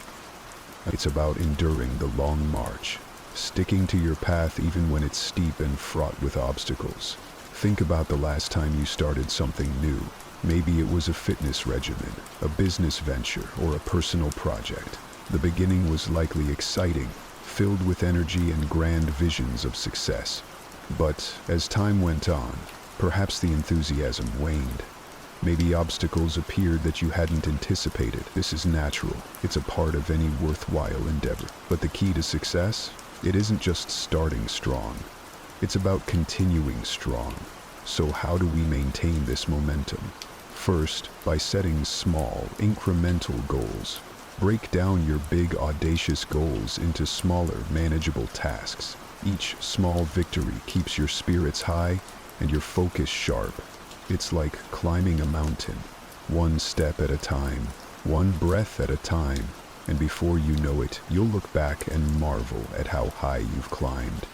It's about enduring the long march, sticking to your path even when it's steep and fraught with obstacles. Think about the last time you started something new. Maybe it was a fitness regimen, a business venture, or a personal project. The beginning was likely exciting, filled with energy and grand visions of success. But as time went on, perhaps the enthusiasm waned. Maybe obstacles appeared that you hadn't anticipated. This is natural. It's a part of any worthwhile endeavor. But the key to success? It isn't just starting strong. It's about continuing strong. So how do we maintain this momentum? First, by setting small, incremental goals. Break down your big, audacious goals into smaller, manageable tasks. Each small victory keeps your spirits high and your focus sharp. It's like climbing a mountain, one step at a time, one breath at a time, and before you know it, you'll look back and marvel at how high you've climbed.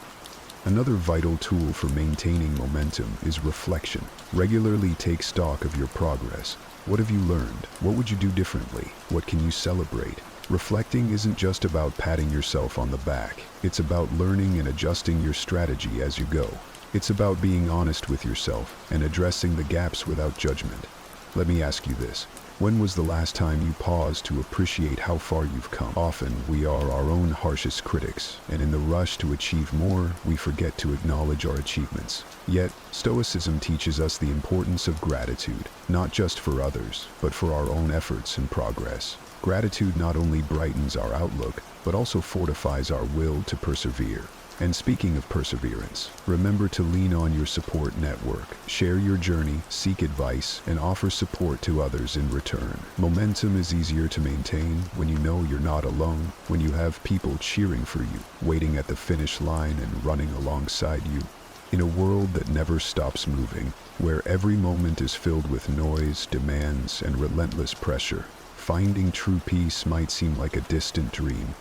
Another vital tool for maintaining momentum is reflection. Regularly take stock of your progress. What have you learned? What would you do differently? What can you celebrate? Reflecting isn't just about patting yourself on the back. It's about learning and adjusting your strategy as you go. It's about being honest with yourself and addressing the gaps without judgment. Let me ask you this. When was the last time you paused to appreciate how far you've come? Often, we are our own harshest critics, and in the rush to achieve more, we forget to acknowledge our achievements. Yet, Stoicism teaches us the importance of gratitude, not just for others, but for our own efforts and progress. Gratitude not only brightens our outlook, but also fortifies our will to persevere. And speaking of perseverance, remember to lean on your support network. Share your journey, seek advice, and offer support to others in return. Momentum is easier to maintain when you know you're not alone, when you have people cheering for you, waiting at the finish line and running alongside you. In a world that never stops moving, where every moment is filled with noise, demands, and relentless pressure, finding true peace might seem like a distant dream.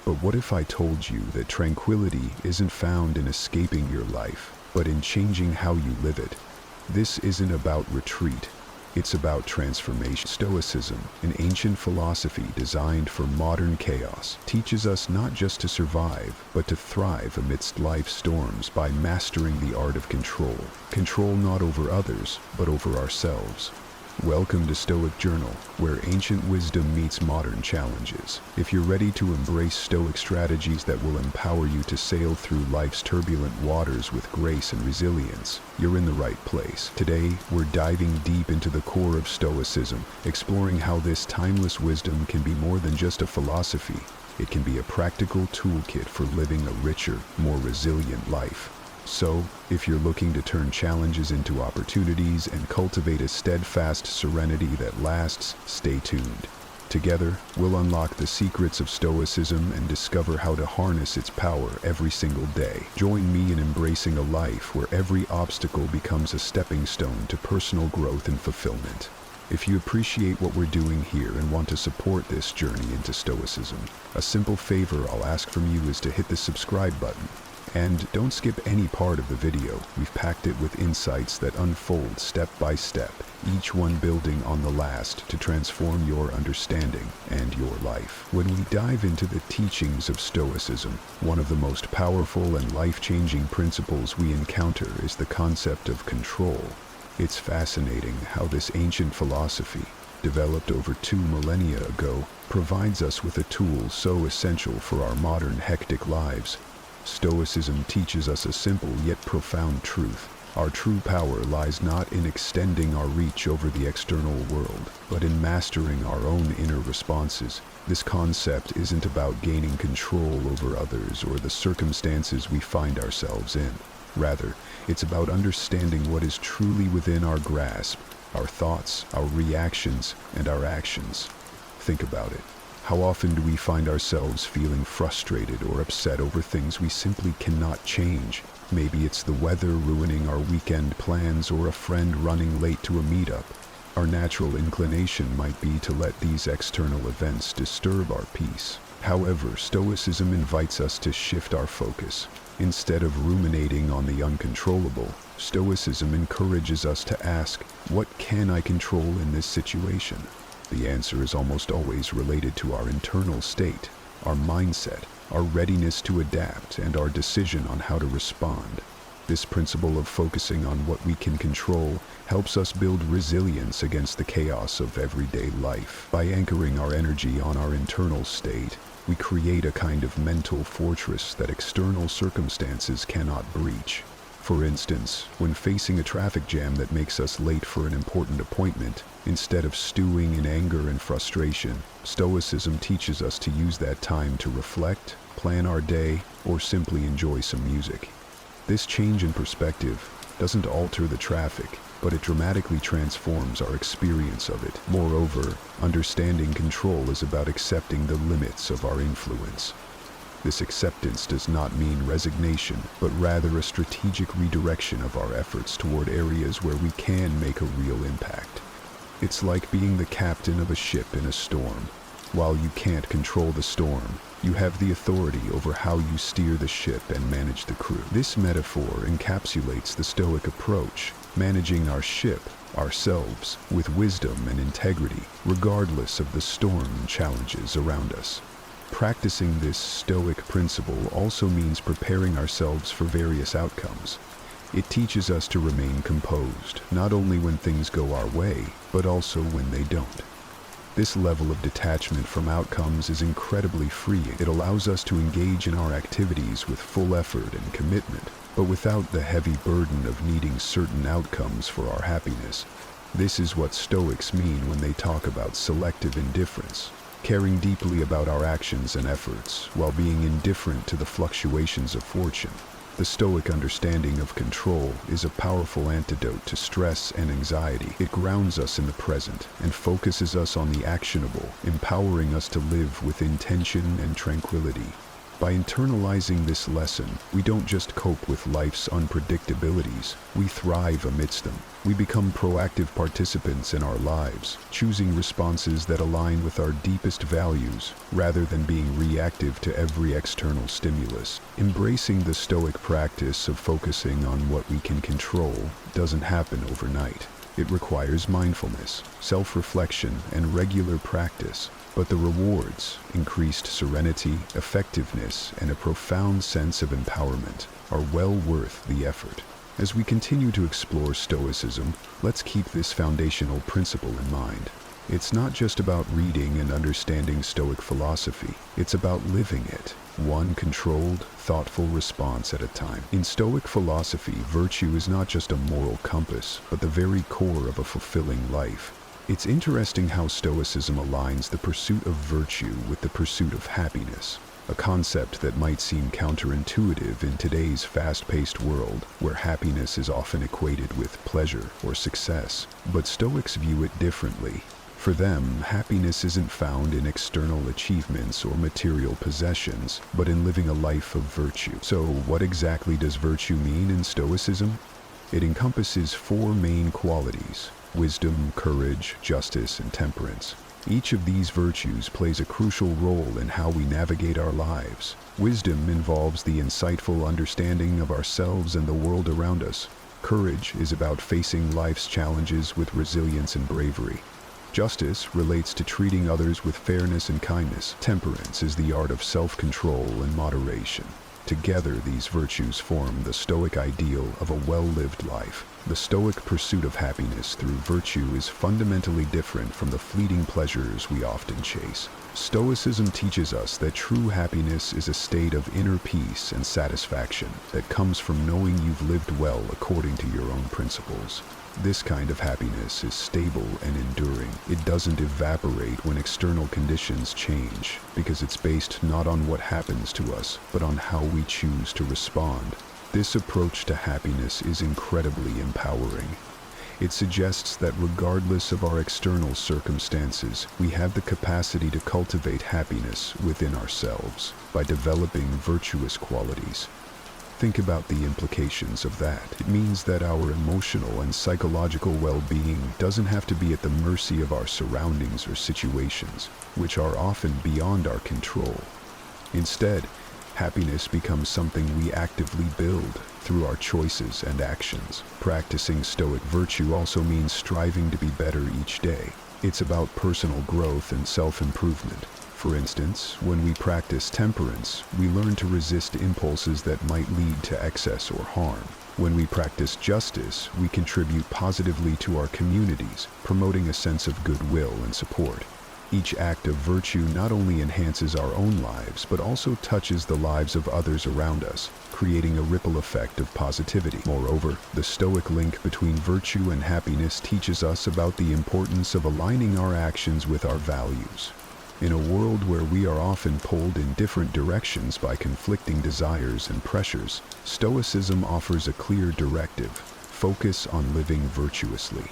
But what if I told you that tranquility isn't found in escaping your life, but in changing how you live it? This isn't about retreat. It's about transformation. Stoicism, an ancient philosophy designed for modern chaos, teaches us not just to survive, but to thrive amidst life's storms by mastering the art of control. Control not over others, but over ourselves. Welcome to Stoic Journal, where ancient wisdom meets modern challenges. If you're ready to embrace Stoic strategies that will empower you to sail through life's turbulent waters with grace and resilience, you're in the right place. Today, we're diving deep into the core of Stoicism, exploring how this timeless wisdom can be more than just a philosophy. It can be a practical toolkit for living a richer, more resilient life. So, if you're looking to turn challenges into opportunities and cultivate a steadfast serenity that lasts, stay tuned. Together, we'll unlock the secrets of Stoicism and discover how to harness its power every single day. Join me in embracing a life where every obstacle becomes a stepping stone to personal growth and fulfillment. If you appreciate what we're doing here and want to support this journey into Stoicism, a simple favor I'll ask from you is to hit the subscribe button. And don't skip any part of the video. We've packed it with insights that unfold step by step, each one building on the last to transform your understanding and your life. When we dive into the teachings of Stoicism, one of the most powerful and life-changing principles we encounter is the concept of control. It's fascinating how this ancient philosophy, developed over 2 millennia ago, provides us with a tool so essential for our modern hectic lives. Stoicism teaches us a simple yet profound truth. Our true power lies not in extending our reach over the external world, but in mastering our own inner responses. This concept isn't about gaining control over others or the circumstances we find ourselves in. Rather, it's about understanding what is truly within our grasp, our thoughts, our reactions, and our actions. Think about it. How often do we find ourselves feeling frustrated or upset over things we simply cannot change? Maybe it's the weather ruining our weekend plans or a friend running late to a meetup. Our natural inclination might be to let these external events disturb our peace. However, Stoicism invites us to shift our focus. Instead of ruminating on the uncontrollable, Stoicism encourages us to ask, what can I control in this situation? The answer is almost always related to our internal state, our mindset, our readiness to adapt, and our decision on how to respond. This principle of focusing on what we can control helps us build resilience against the chaos of everyday life. By anchoring our energy on our internal state, we create a kind of mental fortress that external circumstances cannot breach. For instance, when facing a traffic jam that makes us late for an important appointment, instead of stewing in anger and frustration, Stoicism teaches us to use that time to reflect, plan our day, or simply enjoy some music. This change in perspective doesn't alter the traffic, but it dramatically transforms our experience of it. Moreover, understanding control is about accepting the limits of our influence. This acceptance does not mean resignation, but rather a strategic redirection of our efforts toward areas where we can make a real impact. It's like being the captain of a ship in a storm. While you can't control the storm, you have the authority over how you steer the ship and manage the crew. This metaphor encapsulates the Stoic approach, managing our ship, ourselves, with wisdom and integrity, regardless of the storm and challenges around us. Practicing this Stoic principle also means preparing ourselves for various outcomes. It teaches us to remain composed, not only when things go our way, but also when they don't. This level of detachment from outcomes is incredibly freeing. It allows us to engage in our activities with full effort and commitment, but without the heavy burden of needing certain outcomes for our happiness. This is what Stoics mean when they talk about selective indifference. Caring deeply about our actions and efforts, while being indifferent to the fluctuations of fortune. The Stoic understanding of control is a powerful antidote to stress and anxiety. It grounds us in the present and focuses us on the actionable, empowering us to live with intention and tranquility. By internalizing this lesson, we don't just cope with life's unpredictabilities, we thrive amidst them. We become proactive participants in our lives, choosing responses that align with our deepest values, rather than being reactive to every external stimulus. Embracing the Stoic practice of focusing on what we can control doesn't happen overnight. It requires mindfulness, self-reflection, and regular practice. But the rewards, increased serenity, effectiveness, and a profound sense of empowerment, are well worth the effort. As we continue to explore Stoicism, let's keep this foundational principle in mind. It's not just about reading and understanding Stoic philosophy, it's about living it, one controlled, thoughtful response at a time. In Stoic philosophy, virtue is not just a moral compass, but the very core of a fulfilling life. It's interesting how Stoicism aligns the pursuit of virtue with the pursuit of happiness, a concept that might seem counterintuitive in today's fast-paced world, where happiness is often equated with pleasure or success. But Stoics view it differently. For them, happiness isn't found in external achievements or material possessions, but in living a life of virtue. So, what exactly does virtue mean in Stoicism? It encompasses four main qualities: wisdom, courage, justice, and temperance. Each of these virtues plays a crucial role in how we navigate our lives. Wisdom involves the insightful understanding of ourselves and the world around us. Courage is about facing life's challenges with resilience and bravery. Justice relates to treating others with fairness and kindness. Temperance is the art of self-control and moderation. Together, these virtues form the Stoic ideal of a well-lived life. The Stoic pursuit of happiness through virtue is fundamentally different from the fleeting pleasures we often chase. Stoicism teaches us that true happiness is a state of inner peace and satisfaction that comes from knowing you've lived well according to your own principles. This kind of happiness is stable and enduring. It doesn't evaporate when external conditions change, because it's based not on what happens to us, but on how we choose to respond. This approach to happiness is incredibly empowering. It suggests that regardless of our external circumstances, we have the capacity to cultivate happiness within ourselves by developing virtuous qualities. Think about the implications of that. It means that our emotional and psychological well-being doesn't have to be at the mercy of our surroundings or situations, which are often beyond our control. Instead, happiness becomes something we actively build through our choices and actions. Practicing Stoic virtue also means striving to be better each day. It's about personal growth and self-improvement. For instance, when we practice temperance, we learn to resist impulses that might lead to excess or harm. When we practice justice, we contribute positively to our communities, promoting a sense of goodwill and support. Each act of virtue not only enhances our own lives, but also touches the lives of others around us, creating a ripple effect of positivity. Moreover, the Stoic link between virtue and happiness teaches us about the importance of aligning our actions with our values. In a world where we are often pulled in different directions by conflicting desires and pressures, Stoicism offers a clear directive: focus on living virtuously.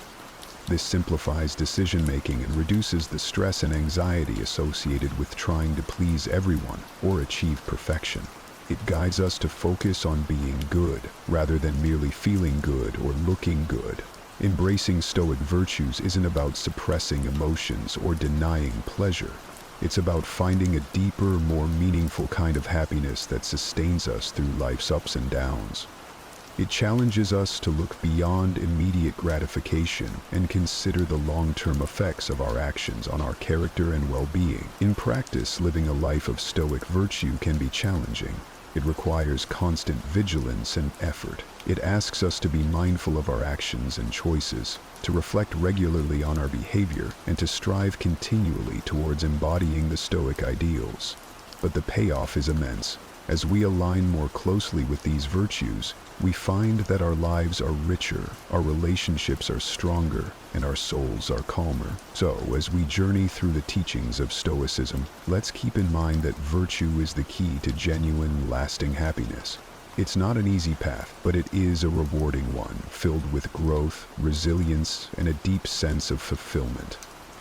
This simplifies decision-making and reduces the stress and anxiety associated with trying to please everyone or achieve perfection. It guides us to focus on being good, rather than merely feeling good or looking good. Embracing Stoic virtues isn't about suppressing emotions or denying pleasure. It's about finding a deeper, more meaningful kind of happiness that sustains us through life's ups and downs. It challenges us to look beyond immediate gratification and consider the long-term effects of our actions on our character and well-being. In practice, living a life of Stoic virtue can be challenging. It requires constant vigilance and effort. It asks us to be mindful of our actions and choices, to reflect regularly on our behavior, and to strive continually towards embodying the Stoic ideals. But the payoff is immense. As we align more closely with these virtues, we find that our lives are richer, our relationships are stronger, and our souls are calmer. So, as we journey through the teachings of Stoicism, let's keep in mind that virtue is the key to genuine, lasting happiness. It's not an easy path, but it is a rewarding one, filled with growth, resilience, and a deep sense of fulfillment.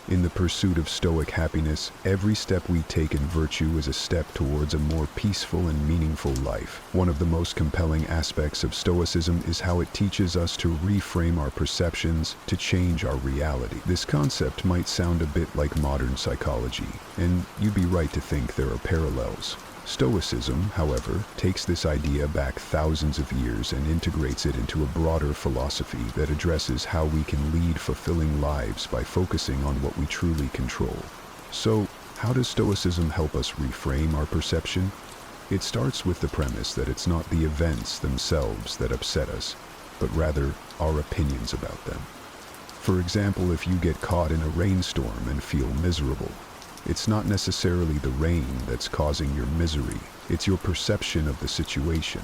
In the pursuit of Stoic happiness, every step we take in virtue is a step towards a more peaceful and meaningful life. One of the most compelling aspects of Stoicism is how it teaches us to reframe our perceptions to change our reality. This concept might sound a bit like modern psychology, and you'd be right to think there are parallels. Stoicism, however, takes this idea back thousands of years and integrates it into a broader philosophy that addresses how we can lead fulfilling lives by focusing on what we truly control. So, how does Stoicism help us reframe our perception? It starts with the premise that it's not the events themselves that upset us, but rather our opinions about them. For example, if you get caught in a rainstorm and feel miserable, it's not necessarily the rain that's causing your misery, it's your perception of the situation.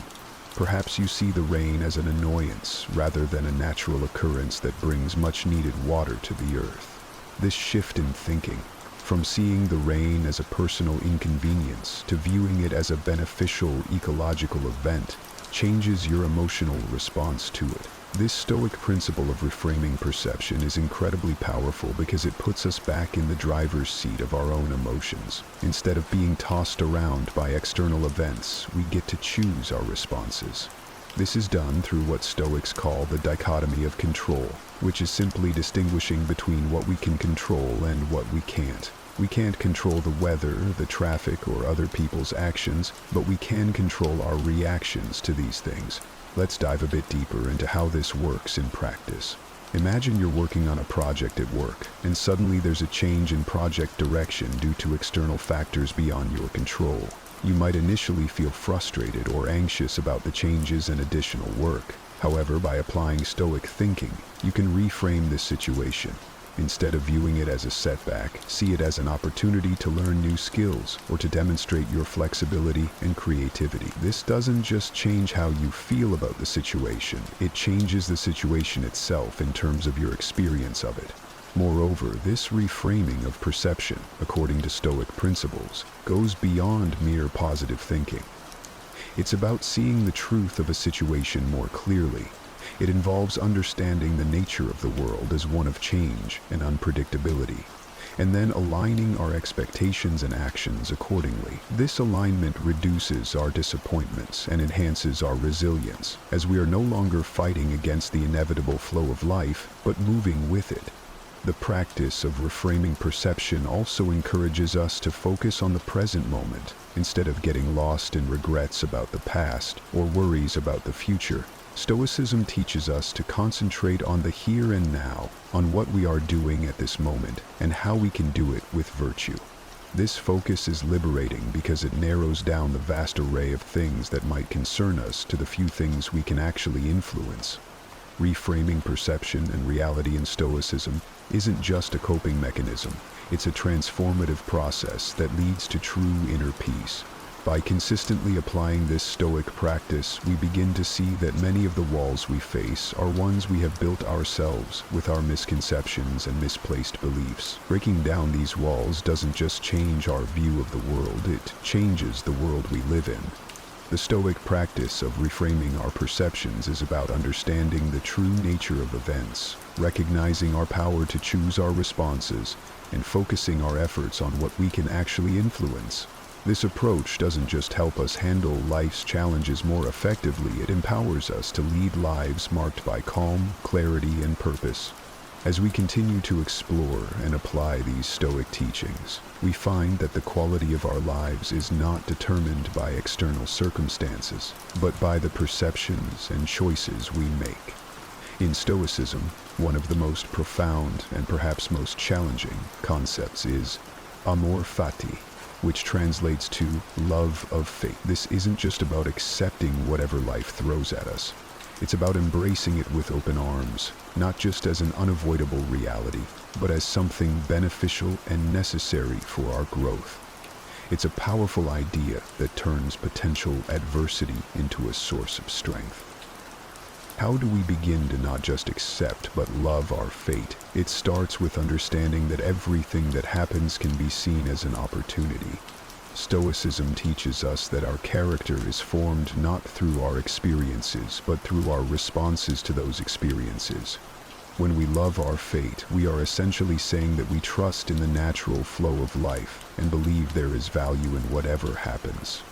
Perhaps you see the rain as an annoyance rather than a natural occurrence that brings much-needed water to the earth. This shift in thinking, from seeing the rain as a personal inconvenience to viewing it as a beneficial ecological event, changes your emotional response to it. This Stoic principle of reframing perception is incredibly powerful because it puts us back in the driver's seat of our own emotions. Instead of being tossed around by external events, we get to choose our responses. This is done through what Stoics call the dichotomy of control, which is simply distinguishing between what we can control and what we can't. We can't control the weather, the traffic, or other people's actions, but we can control our reactions to these things. Let's dive a bit deeper into how this works in practice. Imagine you're working on a project at work, and suddenly there's a change in project direction due to external factors beyond your control. You might initially feel frustrated or anxious about the changes and additional work. However, by applying Stoic thinking, you can reframe this situation. Instead of viewing it as a setback, see it as an opportunity to learn new skills or to demonstrate your flexibility and creativity. This doesn't just change how you feel about the situation, it changes the situation itself in terms of your experience of it. Moreover, this reframing of perception, according to Stoic principles, goes beyond mere positive thinking. It's about seeing the truth of a situation more clearly. It involves understanding the nature of the world as one of change and unpredictability, and then aligning our expectations and actions accordingly. This alignment reduces our disappointments and enhances our resilience, as we are no longer fighting against the inevitable flow of life, but moving with it. The practice of reframing perception also encourages us to focus on the present moment, instead of getting lost in regrets about the past or worries about the future. Stoicism teaches us to concentrate on the here and now, on what we are doing at this moment, and how we can do it with virtue. This focus is liberating because it narrows down the vast array of things that might concern us to the few things we can actually influence. Reframing perception and reality in Stoicism isn't just a coping mechanism, it's a transformative process that leads to true inner peace. By consistently applying this Stoic practice, we begin to see that many of the walls we face are ones we have built ourselves with our misconceptions and misplaced beliefs. Breaking down these walls doesn't just change our view of the world, it changes the world we live in. The Stoic practice of reframing our perceptions is about understanding the true nature of events, recognizing our power to choose our responses, and focusing our efforts on what we can actually influence. This approach doesn't just help us handle life's challenges more effectively, it empowers us to lead lives marked by calm, clarity, and purpose. As we continue to explore and apply these Stoic teachings, we find that the quality of our lives is not determined by external circumstances, but by the perceptions and choices we make. In Stoicism, one of the most profound and perhaps most challenging concepts is amor fati, which translates to love of fate. This isn't just about accepting whatever life throws at us. It's about embracing it with open arms, not just as an unavoidable reality, but as something beneficial and necessary for our growth. It's a powerful idea that turns potential adversity into a source of strength. How do we begin to not just accept but love our fate? It starts with understanding that everything that happens can be seen as an opportunity. Stoicism teaches us that our character is formed not through our experiences, but through our responses to those experiences. When we love our fate, we are essentially saying that we trust in the natural flow of life and believe there is value in whatever happens.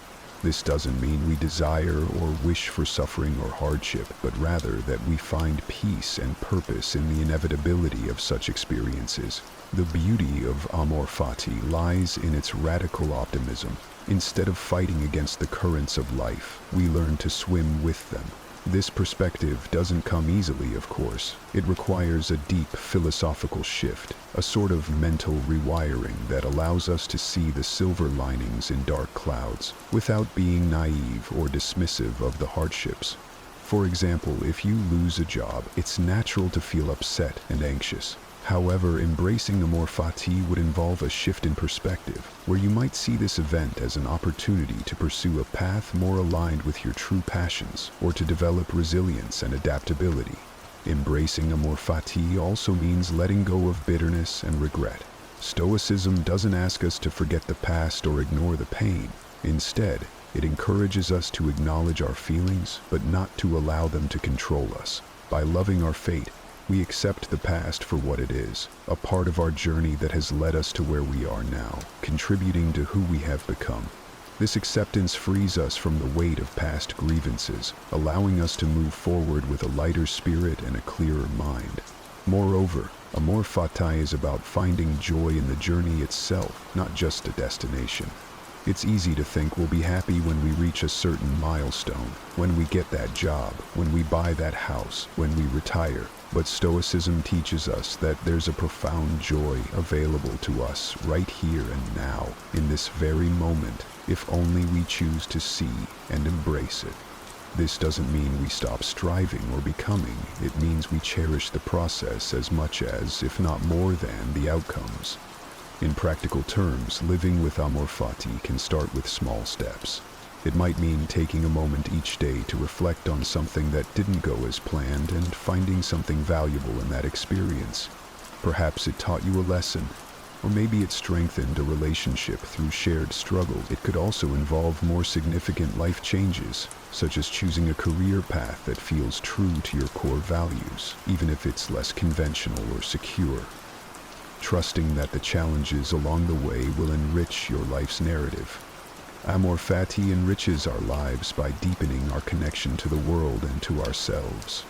This doesn't mean we desire or wish for suffering or hardship, but rather that we find peace and purpose in the inevitability of such experiences. The beauty of amor fati lies in its radical optimism. Instead of fighting against the currents of life, we learn to swim with them. This perspective doesn't come easily, of course. It requires a deep philosophical shift, a sort of mental rewiring that allows us to see the silver linings in dark clouds, without being naive or dismissive of the hardships. For example, if you lose a job, it's natural to feel upset and anxious. However, embracing amor fati would involve a shift in perspective, where you might see this event as an opportunity to pursue a path more aligned with your true passions, or to develop resilience and adaptability. Embracing amor fati also means letting go of bitterness and regret. Stoicism doesn't ask us to forget the past or ignore the pain. Instead, it encourages us to acknowledge our feelings, but not to allow them to control us. By loving our fate, we accept the past for what it is, a part of our journey that has led us to where we are now, contributing to who we have become. This acceptance frees us from the weight of past grievances, allowing us to move forward with a lighter spirit and a clearer mind. Moreover, amor fati is about finding joy in the journey itself, not just a destination. It's easy to think we'll be happy when we reach a certain milestone, when we get that job, when we buy that house, when we retire. But Stoicism teaches us that there's a profound joy available to us right here and now, in this very moment, if only we choose to see and embrace it. This doesn't mean we stop striving or becoming. It means we cherish the process as much as, if not more than, the outcomes. In practical terms, living with amor fati can start with small steps. It might mean taking a moment each day to reflect on something that didn't go as planned and finding something valuable in that experience. Perhaps it taught you a lesson, or maybe it strengthened a relationship through shared struggle. It could also involve more significant life changes, such as choosing a career path that feels true to your core values, even if it's less conventional or secure. Trusting that the challenges along the way will enrich your life's narrative. Amor fati enriches our lives by deepening our connection to the world and to ourselves.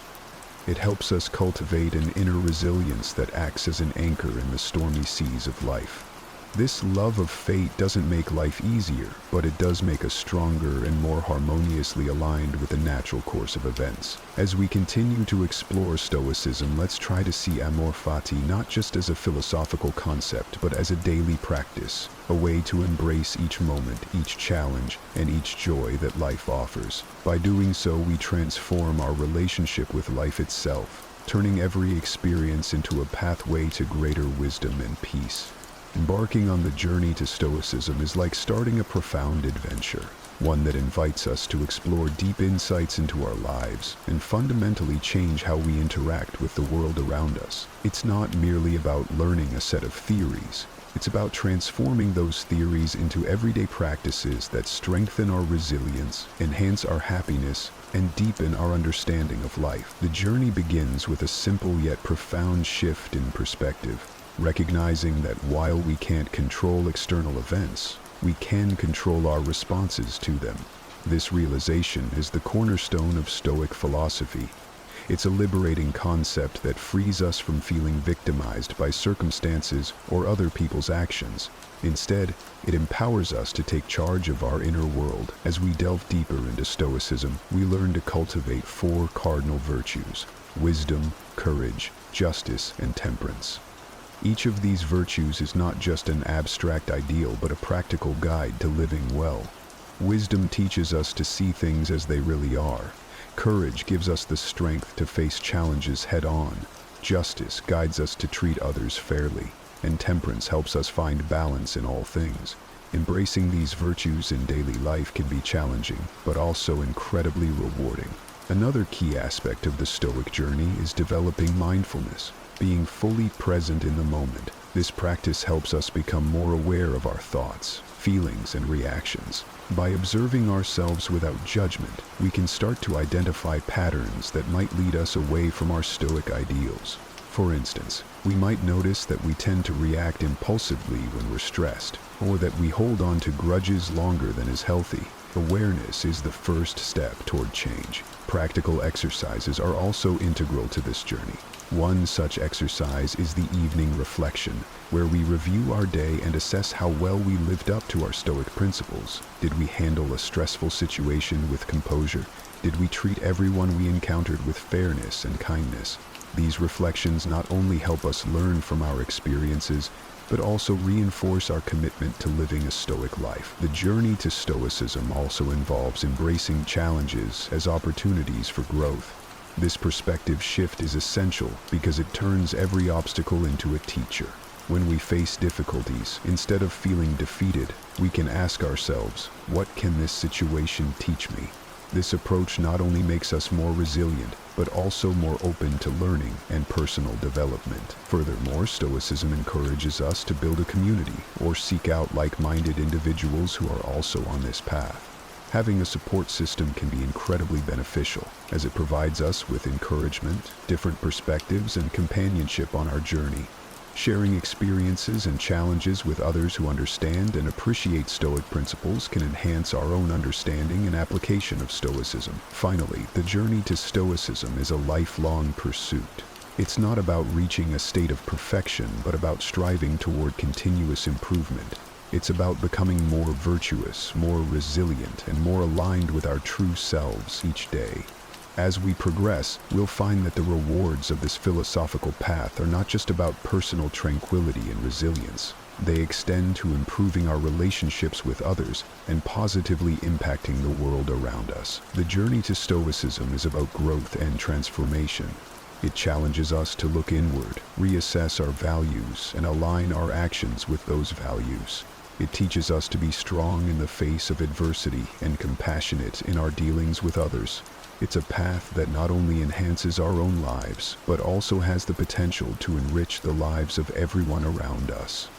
It helps us cultivate an inner resilience that acts as an anchor in the stormy seas of life. This love of fate doesn't make life easier, but it does make us stronger and more harmoniously aligned with the natural course of events. As we continue to explore Stoicism, let's try to see amor fati not just as a philosophical concept, but as a daily practice, a way to embrace each moment, each challenge, and each joy that life offers. By doing so, we transform our relationship with life itself, turning every experience into a pathway to greater wisdom and peace. Embarking on the journey to Stoicism is like starting a profound adventure, one that invites us to explore deep insights into our lives and fundamentally change how we interact with the world around us. It's not merely about learning a set of theories. It's about transforming those theories into everyday practices that strengthen our resilience, enhance our happiness, and deepen our understanding of life. The journey begins with a simple yet profound shift in perspective, recognizing that while we can't control external events, we can control our responses to them. This realization is the cornerstone of Stoic philosophy. It's a liberating concept that frees us from feeling victimized by circumstances or other people's actions. Instead, it empowers us to take charge of our inner world. As we delve deeper into Stoicism, we learn to cultivate 4 cardinal virtues: wisdom, courage, justice, and temperance. Each of these virtues is not just an abstract ideal, but a practical guide to living well. Wisdom teaches us to see things as they really are. Courage gives us the strength to face challenges head-on. Justice guides us to treat others fairly. And temperance helps us find balance in all things. Embracing these virtues in daily life can be challenging, but also incredibly rewarding. Another key aspect of the Stoic journey is developing mindfulness, being fully present in the moment. This practice helps us become more aware of our thoughts, feelings, and reactions. By observing ourselves without judgment, we can start to identify patterns that might lead us away from our Stoic ideals. For instance, we might notice that we tend to react impulsively when we're stressed, or that we hold on to grudges longer than is healthy. Awareness is the first step toward change. Practical exercises are also integral to this journey. One such exercise is the evening reflection, where we review our day and assess how well we lived up to our Stoic principles. Did we handle a stressful situation with composure? Did we treat everyone we encountered with fairness and kindness? These reflections not only help us learn from our experiences, but also reinforce our commitment to living a Stoic life. The journey to Stoicism also involves embracing challenges as opportunities for growth. This perspective shift is essential because it turns every obstacle into a teacher. When we face difficulties, instead of feeling defeated, we can ask ourselves, what can this situation teach me? This approach not only makes us more resilient, but also more open to learning and personal development. Furthermore, Stoicism encourages us to build a community or seek out like-minded individuals who are also on this path. Having a support system can be incredibly beneficial, as it provides us with encouragement, different perspectives, and companionship on our journey. Sharing experiences and challenges with others who understand and appreciate Stoic principles can enhance our own understanding and application of Stoicism. Finally, the journey to Stoicism is a lifelong pursuit. It's not about reaching a state of perfection, but about striving toward continuous improvement. It's about becoming more virtuous, more resilient, and more aligned with our true selves each day. As we progress, we'll find that the rewards of this philosophical path are not just about personal tranquility and resilience. They extend to improving our relationships with others and positively impacting the world around us. The journey to Stoicism is about growth and transformation. It challenges us to look inward, reassess our values, and align our actions with those values. It teaches us to be strong in the face of adversity and compassionate in our dealings with others. It's a path that not only enhances our own lives, but also has the potential to enrich the lives of everyone around us.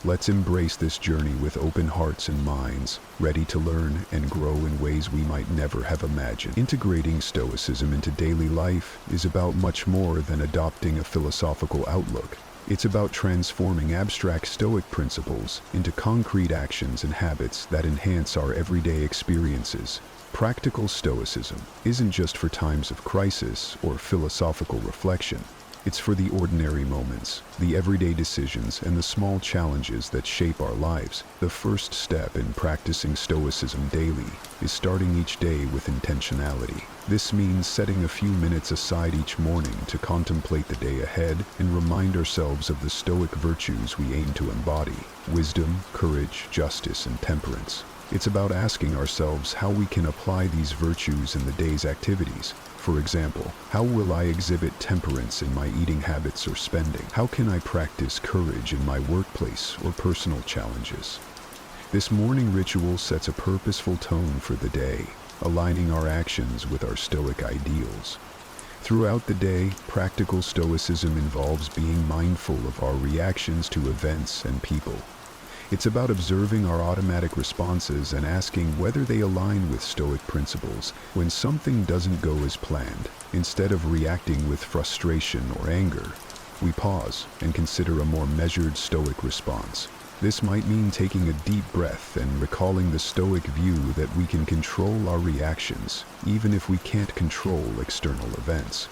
Let's embrace this journey with open hearts and minds, ready to learn and grow in ways we might never have imagined. Integrating Stoicism into daily life is about much more than adopting a philosophical outlook. It's about transforming abstract Stoic principles into concrete actions and habits that enhance our everyday experiences. Practical Stoicism isn't just for times of crisis or philosophical reflection. It's for the ordinary moments, the everyday decisions, and the small challenges that shape our lives. The first step in practicing Stoicism daily is starting each day with intentionality. This means setting a few minutes aside each morning to contemplate the day ahead and remind ourselves of the Stoic virtues we aim to embody: wisdom, courage, justice, and temperance. It's about asking ourselves how we can apply these virtues in the day's activities. For example, how will I exhibit temperance in my eating habits or spending? How can I practice courage in my workplace or personal challenges? This morning ritual sets a purposeful tone for the day, aligning our actions with our Stoic ideals. Throughout the day, practical Stoicism involves being mindful of our reactions to events and people. It's about observing our automatic responses and asking whether they align with Stoic principles. When something doesn't go as planned, instead of reacting with frustration or anger, we pause and consider a more measured Stoic response. This might mean taking a deep breath and recalling the Stoic view that we can control our reactions, even if we can't control external events.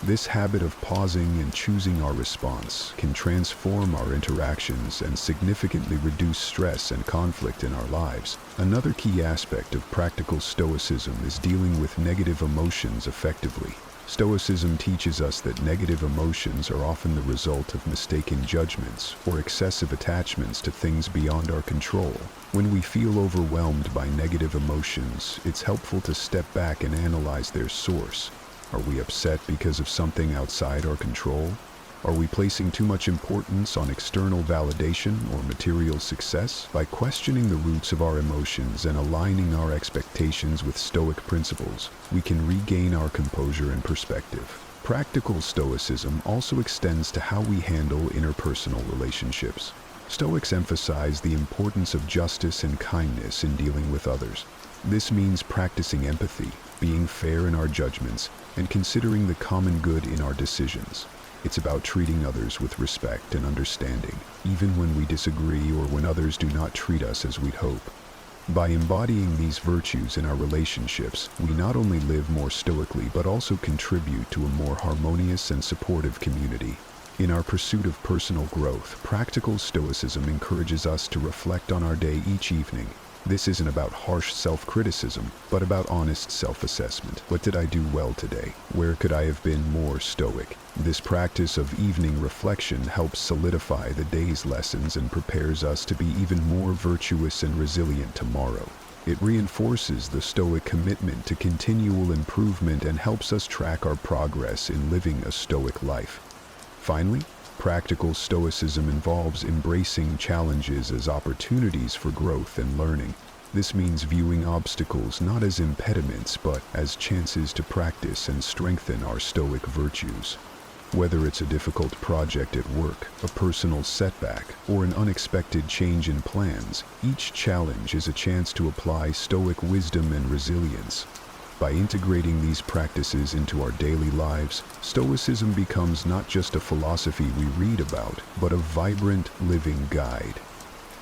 This habit of pausing and choosing our response can transform our interactions and significantly reduce stress and conflict in our lives. Another key aspect of practical Stoicism is dealing with negative emotions effectively. Stoicism teaches us that negative emotions are often the result of mistaken judgments or excessive attachments to things beyond our control. When we feel overwhelmed by negative emotions, it's helpful to step back and analyze their source. Are we upset because of something outside our control? Are we placing too much importance on external validation or material success? By questioning the roots of our emotions and aligning our expectations with Stoic principles, we can regain our composure and perspective. Practical Stoicism also extends to how we handle interpersonal relationships. Stoics emphasize the importance of justice and kindness in dealing with others. This means practicing empathy, being fair in our judgments, and considering the common good in our decisions. It's about treating others with respect and understanding, even when we disagree or when others do not treat us as we'd hope. By embodying these virtues in our relationships, we not only live more stoically but also contribute to a more harmonious and supportive community. In our pursuit of personal growth, practical stoicism encourages us to reflect on our day each evening. This isn't about harsh self-criticism, but about honest self-assessment. What did I do well today? Where could I have been more stoic? This practice of evening reflection helps solidify the day's lessons and prepares us to be even more virtuous and resilient tomorrow. It reinforces the Stoic commitment to continual improvement and helps us track our progress in living a Stoic life. Finally, practical Stoicism involves embracing challenges as opportunities for growth and learning. This means viewing obstacles not as impediments but as chances to practice and strengthen our Stoic virtues. Whether it's a difficult project at work, a personal setback, or an unexpected change in plans, each challenge is a chance to apply Stoic wisdom and resilience. By integrating these practices into our daily lives, Stoicism becomes not just a philosophy we read about, but a vibrant, living guide.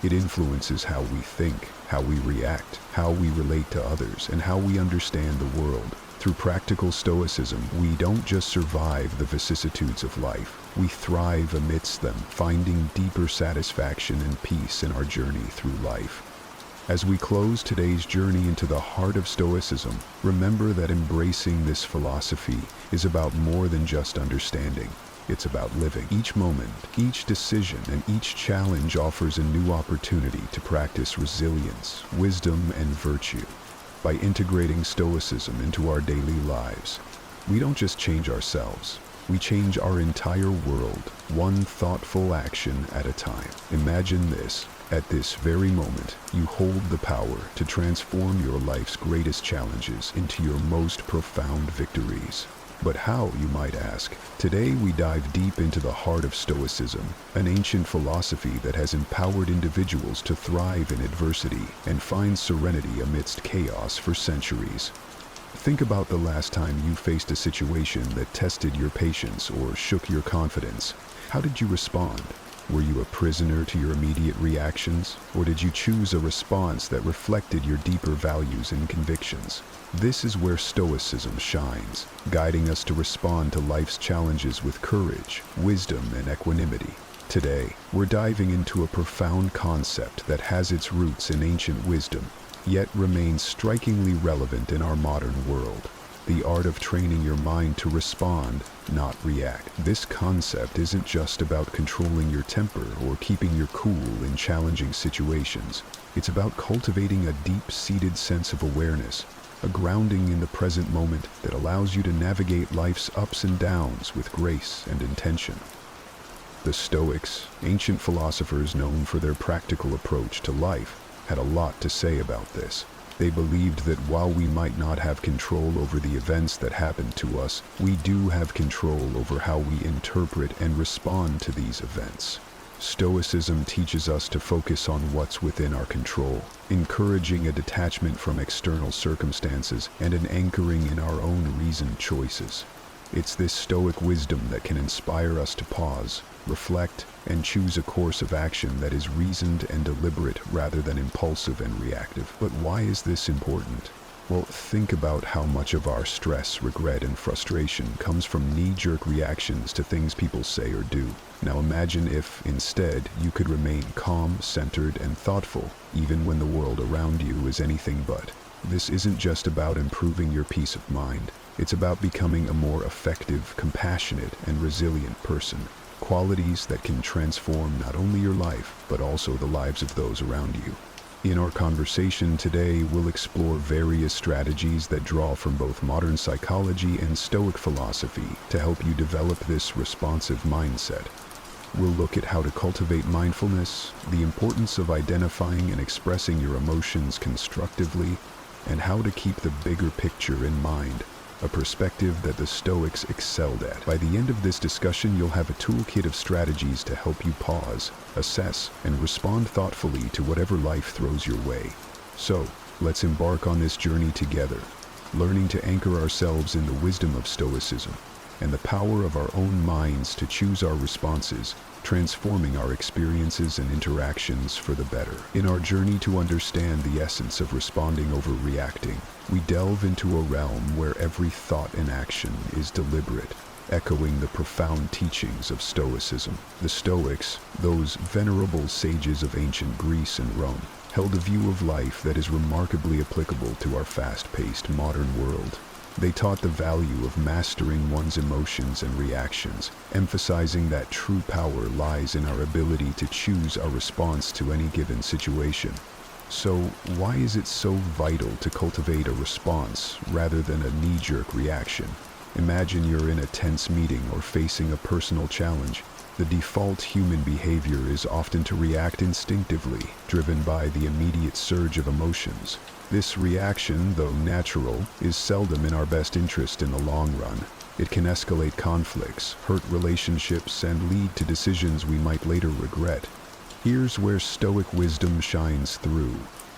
It influences how we think, how we react, how we relate to others, and how we understand the world. Through practical Stoicism, we don't just survive the vicissitudes of life, we thrive amidst them, finding deeper satisfaction and peace in our journey through life. As we close today's journey into the heart of Stoicism, remember that embracing this philosophy is about more than just understanding. It's about living. Each moment, each decision, and each challenge offers a new opportunity to practice resilience, wisdom, and virtue. By integrating Stoicism into our daily lives, we don't just change ourselves, we change our entire world, one thoughtful action at a time. Imagine this. At this very moment, you hold the power to transform your life's greatest challenges into your most profound victories. But how, you might ask? Today we dive deep into the heart of Stoicism, an ancient philosophy that has empowered individuals to thrive in adversity and find serenity amidst chaos for centuries. Think about the last time you faced a situation that tested your patience or shook your confidence. How did you respond? Were you a prisoner to your immediate reactions, or did you choose a response that reflected your deeper values and convictions? This is where Stoicism shines, guiding us to respond to life's challenges with courage, wisdom, and equanimity. Today, we're diving into a profound concept that has its roots in ancient wisdom, yet remains strikingly relevant in our modern world. The art of training your mind to respond, not react. This concept isn't just about controlling your temper or keeping your cool in challenging situations. It's about cultivating a deep-seated sense of awareness, a grounding in the present moment that allows you to navigate life's ups and downs with grace and intention. The Stoics, ancient philosophers known for their practical approach to life, had a lot to say about this. They believed that while we might not have control over the events that happen to us, we do have control over how we interpret and respond to these events. Stoicism teaches us to focus on what's within our control, encouraging a detachment from external circumstances and an anchoring in our own reasoned choices. It's this Stoic wisdom that can inspire us to pause, reflect, and choose a course of action that is reasoned and deliberate rather than impulsive and reactive. But why is this important? Well, think about how much of our stress, regret, and frustration comes from knee-jerk reactions to things people say or do. Now imagine if, instead, you could remain calm, centered, and thoughtful, even when the world around you is anything but. This isn't just about improving your peace of mind. It's about becoming a more effective, compassionate, and resilient person. Qualities that can transform not only your life, but also the lives of those around you. In our conversation today, we'll explore various strategies that draw from both modern psychology and Stoic philosophy to help you develop this responsive mindset. We'll look at how to cultivate mindfulness, the importance of identifying and expressing your emotions constructively, and how to keep the bigger picture in mind, a perspective that the Stoics excelled at. By the end of this discussion, you'll have a toolkit of strategies to help you pause, assess, and respond thoughtfully to whatever life throws your way. So, let's embark on this journey together, learning to anchor ourselves in the wisdom of Stoicism. and the power of our own minds to choose our responses, transforming our experiences and interactions for the better. In our journey to understand the essence of responding over reacting, we delve into a realm where every thought and action is deliberate, echoing the profound teachings of Stoicism. The Stoics, those venerable sages of ancient Greece and Rome, held a view of life that is remarkably applicable to our fast-paced modern world. They taught the value of mastering one's emotions and reactions, emphasizing that true power lies in our ability to choose our response to any given situation. So, why is it so vital to cultivate a response rather than a knee-jerk reaction? Imagine you're in a tense meeting or facing a personal challenge. The default human behavior is often to react instinctively, driven by the immediate surge of emotions. This reaction, though natural, is seldom in our best interest in the long run. It can escalate conflicts, hurt relationships, and lead to decisions we might later regret. Here's where Stoic wisdom shines through.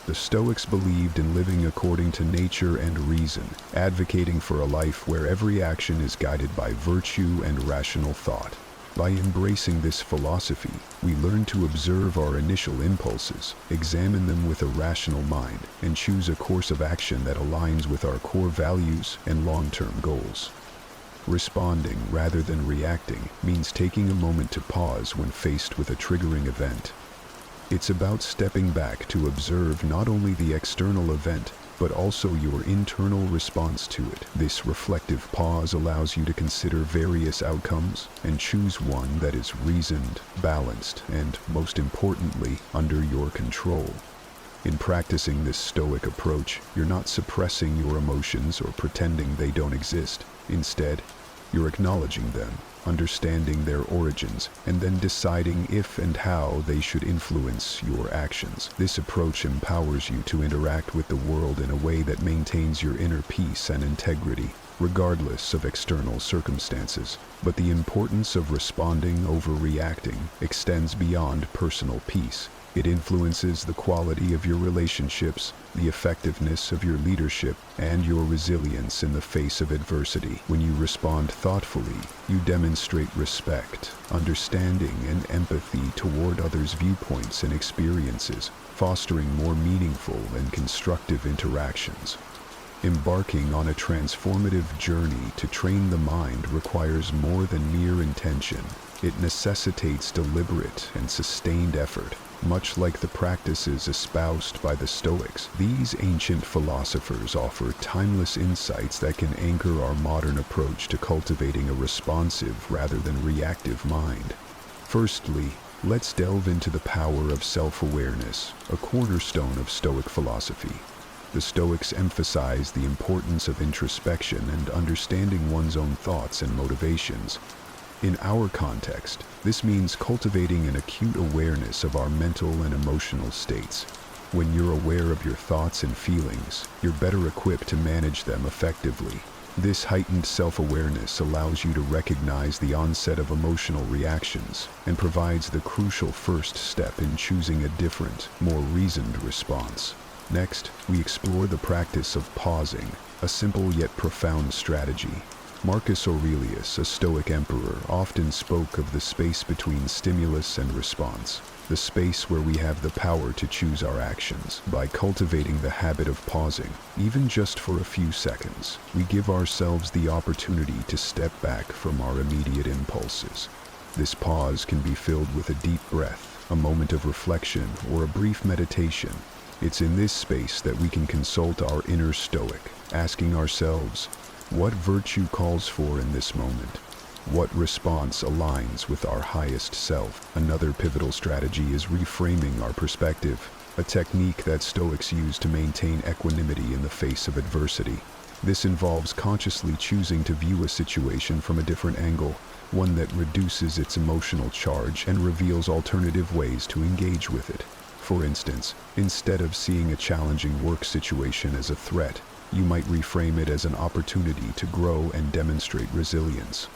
The Stoics believed in living according to nature and reason, advocating for a life where every action is guided by virtue and rational thought. By embracing this philosophy, we learn to observe our initial impulses, examine them with a rational mind, and choose a course of action that aligns with our core values and long-term goals. Responding rather than reacting means taking a moment to pause when faced with a triggering event. It's about stepping back to observe not only the external event, but also your internal response to it. This reflective pause allows you to consider various outcomes and choose one that is reasoned, balanced, and, most importantly, under your control. In practicing this Stoic approach, you're not suppressing your emotions or pretending they don't exist. Instead, you're acknowledging them, understanding their origins, and then deciding if and how they should influence your actions. This approach empowers you to interact with the world in a way that maintains your inner peace and integrity, regardless of external circumstances. But the importance of responding over reacting extends beyond personal peace. It influences the quality of your relationships, the effectiveness of your leadership, and your resilience in the face of adversity. When you respond thoughtfully, you demonstrate respect, understanding, and empathy toward others' viewpoints and experiences, fostering more meaningful and constructive interactions. Embarking on a transformative journey to train the mind requires more than mere intention. It necessitates deliberate and sustained effort. Much like the practices espoused by the Stoics, these ancient philosophers offer timeless insights that can anchor our modern approach to cultivating a responsive rather than reactive mind. Firstly, let's delve into the power of self-awareness, a cornerstone of Stoic philosophy. The Stoics emphasize the importance of introspection and understanding one's own thoughts and motivations. In our context, this means cultivating an acute awareness of our mental and emotional states. When you're aware of your thoughts and feelings, you're better equipped to manage them effectively. This heightened self-awareness allows you to recognize the onset of emotional reactions and provides the crucial first step in choosing a different, more reasoned response. Next, we explore the practice of pausing, a simple yet profound strategy. Marcus Aurelius, a Stoic emperor, often spoke of the space between stimulus and response, the space where we have the power to choose our actions. By cultivating the habit of pausing, even just for a few seconds, we give ourselves the opportunity to step back from our immediate impulses. This pause can be filled with a deep breath, a moment of reflection, or a brief meditation. It's in this space that we can consult our inner Stoic, asking ourselves, what virtue calls for in this moment? What response aligns with our highest self? Another pivotal strategy is reframing our perspective, a technique that Stoics use to maintain equanimity in the face of adversity. This involves consciously choosing to view a situation from a different angle, one that reduces its emotional charge and reveals alternative ways to engage with it. For instance, instead of seeing a challenging work situation as a threat, you might reframe it as an opportunity to grow and demonstrate resilience.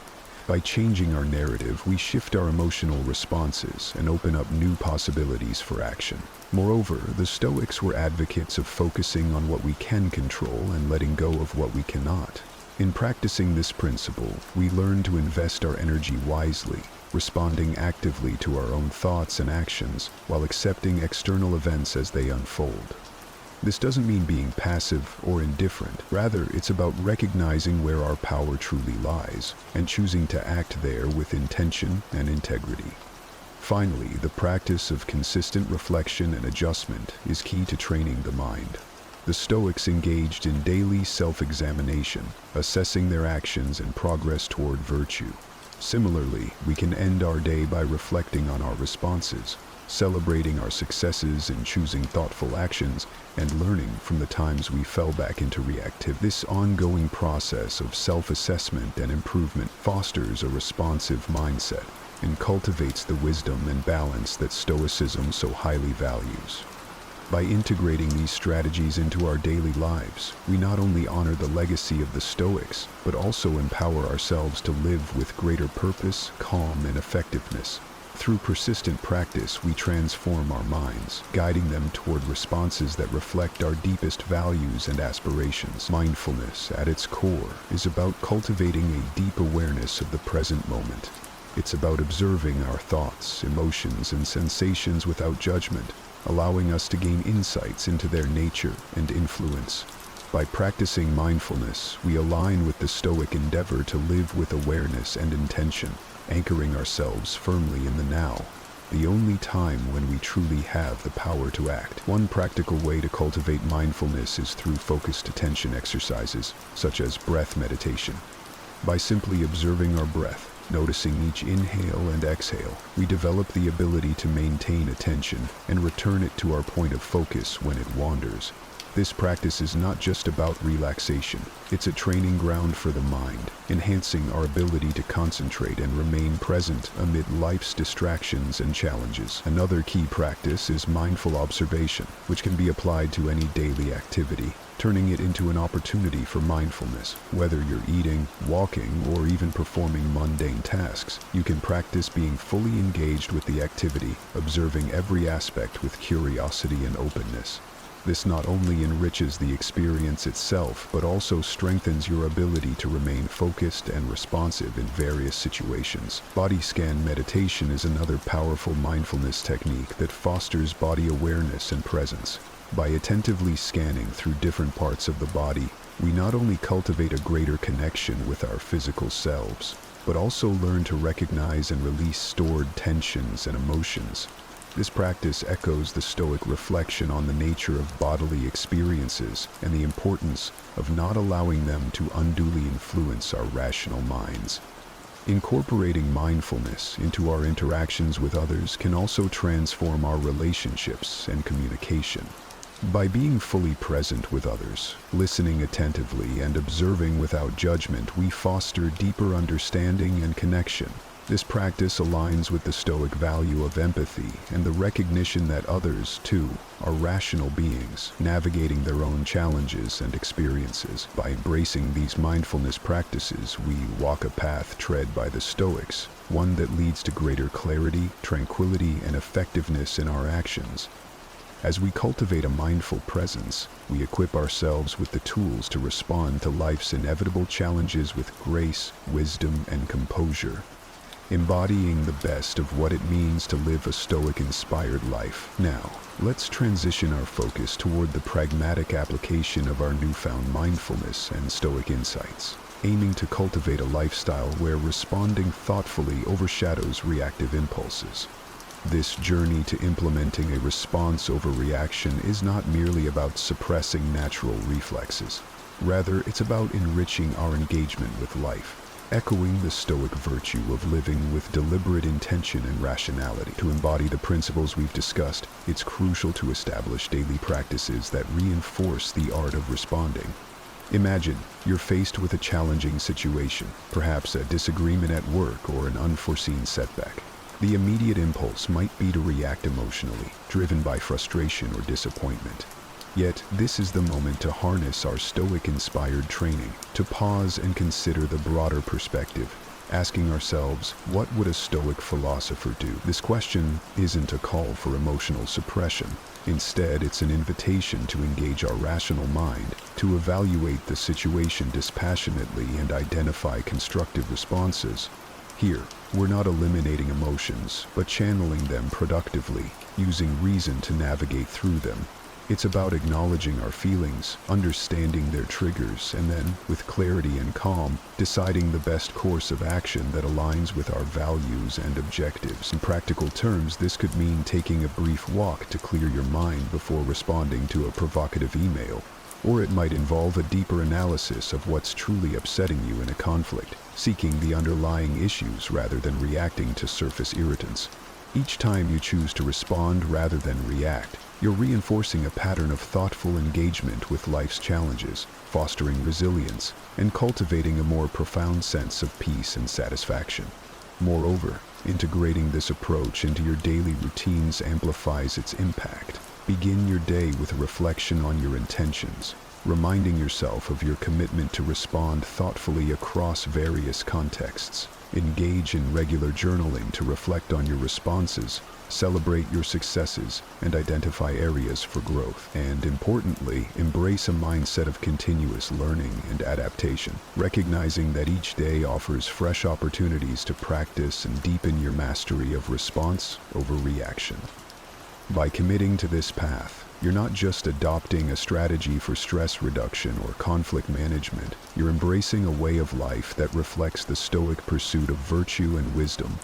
By changing our narrative, we shift our emotional responses and open up new possibilities for action. Moreover, the Stoics were advocates of focusing on what we can control and letting go of what we cannot. In practicing this principle, we learn to invest our energy wisely, responding actively to our own thoughts and actions while accepting external events as they unfold. This doesn't mean being passive or indifferent. Rather, it's about recognizing where our power truly lies and choosing to act there with intention and integrity. Finally, the practice of consistent reflection and adjustment is key to training the mind. The Stoics engaged in daily self-examination, assessing their actions and progress toward virtue. Similarly, we can end our day by reflecting on our responses, celebrating our successes and choosing thoughtful actions, and learning from the times we fell back into reactivity. This ongoing process of self-assessment and improvement fosters a responsive mindset and cultivates the wisdom and balance that Stoicism so highly values. By integrating these strategies into our daily lives, we not only honor the legacy of the Stoics, but also empower ourselves to live with greater purpose, calm, and effectiveness. Through persistent practice, we transform our minds, guiding them toward responses that reflect our deepest values and aspirations. Mindfulness, at its core, is about cultivating a deep awareness of the present moment. It's about observing our thoughts, emotions, and sensations without judgment, allowing us to gain insights into their nature and influence. By practicing mindfulness, we align with the Stoic endeavor to live with awareness and intention, anchoring ourselves firmly in the now, the only time when we truly have the power to act. One practical way to cultivate mindfulness is through focused attention exercises, such as breath meditation. By simply observing our breath, noticing each inhale and exhale, we develop the ability to maintain attention and return it to our point of focus when it wanders. This practice is not just about relaxation, it's a training ground for the mind, enhancing our ability to concentrate and remain present amid life's distractions and challenges. Another key practice is mindful observation, which can be applied to any daily activity, turning it into an opportunity for mindfulness. Whether you're eating, walking, or even performing mundane tasks, you can practice being fully engaged with the activity, observing every aspect with curiosity and openness. This not only enriches the experience itself, but also strengthens your ability to remain focused and responsive in various situations. Body scan meditation is another powerful mindfulness technique that fosters body awareness and presence. By attentively scanning through different parts of the body, we not only cultivate a greater connection with our physical selves, but also learn to recognize and release stored tensions and emotions. This practice echoes the Stoic reflection on the nature of bodily experiences and the importance of not allowing them to unduly influence our rational minds. Incorporating mindfulness into our interactions with others can also transform our relationships and communication. By being fully present with others, listening attentively, and observing without judgment, we foster deeper understanding and connection. This practice aligns with the Stoic value of empathy and the recognition that others, too, are rational beings, navigating their own challenges and experiences. By embracing these mindfulness practices, we walk a path tread by the Stoics, one that leads to greater clarity, tranquility, and effectiveness in our actions. As we cultivate a mindful presence, we equip ourselves with the tools to respond to life's inevitable challenges with grace, wisdom, and composure, embodying the best of what it means to live a Stoic-inspired life. Now, let's transition our focus toward the pragmatic application of our newfound mindfulness and Stoic insights, aiming to cultivate a lifestyle where responding thoughtfully overshadows reactive impulses. This journey to implementing a response over reaction is not merely about suppressing natural reflexes. Rather, it's about enriching our engagement with life, echoing the Stoic virtue of living with deliberate intention and rationality. To embody the principles we've discussed, it's crucial to establish daily practices that reinforce the art of responding. Imagine you're faced with a challenging situation, perhaps a disagreement at work or an unforeseen setback. The immediate impulse might be to react emotionally, driven by frustration or disappointment. Yet, this is the moment to harness our Stoic-inspired training, to pause and consider the broader perspective, asking ourselves, what would a Stoic philosopher do? This question isn't a call for emotional suppression. Instead, it's an invitation to engage our rational mind, to evaluate the situation dispassionately and identify constructive responses. Here, we're not eliminating emotions, but channeling them productively, using reason to navigate through them. It's about acknowledging our feelings, understanding their triggers, and then, with clarity and calm, deciding the best course of action that aligns with our values and objectives. In practical terms, this could mean taking a brief walk to clear your mind before responding to a provocative email. Or it might involve a deeper analysis of what's truly upsetting you in a conflict, seeking the underlying issues rather than reacting to surface irritants. Each time you choose to respond rather than react, you're reinforcing a pattern of thoughtful engagement with life's challenges, fostering resilience, and cultivating a more profound sense of peace and satisfaction. Moreover, integrating this approach into your daily routines amplifies its impact. Begin your day with a reflection on your intentions, reminding yourself of your commitment to respond thoughtfully across various contexts. Engage in regular journaling to reflect on your responses, celebrate your successes, and identify areas for growth. And importantly, embrace a mindset of continuous learning and adaptation, recognizing that each day offers fresh opportunities to practice and deepen your mastery of response over reaction. By committing to this path, you're not just adopting a strategy for stress reduction or conflict management, you're embracing a way of life that reflects the Stoic pursuit of virtue and wisdom.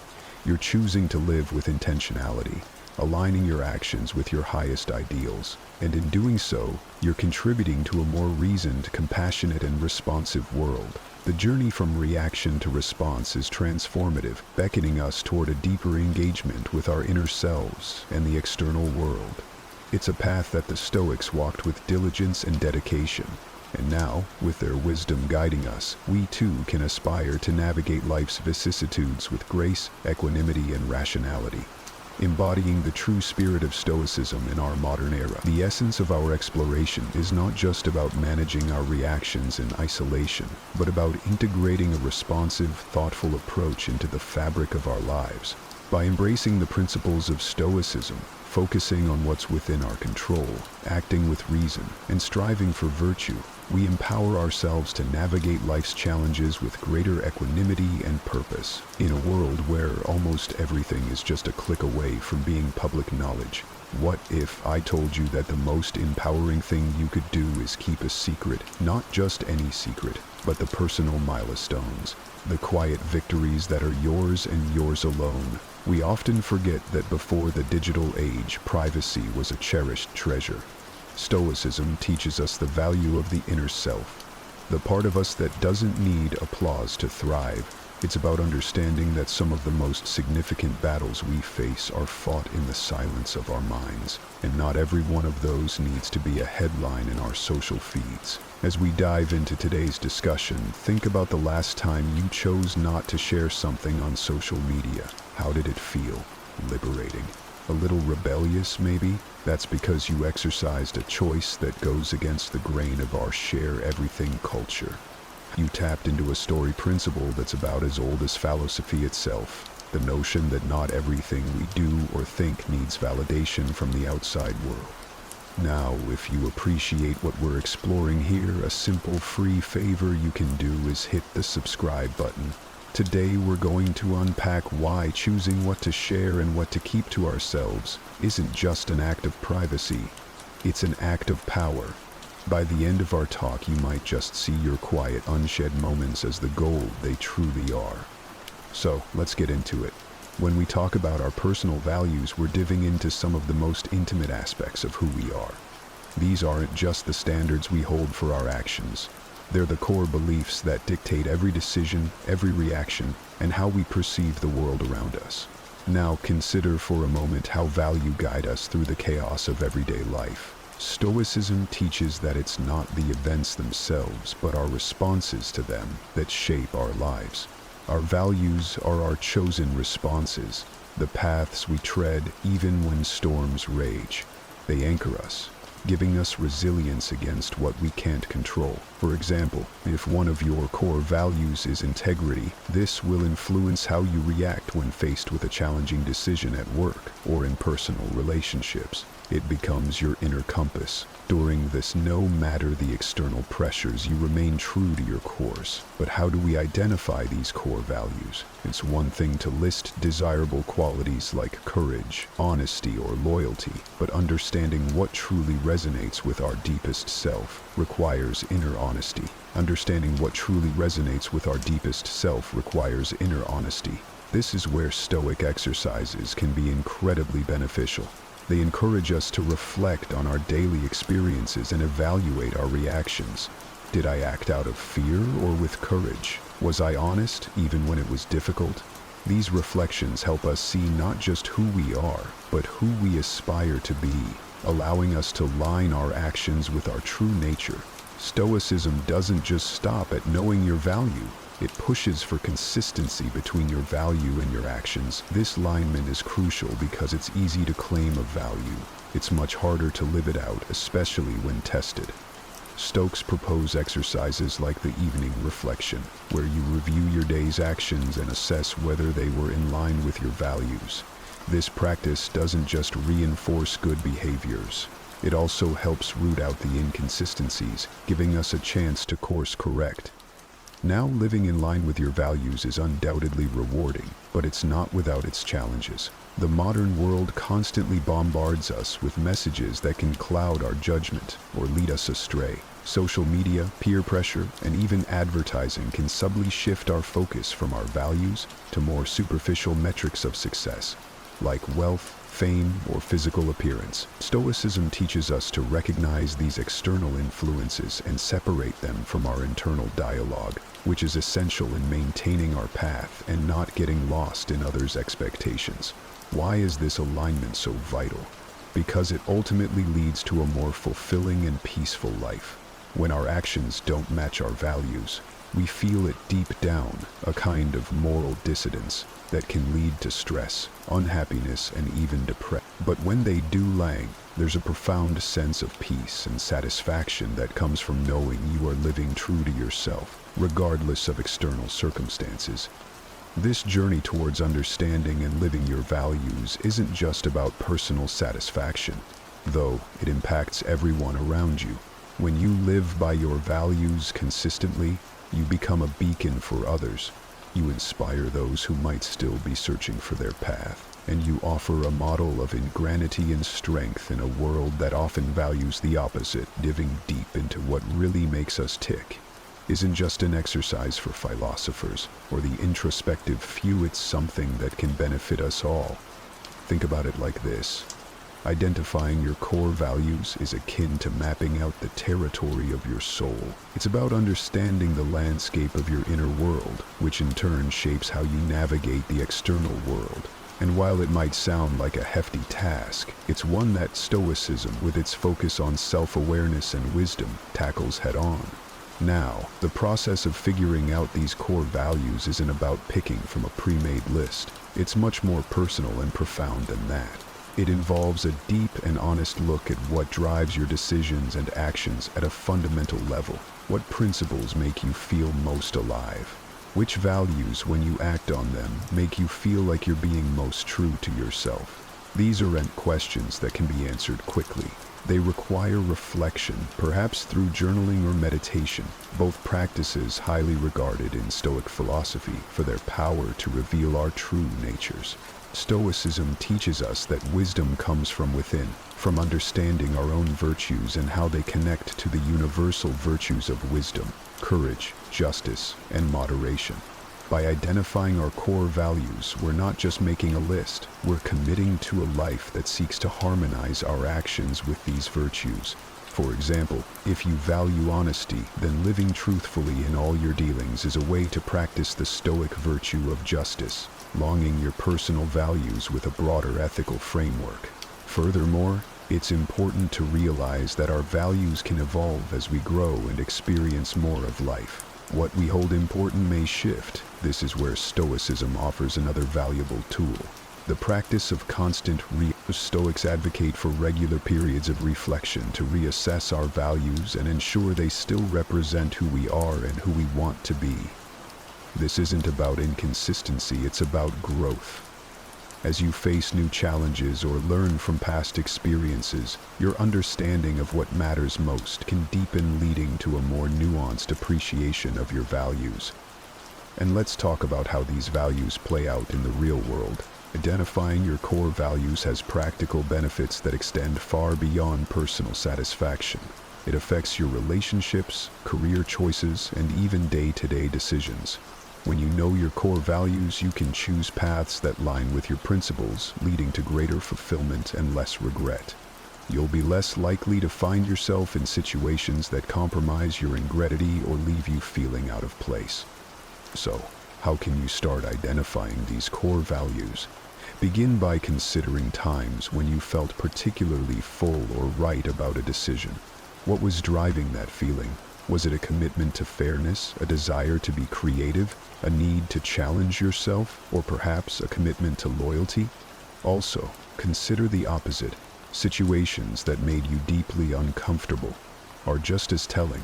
You're choosing to live with intentionality, aligning your actions with your highest ideals, and in doing so, you're contributing to a more reasoned, compassionate, and responsive world. The journey from reaction to response is transformative, beckoning us toward a deeper engagement with our inner selves and the external world. It's a path that the Stoics walked with diligence and dedication, and now, with their wisdom guiding us, we too can aspire to navigate life's vicissitudes with grace, equanimity, and rationality. Embodying the true spirit of Stoicism in our modern era. The essence of our exploration is not just about managing our reactions in isolation, but about integrating a responsive, thoughtful approach into the fabric of our lives. By embracing the principles of Stoicism, focusing on what's within our control, acting with reason, and striving for virtue, we empower ourselves to navigate life's challenges with greater equanimity and purpose. In a world where almost everything is just a click away from being public knowledge, what if I told you that the most empowering thing you could do is keep a secret, not just any secret, but the personal milestones, the quiet victories that are yours and yours alone. We often forget that before the digital age, privacy was a cherished treasure. Stoicism teaches us the value of the inner self, the part of us that doesn't need applause to thrive. It's about understanding that some of the most significant battles we face are fought in the silence of our minds, and not every one of those needs to be a headline in our social feeds. As we dive into today's discussion, think about the last time you chose not to share something on social media. How did it feel? Liberating? A little rebellious, maybe? That's because you exercised a choice that goes against the grain of our share everything culture. You tapped into a story principle that's about as old as philosophy itself, the notion that not everything we do or think needs validation from the outside world. Now, if you appreciate what we're exploring here, a simple free favor you can do is hit the subscribe button. Today we're going to unpack why choosing what to share and what to keep to ourselves isn't just an act of privacy, it's an act of power. By the end of our talk, you might just see your quiet, unshed moments as the gold they truly are. So, let's get into it. When we talk about our personal values, we're diving into some of the most intimate aspects of who we are. These aren't just the standards we hold for our actions. They're the core beliefs that dictate every decision, every reaction, and how we perceive the world around us. Now, consider for a moment how value guide us through the chaos of everyday life. Stoicism teaches that it's not the events themselves, but our responses to them that shape our lives. Our values are our chosen responses, the paths we tread even when storms rage. They anchor us, giving us resilience against what we can't control. For example, if one of your core values is integrity, this will influence how you react when faced with a challenging decision at work or in personal relationships. It becomes your inner compass. During this, no matter the external pressures, you remain true to your course. But how do we identify these core values? It's one thing to list desirable qualities like courage, honesty, or loyalty, but understanding what truly resonates with our deepest self requires inner honesty. Understanding what truly resonates with our deepest self requires inner honesty. This is where Stoic exercises can be incredibly beneficial. They encourage us to reflect on our daily experiences and evaluate our reactions. Did I act out of fear or with courage? Was I honest even when it was difficult? These reflections help us see not just who we are, but who we aspire to be, allowing us to line our actions with our true nature. Stoicism doesn't just stop at knowing your value. It pushes for consistency between your value and your actions. This alignment is crucial because it's easy to claim a value. It's much harder to live it out, especially when tested. Stoics propose exercises like the evening reflection, where you review your day's actions and assess whether they were in line with your values. This practice doesn't just reinforce good behaviors. It also helps root out the inconsistencies, giving us a chance to course correct. Now, living in line with your values is undoubtedly rewarding, but it's not without its challenges. The modern world constantly bombards us with messages that can cloud our judgment or lead us astray. Social media, peer pressure, and even advertising can subtly shift our focus from our values to more superficial metrics of success, like wealth, fame, or physical appearance. Stoicism teaches us to recognize these external influences and separate them from our internal dialogue, which is essential in maintaining our path and not getting lost in others' expectations. Why is this alignment so vital? Because it ultimately leads to a more fulfilling and peaceful life. When our actions don't match our values, we feel it deep down, a kind of moral dissonance that can lead to stress, unhappiness, and even depression. But when they do align, there's a profound sense of peace and satisfaction that comes from knowing you are living true to yourself, regardless of external circumstances. This journey towards understanding and living your values isn't just about personal satisfaction, though it impacts everyone around you. When you live by your values consistently, you become a beacon for others. You inspire those who might still be searching for their path, and you offer a model of ingratitude and strength in a world that often values the opposite. Diving deep into what really makes us tick isn't just an exercise for philosophers or the introspective few. It's something that can benefit us all. Think about it like this. Identifying your core values is akin to mapping out the territory of your soul. It's about understanding the landscape of your inner world, which in turn shapes how you navigate the external world. And while it might sound like a hefty task, it's one that Stoicism, with its focus on self-awareness and wisdom, tackles head-on. Now, the process of figuring out these core values isn't about picking from a pre-made list. It's much more personal and profound than that. It involves a deep and honest look at what drives your decisions and actions at a fundamental level. What principles make you feel most alive? Which values, when you act on them, make you feel like you're being most true to yourself? These aren't questions that can be answered quickly. They require reflection, perhaps through journaling or meditation, both practices highly regarded in Stoic philosophy for their power to reveal our true natures. Stoicism teaches us that wisdom comes from within, from understanding our own virtues and how they connect to the universal virtues of wisdom, courage, justice, and moderation. By identifying our core values, we're not just making a list, we're committing to a life that seeks to harmonize our actions with these virtues. For example, if you value honesty, then living truthfully in all your dealings is a way to practice the Stoic virtue of justice, aligning your personal values with a broader ethical framework. Furthermore, it's important to realize that our values can evolve as we grow and experience more of life. What we hold important may shift. This is where Stoicism offers another valuable tool: The practice of constant Stoics advocate for regular periods of reflection to reassess our values and ensure they still represent who we are and who we want to be. This isn't about inconsistency, it's about growth. As you face new challenges or learn from past experiences, your understanding of what matters most can deepen, leading to a more nuanced appreciation of your values. And let's talk about how these values play out in the real world. Identifying your core values has practical benefits that extend far beyond personal satisfaction. It affects your relationships, career choices, and even day-to-day decisions. When you know your core values, you can choose paths that line with your principles, leading to greater fulfillment and less regret. You'll be less likely to find yourself in situations that compromise your integrity or leave you feeling out of place. So, how can you start identifying these core values? Begin by considering times when you felt particularly full or right about a decision. What was driving that feeling? Was it a commitment to fairness, a desire to be creative, a need to challenge yourself, or perhaps a commitment to loyalty? Also, consider the opposite. Situations that made you deeply uncomfortable are just as telling.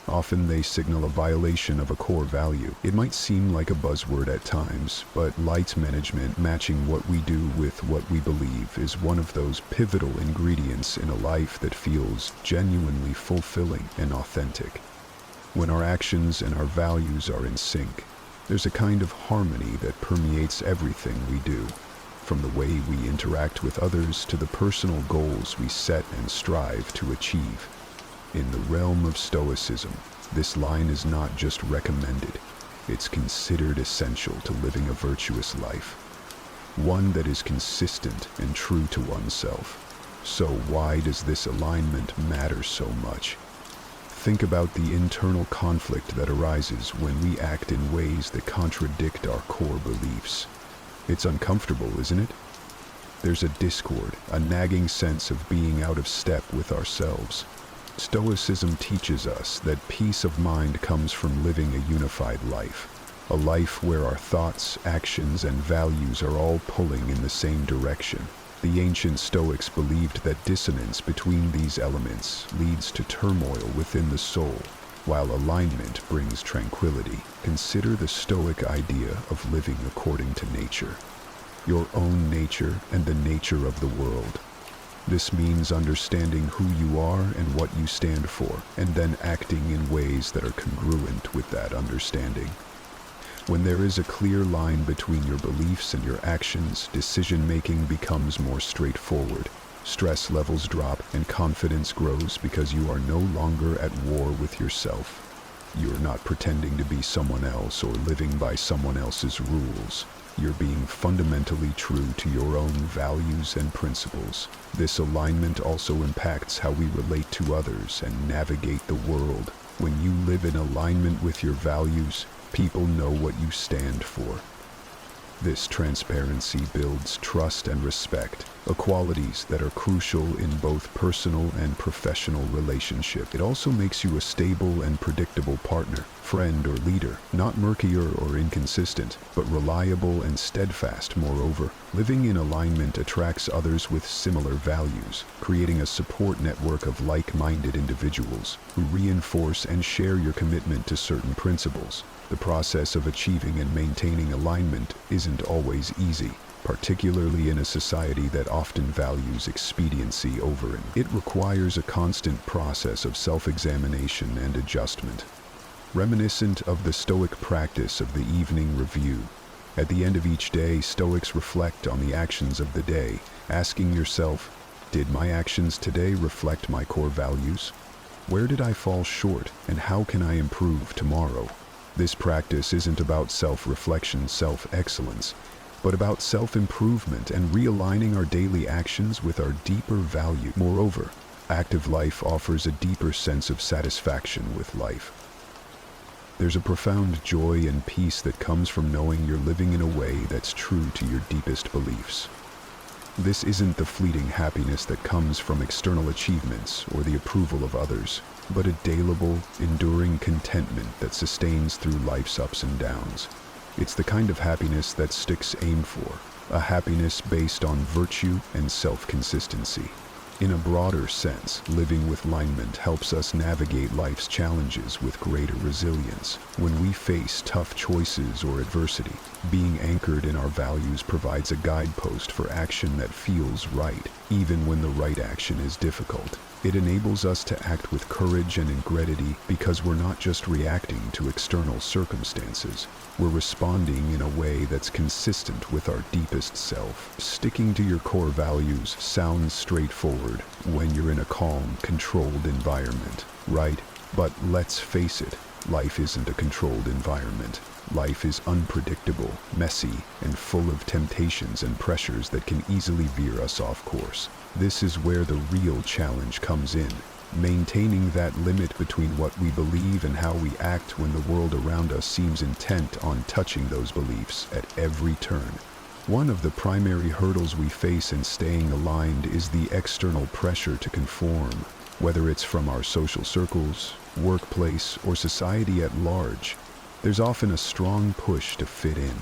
Often they signal a violation of a core value. It might seem like a buzzword at times, but light management, matching what we do with what we believe, is one of those pivotal ingredients in a life that feels genuinely fulfilling and authentic. When our actions and our values are in sync, there's a kind of harmony that permeates everything we do, from the way we interact with others to the personal goals we set and strive to achieve. In the realm of Stoicism, this line is not just recommended, it's considered essential to living a virtuous life, one that is consistent and true to oneself. So why does this alignment matter so much? Think about the internal conflict that arises when we act in ways that contradict our core beliefs. It's uncomfortable, isn't it? There's a discord, a nagging sense of being out of step with ourselves. Stoicism teaches us that peace of mind comes from living a unified life, a life where our thoughts, actions, and values are all pulling in the same direction. The ancient Stoics believed that dissonance between these elements leads to turmoil within the soul, while alignment brings tranquility. Consider the Stoic idea of living according to nature, your own nature and the nature of the world. This means understanding who you are and what you stand for, and then acting in ways that are congruent with that understanding. When there is a clear line between your beliefs and your actions, decision-making becomes more straightforward. Stress levels drop and confidence grows because you are no longer at war with yourself. You're not pretending to be someone else or living by someone else's rules. You're being fundamentally true to your own values and principles. This alignment also impacts how we relate to others and navigate the world. When you live in alignment with your values, people know what you stand for. This transparency builds trust and respect, qualities that are crucial in both personal and professional relationships. It also makes you a stable and predictable partner, friend, or leader, not murkier or inconsistent, but reliable and steadfast. Moreover, living in alignment attracts others with similar values, creating a support network of like-minded individuals who reinforce and share your commitment to certain principles. The process of achieving and maintaining alignment isn't always easy, particularly in a society that often values expediency over it. It requires a constant process of self-examination and adjustment. Reminiscent of the Stoic practice of the evening review, at the end of each day, Stoics reflect on the actions of the day, asking yourself, did my actions today reflect my core values? Where did I fall short, and how can I improve tomorrow? This practice isn't about self-reflection, self-excellence, but about self-improvement and realigning our daily actions with our deeper value. Moreover, active life offers a deeper sense of satisfaction with life. There's a profound joy and peace that comes from knowing you're living in a way that's true to your deepest beliefs. This isn't the fleeting happiness that comes from external achievements or the approval of others, but a dailable, enduring contentment that sustains through life's ups and downs. It's the kind of happiness that Stoics aim for, a happiness based on virtue and self-consistency. In a broader sense, living with alignment helps us navigate life's challenges with greater resilience. When we face tough choices or adversity, being anchored in our values provides a guidepost for action that feels right, even when the right action is difficult. It enables us to act with courage and integrity because we're not just reacting to external circumstances. We're responding in a way that's consistent with our deepest self. Sticking to your core values sounds straightforward when you're in a calm, controlled environment, right? But let's face it, life isn't a controlled environment. Life is unpredictable, messy, and full of temptations and pressures that can easily veer us off course. This is where the real challenge comes in, maintaining that limit between what we believe and how we act when the world around us seems intent on touching those beliefs at every turn. One of the primary hurdles we face in staying aligned is the external pressure to conform, whether it's from our social circles, workplace, or society at large. There's often a strong push to fit in.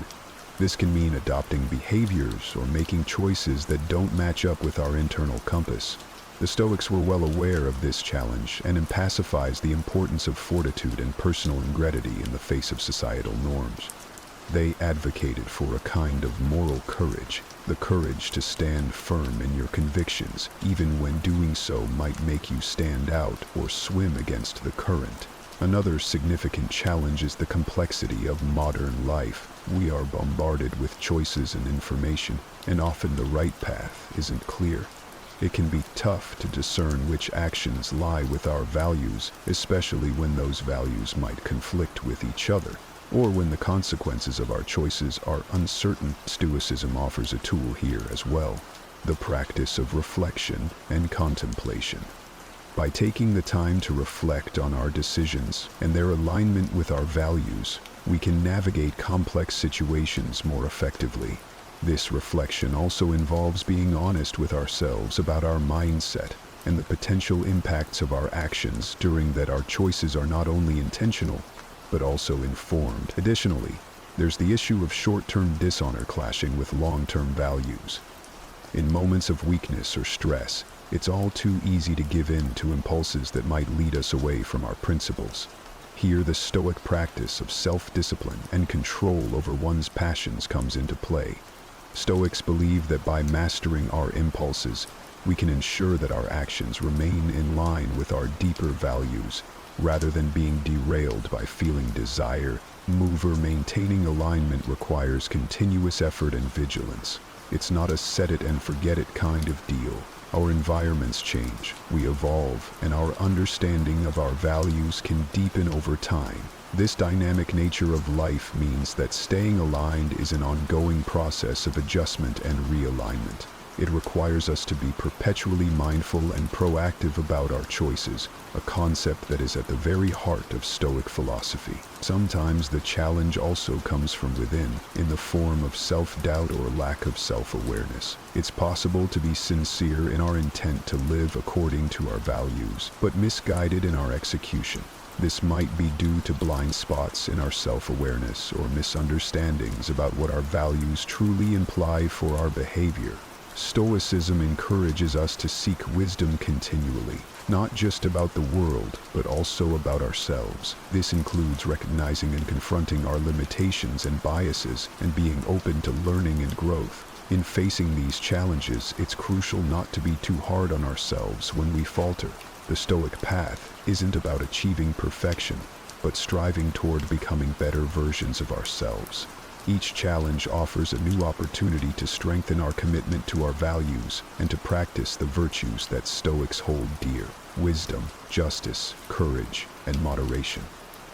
This can mean adopting behaviors or making choices that don't match up with our internal compass. The Stoics were well aware of this challenge and emphasized the importance of fortitude and personal integrity in the face of societal norms. They advocated for a kind of moral courage, the courage to stand firm in your convictions, even when doing so might make you stand out or swim against the current. Another significant challenge is the complexity of modern life. We are bombarded with choices and information, and often the right path isn't clear. It can be tough to discern which actions lie with our values, especially when those values might conflict with each other, or when the consequences of our choices are uncertain. Stoicism offers a tool here as well, the practice of reflection and contemplation. By taking the time to reflect on our decisions and their alignment with our values, we can navigate complex situations more effectively. This reflection also involves being honest with ourselves about our mindset and the potential impacts of our actions, ensuring that our choices are not only intentional, but also informed. Additionally, there's the issue of short-term dishonor clashing with long-term values. In moments of weakness or stress, it's all too easy to give in to impulses that might lead us away from our principles. Here, the Stoic practice of self-discipline and control over one's passions comes into play. Stoics believe that by mastering our impulses, we can ensure that our actions remain in line with our deeper values, rather than being derailed by feeling desire. Maintaining alignment requires continuous effort and vigilance. It's not a set-it-and-forget-it kind of deal. Our environments change, we evolve, and our understanding of our values can deepen over time. This dynamic nature of life means that staying aligned is an ongoing process of adjustment and realignment. It requires us to be perpetually mindful and proactive about our choices, a concept that is at the very heart of Stoic philosophy. Sometimes the challenge also comes from within, in the form of self-doubt or lack of self-awareness. It's possible to be sincere in our intent to live according to our values, but misguided in our execution. This might be due to blind spots in our self-awareness or misunderstandings about what our values truly imply for our behavior. Stoicism encourages us to seek wisdom continually, not just about the world, but also about ourselves. This includes recognizing and confronting our limitations and biases and being open to learning and growth. In facing these challenges, it's crucial not to be too hard on ourselves when we falter. The Stoic path isn't about achieving perfection, but striving toward becoming better versions of ourselves. Each challenge offers a new opportunity to strengthen our commitment to our values and to practice the virtues that Stoics hold dear: wisdom, justice, courage, and moderation.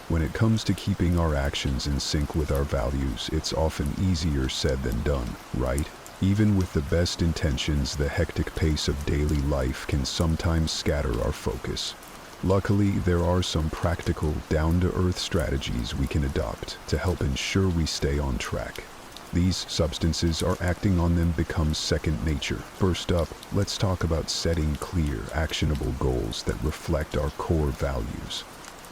When it comes to keeping our actions in sync with our values, it's often easier said than done, right? Even with the best intentions, the hectic pace of daily life can sometimes scatter our focus. Luckily, there are some practical, down-to-earth strategies we can adopt to help ensure we stay on track. These substances are acting on them becomes second nature. First up, let's talk about setting clear, actionable goals that reflect our core values.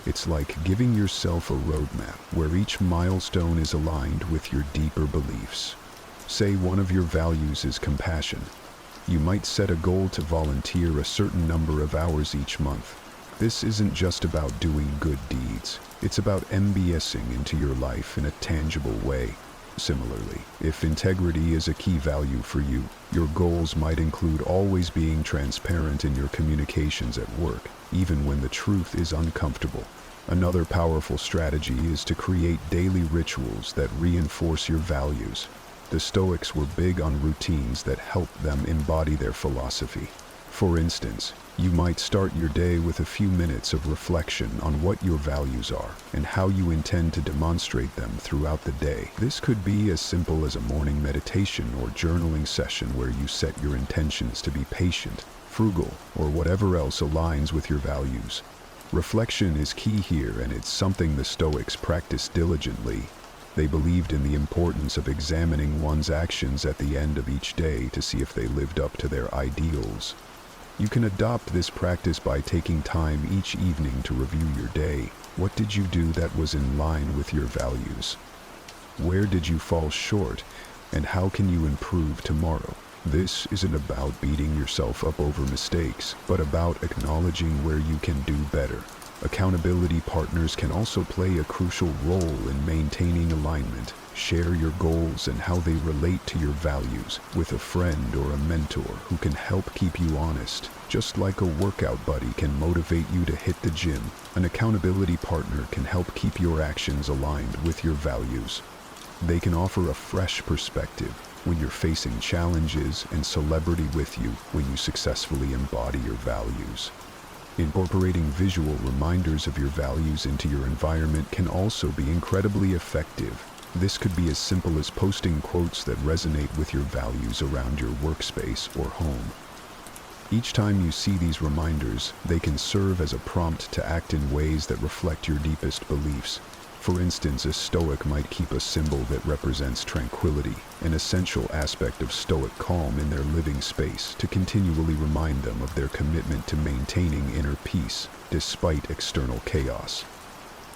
It's like giving yourself a roadmap where each milestone is aligned with your deeper beliefs. Say one of your values is compassion. You might set a goal to volunteer a certain number of hours each month. This isn't just about doing good deeds. It's about MBSing into your life in a tangible way. Similarly, if integrity is a key value for you, your goals might include always being transparent in your communications at work, even when the truth is uncomfortable. Another powerful strategy is to create daily rituals that reinforce your values. The Stoics were big on routines that helped them embody their philosophy. For instance, you might start your day with a few minutes of reflection on what your values are and how you intend to demonstrate them throughout the day. This could be as simple as a morning meditation or journaling session where you set your intentions to be patient, frugal, or whatever else aligns with your values. Reflection is key here, and it's something the Stoics practiced diligently. They believed in the importance of examining one's actions at the end of each day to see if they lived up to their ideals. You can adopt this practice by taking time each evening to review your day. What did you do that was in line with your values? Where did you fall short, and how can you improve tomorrow? This isn't about beating yourself up over mistakes, but about acknowledging where you can do better. Accountability partners can also play a crucial role in maintaining alignment. Share your goals and how they relate to your values with a friend or a mentor who can help keep you honest. Just like a workout buddy can motivate you to hit the gym, an accountability partner can help keep your actions aligned with your values. They can offer a fresh perspective when you're facing challenges and celebrity with you when you successfully embody your values. Incorporating visual reminders of your values into your environment can also be incredibly effective. This could be as simple as posting quotes that resonate with your values around your workspace or home. Each time you see these reminders, they can serve as a prompt to act in ways that reflect your deepest beliefs. For instance, a Stoic might keep a symbol that represents tranquility, an essential aspect of Stoic calm in their living space, to continually remind them of their commitment to maintaining inner peace despite external chaos.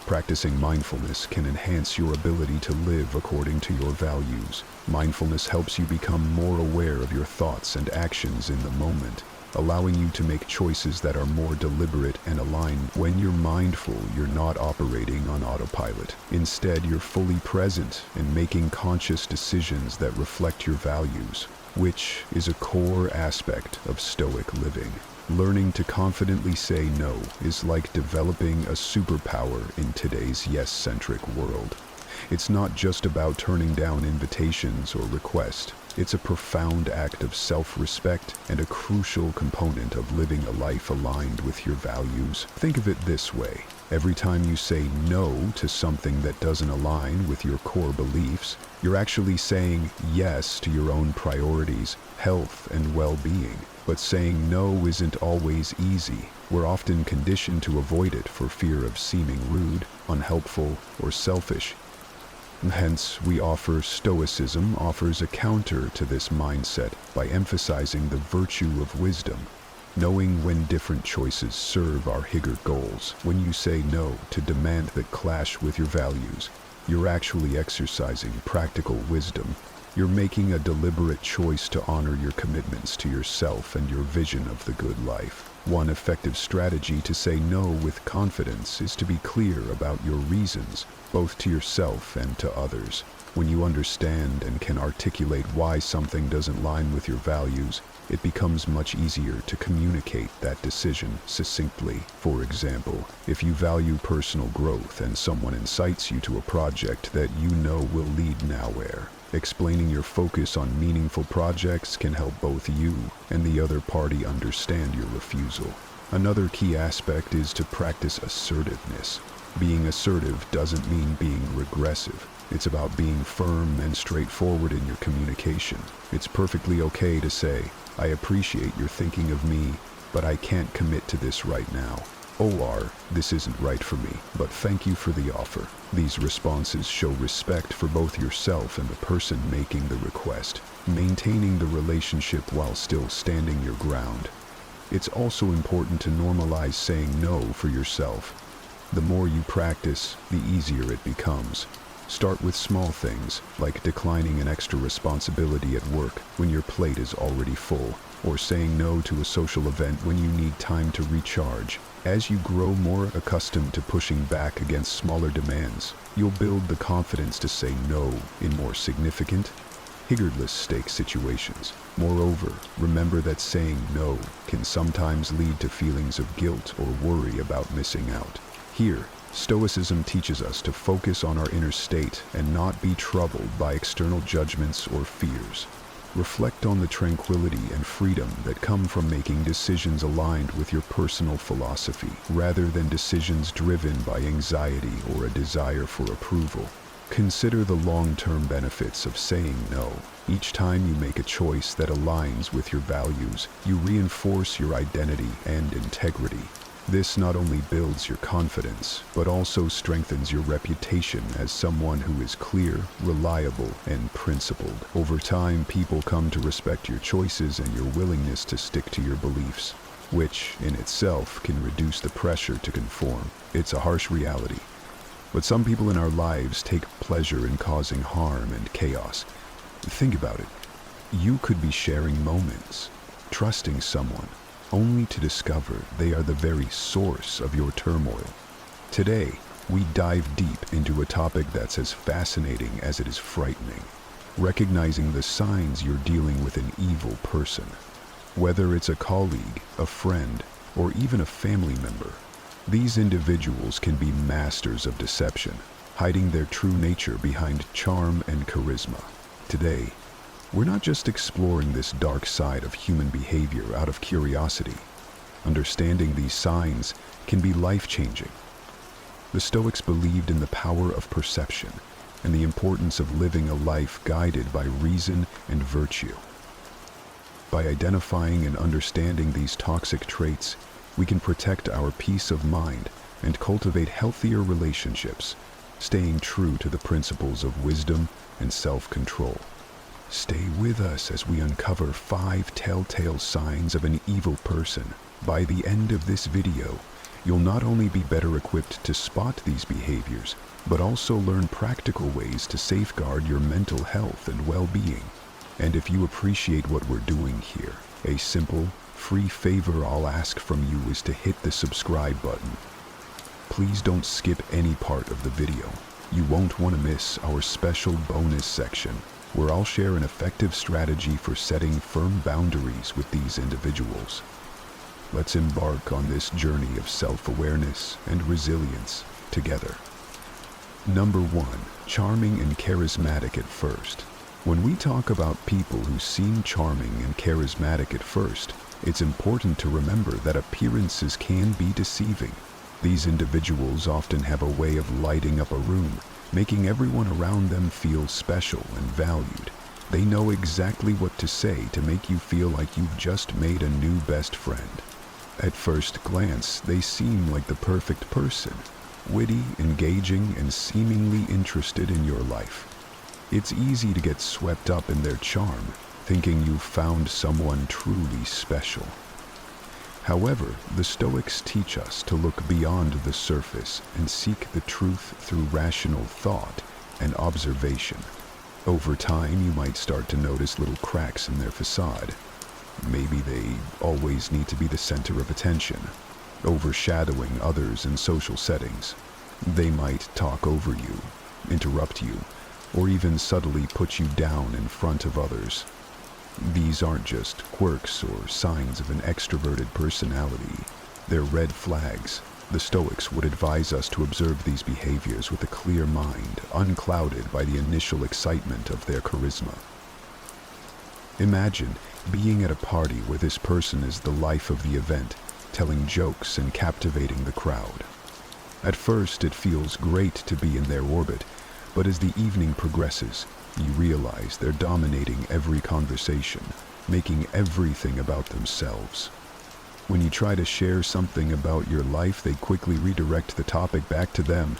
Practicing mindfulness can enhance your ability to live according to your values. Mindfulness helps you become more aware of your thoughts and actions in the moment, allowing you to make choices that are more deliberate and aligned. When you're mindful, you're not operating on autopilot. Instead, you're fully present and making conscious decisions that reflect your values, which is a core aspect of Stoic living. Learning to confidently say no is like developing a superpower in today's yes-centric world. It's not just about turning down invitations or requests. It's a profound act of self-respect and a crucial component of living a life aligned with your values. Think of it this way. Every time you say no to something that doesn't align with your core beliefs, you're actually saying yes to your own priorities, health, and well-being. But saying no isn't always easy. We're often conditioned to avoid it for fear of seeming rude, unhelpful, or selfish. Hence, Stoicism offers a counter to this mindset by emphasizing the virtue of wisdom, knowing when different choices serve our higher goals. When you say no to demands that clash with your values, you're actually exercising practical wisdom. You're making a deliberate choice to honor your commitments to yourself and your vision of the good life. One effective strategy to say no with confidence is to be clear about your reasons, both to yourself and to others. When you understand and can articulate why something doesn't align with your values, it becomes much easier to communicate that decision succinctly. For example, if you value personal growth and someone incites you to a project that you know will lead nowhere, explaining your focus on meaningful projects can help both you and the other party understand your refusal. Another key aspect is to practice assertiveness. Being assertive doesn't mean being regressive. It's about being firm and straightforward in your communication. It's perfectly okay to say, "I appreciate your thinking of me, but I can't commit to this right now." Or, "This isn't right for me, but thank you for the offer." These responses show respect for both yourself and the person making the request, maintaining the relationship while still standing your ground. It's also important to normalize saying no for yourself. The more you practice, the easier it becomes. Start with small things, like declining an extra responsibility at work when your plate is already full, or saying no to a social event when you need time to recharge. As you grow more accustomed to pushing back against smaller demands, you'll build the confidence to say no in more significant, regardless-stake situations. Moreover, remember that saying no can sometimes lead to feelings of guilt or worry about missing out. Here, Stoicism teaches us to focus on our inner state and not be troubled by external judgments or fears. Reflect on the tranquility and freedom that come from making decisions aligned with your personal philosophy, rather than decisions driven by anxiety or a desire for approval. Consider the long-term benefits of saying no. Each time you make a choice that aligns with your values, you reinforce your identity and integrity. This not only builds your confidence, but also strengthens your reputation as someone who is clear, reliable, and principled. Over time, people come to respect your choices and your willingness to stick to your beliefs, which, in itself, can reduce the pressure to conform. It's a harsh reality, but some people in our lives take pleasure in causing harm and chaos. Think about it. You could be sharing moments, trusting someone, only to discover they are the very source of your turmoil. Today, we dive deep into a topic that's as fascinating as it is frightening, recognizing the signs you're dealing with an evil person. Whether it's a colleague, a friend, or even a family member, these individuals can be masters of deception, hiding their true nature behind charm and charisma. Today, we're not just exploring this dark side of human behavior out of curiosity. Understanding these signs can be life-changing. The Stoics believed in the power of perception and the importance of living a life guided by reason and virtue. By identifying and understanding these toxic traits, we can protect our peace of mind and cultivate healthier relationships, staying true to the principles of wisdom and self-control. Stay with us as we uncover 5 telltale signs of an evil person. By the end of this video, you'll not only be better equipped to spot these behaviors, but also learn practical ways to safeguard your mental health and well-being. And if you appreciate what we're doing here, a simple, free favor I'll ask from you is to hit the subscribe button. Please don't skip any part of the video. You won't want to miss our special bonus section, where I'll share an effective strategy for setting firm boundaries with these individuals. Let's embark on this journey of self-awareness and resilience together. Number 1. Charming and charismatic at first. When we talk about people who seem charming and charismatic at first, it's important to remember that appearances can be deceiving. These individuals often have a way of lighting up a room, making everyone around them feel special and valued. They know exactly what to say to make you feel like you've just made a new best friend. At first glance, they seem like the perfect person, witty, engaging, and seemingly interested in your life. It's easy to get swept up in their charm, thinking you've found someone truly special. However, the Stoics teach us to look beyond the surface and seek the truth through rational thought and observation. Over time, you might start to notice little cracks in their facade. Maybe they always need to be the center of attention, overshadowing others in social settings. They might talk over you, interrupt you, or even subtly put you down in front of others. These aren't just quirks or signs of an extroverted personality. They're red flags. The Stoics would advise us to observe these behaviors with a clear mind, unclouded by the initial excitement of their charisma. Imagine being at a party where this person is the life of the event, telling jokes and captivating the crowd. At first, it feels great to be in their orbit, but as the evening progresses, you realize they're dominating every conversation, making everything about themselves. When you try to share something about your life, they quickly redirect the topic back to them.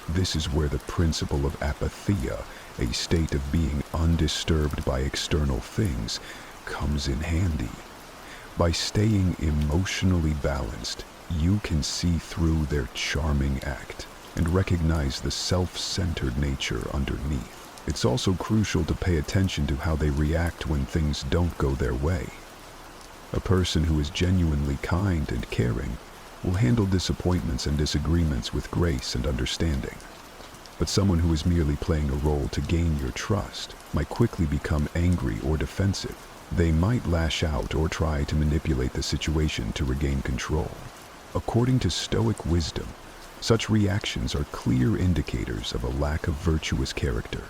This is where the principle of apatheia, a state of being undisturbed by external things, comes in handy. By staying emotionally balanced, you can see through their charming act. and recognize the self-centered nature underneath. It's also crucial to pay attention to how they react when things don't go their way. A person who is genuinely kind and caring will handle disappointments and disagreements with grace and understanding. But someone who is merely playing a role to gain your trust might quickly become angry or defensive. They might lash out or try to manipulate the situation to regain control. According to Stoic wisdom, such reactions are clear indicators of a lack of virtuous character.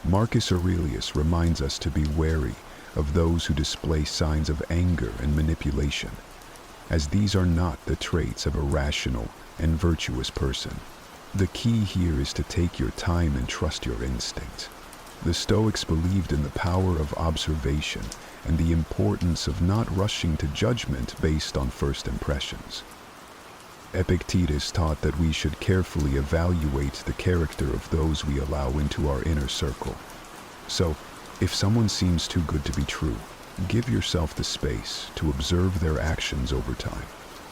Marcus Aurelius reminds us to be wary of those who display signs of anger and manipulation, as these are not the traits of a rational and virtuous person. The key here is to take your time and trust your instincts. The Stoics believed in the power of observation and the importance of not rushing to judgment based on first impressions. Epictetus taught that we should carefully evaluate the character of those we allow into our inner circle. So, if someone seems too good to be true, give yourself the space to observe their actions over time.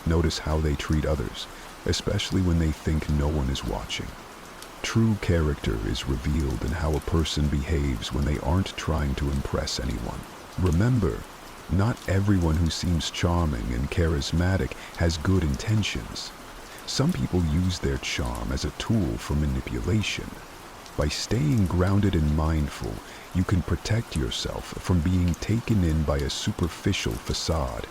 Notice how they treat others, especially when they think no one is watching. True character is revealed in how a person behaves when they aren't trying to impress anyone. Remember, not everyone who seems charming and charismatic has good intentions. Some people use their charm as a tool for manipulation. By staying grounded and mindful, you can protect yourself from being taken in by a superficial facade.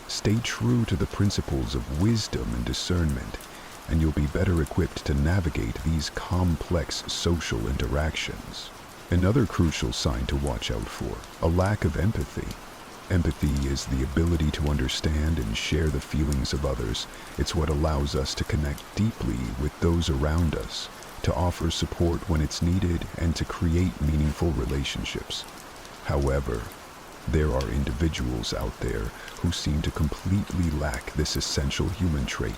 Stay true to the principles of wisdom and discernment, and you'll be better equipped to navigate these complex social interactions. Another crucial sign to watch out for: a lack of empathy. Empathy is the ability to understand and share the feelings of others. It's what allows us to connect deeply with those around us, to offer support when it's needed, and to create meaningful relationships. However, there are individuals out there who seem to completely lack this essential human trait.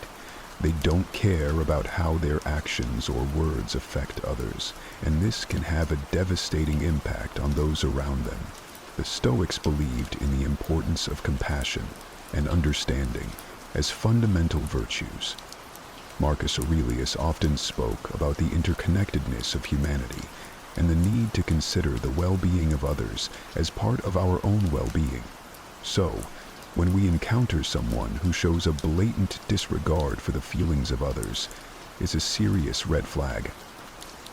They don't care about how their actions or words affect others, and this can have a devastating impact on those around them. The Stoics believed in the importance of compassion and understanding as fundamental virtues. Marcus Aurelius often spoke about the interconnectedness of humanity and the need to consider the well-being of others as part of our own well-being. So, when we encounter someone who shows a blatant disregard for the feelings of others, it's a serious red flag.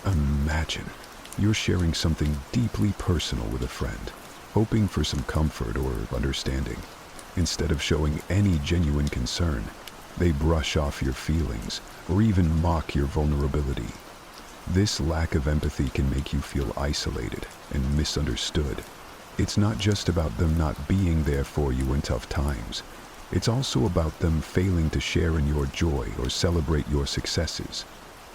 Imagine you're sharing something deeply personal with a friend, hoping for some comfort or understanding. Instead of showing any genuine concern, they brush off your feelings or even mock your vulnerability. This lack of empathy can make you feel isolated and misunderstood. It's not just about them not being there for you in tough times. It's also about them failing to share in your joy or celebrate your successes.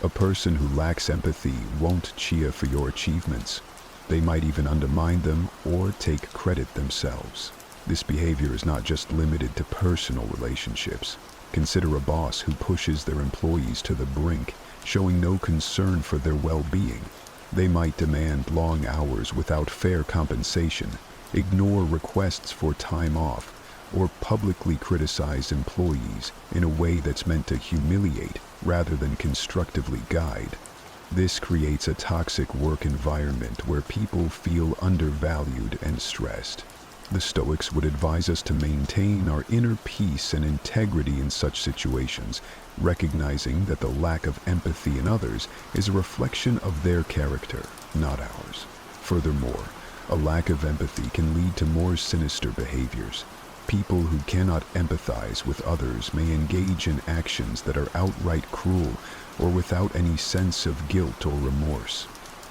A person who lacks empathy won't cheer for your achievements. They might even undermine them or take credit themselves. This behavior is not just limited to personal relationships. Consider a boss who pushes their employees to the brink, showing no concern for their well-being. They might demand long hours without fair compensation, ignore requests for time off, or publicly criticize employees in a way that's meant to humiliate rather than constructively guide. This creates a toxic work environment where people feel undervalued and stressed. The Stoics would advise us to maintain our inner peace and integrity in such situations, recognizing that the lack of empathy in others is a reflection of their character, not ours. Furthermore, a lack of empathy can lead to more sinister behaviors. People who cannot empathize with others may engage in actions that are outright cruel or without any sense of guilt or remorse.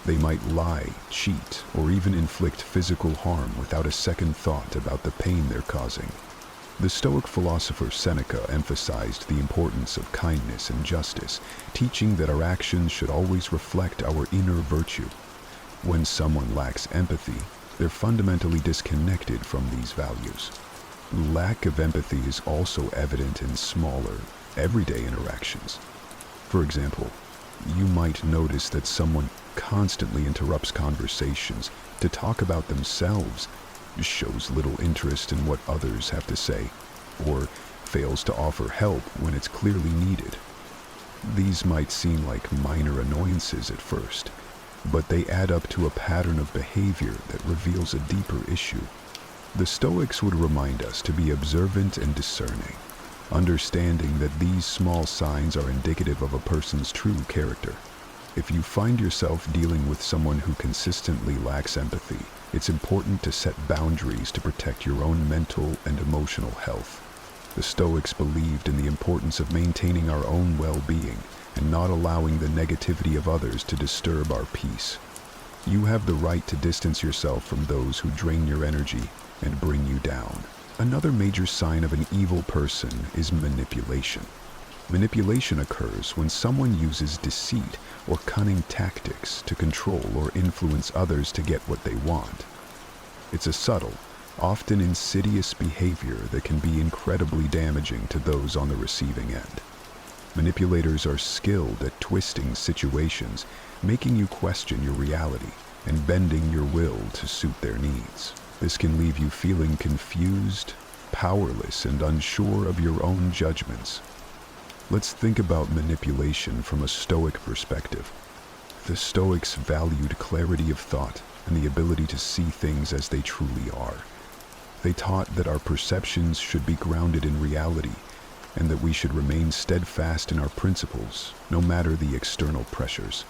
They might lie, cheat, or even inflict physical harm without a second thought about the pain they're causing. The Stoic philosopher Seneca emphasized the importance of kindness and justice, teaching that our actions should always reflect our inner virtue. When someone lacks empathy, they're fundamentally disconnected from these values. Lack of empathy is also evident in smaller, everyday interactions. For example, you might notice that someone constantly interrupts conversations to talk about themselves, shows little interest in what others have to say, or fails to offer help when it's clearly needed. These might seem like minor annoyances at first, but they add up to a pattern of behavior that reveals a deeper issue. The Stoics would remind us to be observant and discerning, understanding that these small signs are indicative of a person's true character. If you find yourself dealing with someone who consistently lacks empathy, it's important to set boundaries to protect your own mental and emotional health. The Stoics believed in the importance of maintaining our own well-being and not allowing the negativity of others to disturb our peace. You have the right to distance yourself from those who drain your energy and bring you down. Another major sign of an evil person is manipulation. Manipulation occurs when someone uses deceit or cunning tactics to control or influence others to get what they want. It's a subtle, often insidious behavior that can be incredibly damaging to those on the receiving end. Manipulators are skilled at twisting situations, making you question your reality and bending your will to suit their needs. This can leave you feeling confused, powerless, and unsure of your own judgments. Let's think about manipulation from a Stoic perspective. The Stoics valued clarity of thought and the ability to see things as they truly are. They taught that our perceptions should be grounded in reality and that we should remain steadfast in our principles, no matter the external pressures.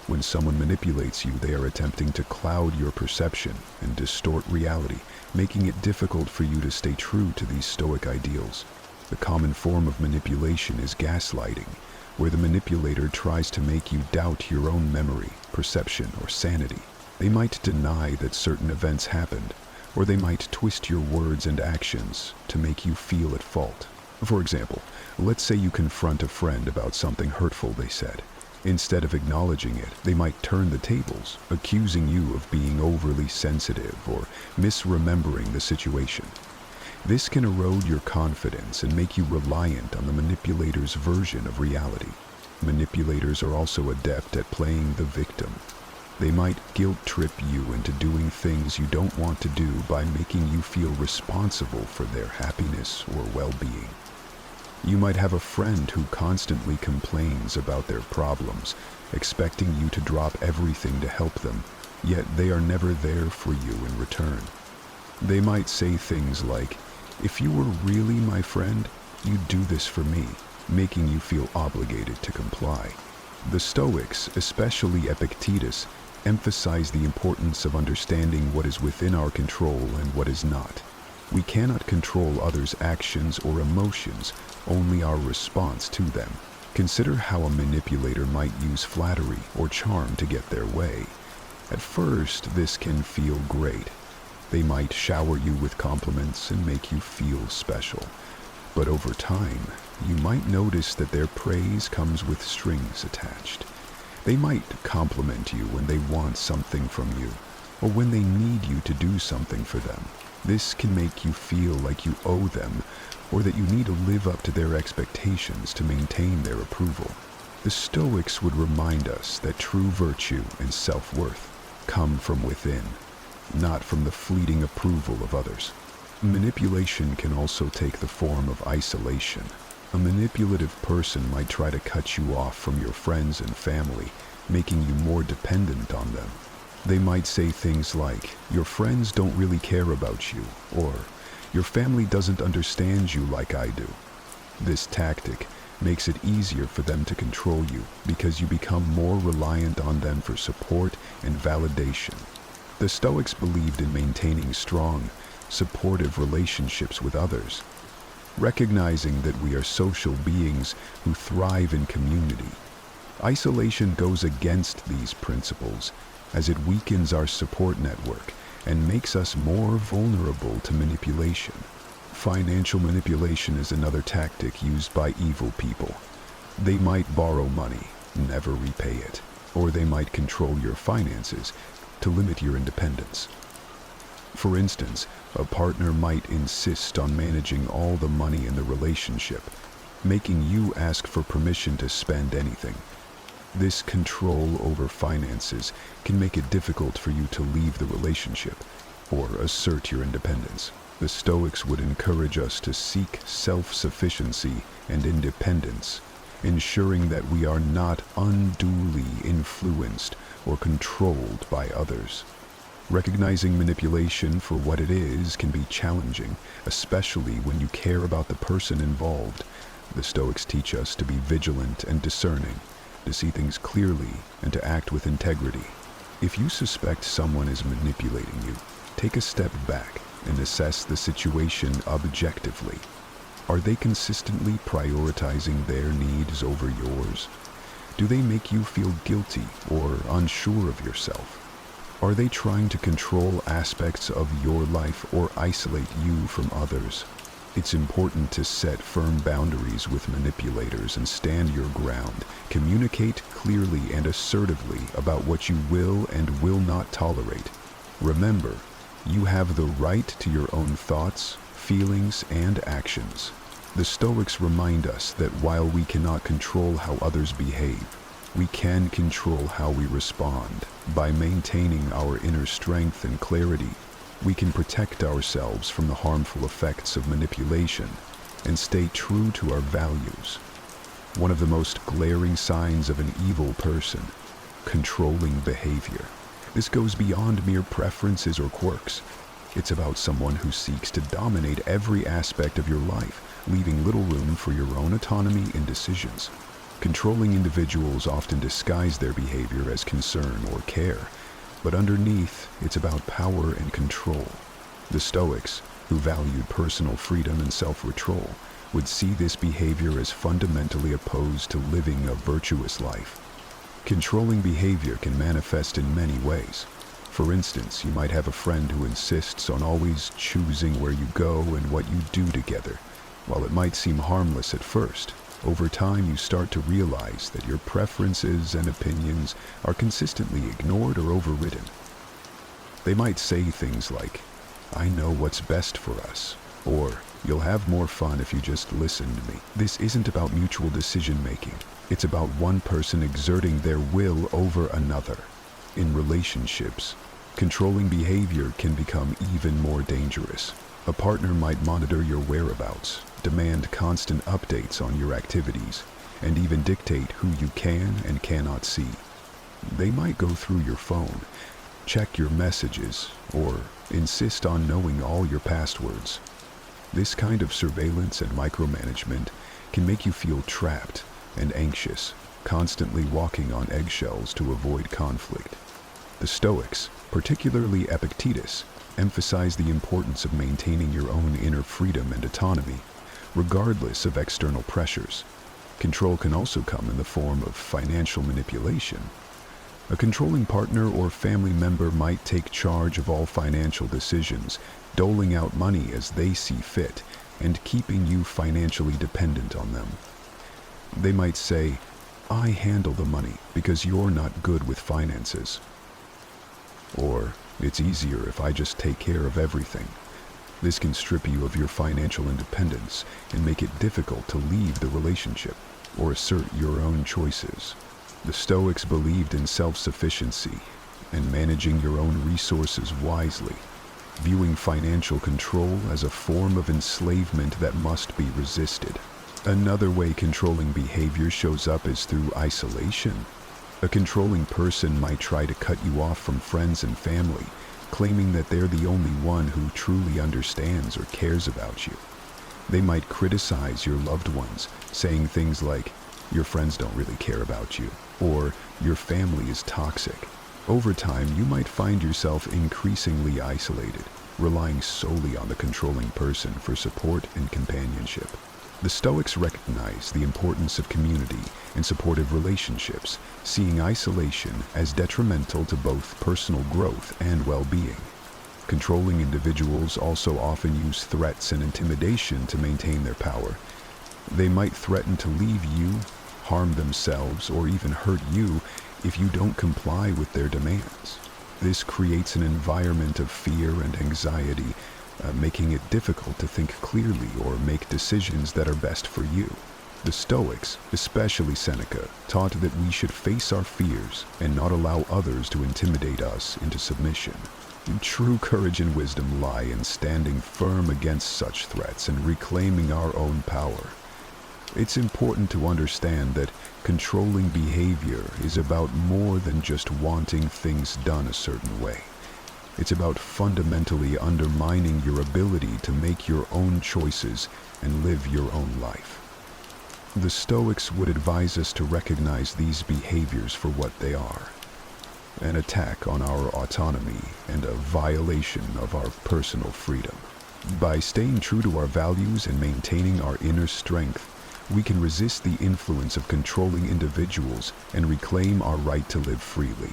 When someone manipulates you, they are attempting to cloud your perception and distort reality, making it difficult for you to stay true to these Stoic ideals. The common form of manipulation is gaslighting, where the manipulator tries to make you doubt your own memory, perception, or sanity. They might deny that certain events happened, or they might twist your words and actions to make you feel at fault. For example, let's say you confront a friend about something hurtful they said. Instead of acknowledging it, they might turn the tables, accusing you of being overly sensitive or misremembering the situation. This can erode your confidence and make you reliant on the manipulator's version of reality. Manipulators are also adept at playing the victim. They might guilt-trip you into doing things you don't want to do by making you feel responsible for their happiness or well-being. You might have a friend who constantly complains about their problems, expecting you to drop everything to help them, yet they are never there for you in return. They might say things like, "If you were really my friend, you'd do this for me," making you feel obligated to comply. The Stoics, especially Epictetus, emphasize the importance of understanding what is within our control and what is not. We cannot control others' actions or emotions, only our response to them. Consider how a manipulator might use flattery or charm to get their way. At first, this can feel great. They might shower you with compliments and make you feel special. But over time, you might notice that their praise comes with strings attached. They might compliment you when they want something from you, or when they need you to do something for them. This can make you feel like you owe them, or that you need to live up to their expectations to maintain their approval. The Stoics would remind us that true virtue and self-worth come from within, not from the fleeting approval of others. Manipulation can also take the form of isolation. A manipulative person might try to cut you off from your friends and family, making you more dependent on them. They might say things like, "Your friends don't really care about you," or "Your family doesn't understand you like I do." This tactic makes it easier for them to control you because you become more reliant on them for support and validation. The Stoics believed in maintaining strong, supportive relationships with others, recognizing that we are social beings who thrive in community. Isolation goes against these principles as it weakens our support network and makes us more vulnerable to manipulation. Financial manipulation is another tactic used by evil people. They might borrow money, never repay it, or they might control your finances to limit your independence. For instance, a partner might insist on managing all the money in the relationship, making you ask for permission to spend anything. This control over finances can make it difficult for you to leave the relationship or assert your independence. The Stoics would encourage us to seek self-sufficiency and independence, ensuring that we are not unduly influenced or controlled by others. Recognizing manipulation for what it is can be challenging, especially when you care about the person involved. The Stoics teach us to be vigilant and discerning, to see things clearly and to act with integrity. If you suspect someone is manipulating you, take a step back and assess the situation objectively. Are they consistently prioritizing their needs over yours? Do they make you feel guilty or unsure of yourself? Are they trying to control aspects of your life or isolate you from others? It's important to set firm boundaries with manipulators and stand your ground. Communicate clearly and assertively about what you will and will not tolerate. Remember, you have the right to your own thoughts, feelings, and actions. The Stoics remind us that while we cannot control how others behave, we can control how we respond. By maintaining our inner strength and clarity, we can protect ourselves from the harmful effects of manipulation and stay true to our values. One of the most glaring signs of an evil person: controlling behavior. This goes beyond mere preferences or quirks. It's about someone who seeks to dominate every aspect of your life, leaving little room for your own autonomy and decisions. Controlling individuals often disguise their behavior as concern or care, but underneath, it's about power and control. The Stoics, who valued personal freedom and self-control, would see this behavior as fundamentally opposed to living a virtuous life. Controlling behavior can manifest in many ways. For instance, you might have a friend who insists on always choosing where you go and what you do together. While it might seem harmless at first, over time you start to realize that your preferences and opinions are consistently ignored or overridden. They might say things like, "I know what's best for us," or "You'll have more fun if you just listen to me." This isn't about mutual decision-making. It's about one person exerting their will over another. In relationships, controlling behavior can become even more dangerous. A partner might monitor your whereabouts, demand constant updates on your activities, and even dictate who you can and cannot see. They might go through your phone, check your messages, or insist on knowing all your passwords. This kind of surveillance and micromanagement can make you feel trapped and anxious, constantly walking on eggshells to avoid conflict. The Stoics, particularly Epictetus, emphasize the importance of maintaining your own inner freedom and autonomy, regardless of external pressures. Control can also come in the form of financial manipulation. A controlling partner or family member might take charge of all financial decisions, doling out money as they see fit, and keeping you financially dependent on them. They might say, "I handle the money because you're not good with finances." Or, "It's easier if I just take care of everything." This can strip you of your financial independence and make it difficult to leave the relationship or assert your own choices. The Stoics believed in self-sufficiency and managing your own resources wisely, viewing financial control as a form of enslavement that must be resisted. Another way controlling behavior shows up is through isolation. A controlling person might try to cut you off from friends and family, claiming that they're the only one who truly understands or cares about you. They might criticize your loved ones, saying things like, "Your friends don't really care about you," or "Your family is toxic." Over time, you might find yourself increasingly isolated, relying solely on the controlling person for support and companionship. The Stoics recognize the importance of community and supportive relationships, seeing isolation as detrimental to both personal growth and well-being. Controlling individuals also often use threats and intimidation to maintain their power. They might threaten to leave you, harm themselves, or even hurt you if you don't comply with their demands. This creates an environment of fear and anxiety, making it difficult to think clearly or make decisions that are best for you. The Stoics, especially Seneca, taught that we should face our fears and not allow others to intimidate us into submission. True courage and wisdom lie in standing firm against such threats and reclaiming our own power. It's important to understand that controlling behavior is about more than just wanting things done a certain way. It's about fundamentally undermining your ability to make your own choices and live your own life. The Stoics would advise us to recognize these behaviors for what they are: an attack on our autonomy and a violation of our personal freedom. By staying true to our values and maintaining our inner strength, we can resist the influence of controlling individuals and reclaim our right to live freely.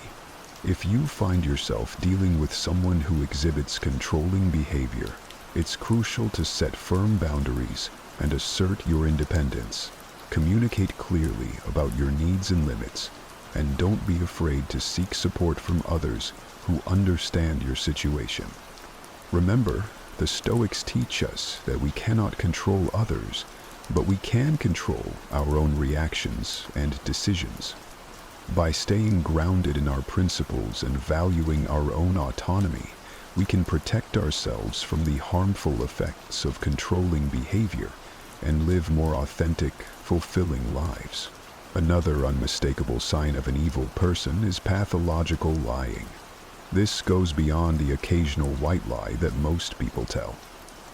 If you find yourself dealing with someone who exhibits controlling behavior, it's crucial to set firm boundaries and assert your independence. Communicate clearly about your needs and limits, and don't be afraid to seek support from others who understand your situation. Remember, the Stoics teach us that we cannot control others, but we can control our own reactions and decisions. By staying grounded in our principles and valuing our own autonomy, we can protect ourselves from the harmful effects of controlling behavior and live more authentic, fulfilling lives. Another unmistakable sign of an evil person is pathological lying. This goes beyond the occasional white lie that most people tell.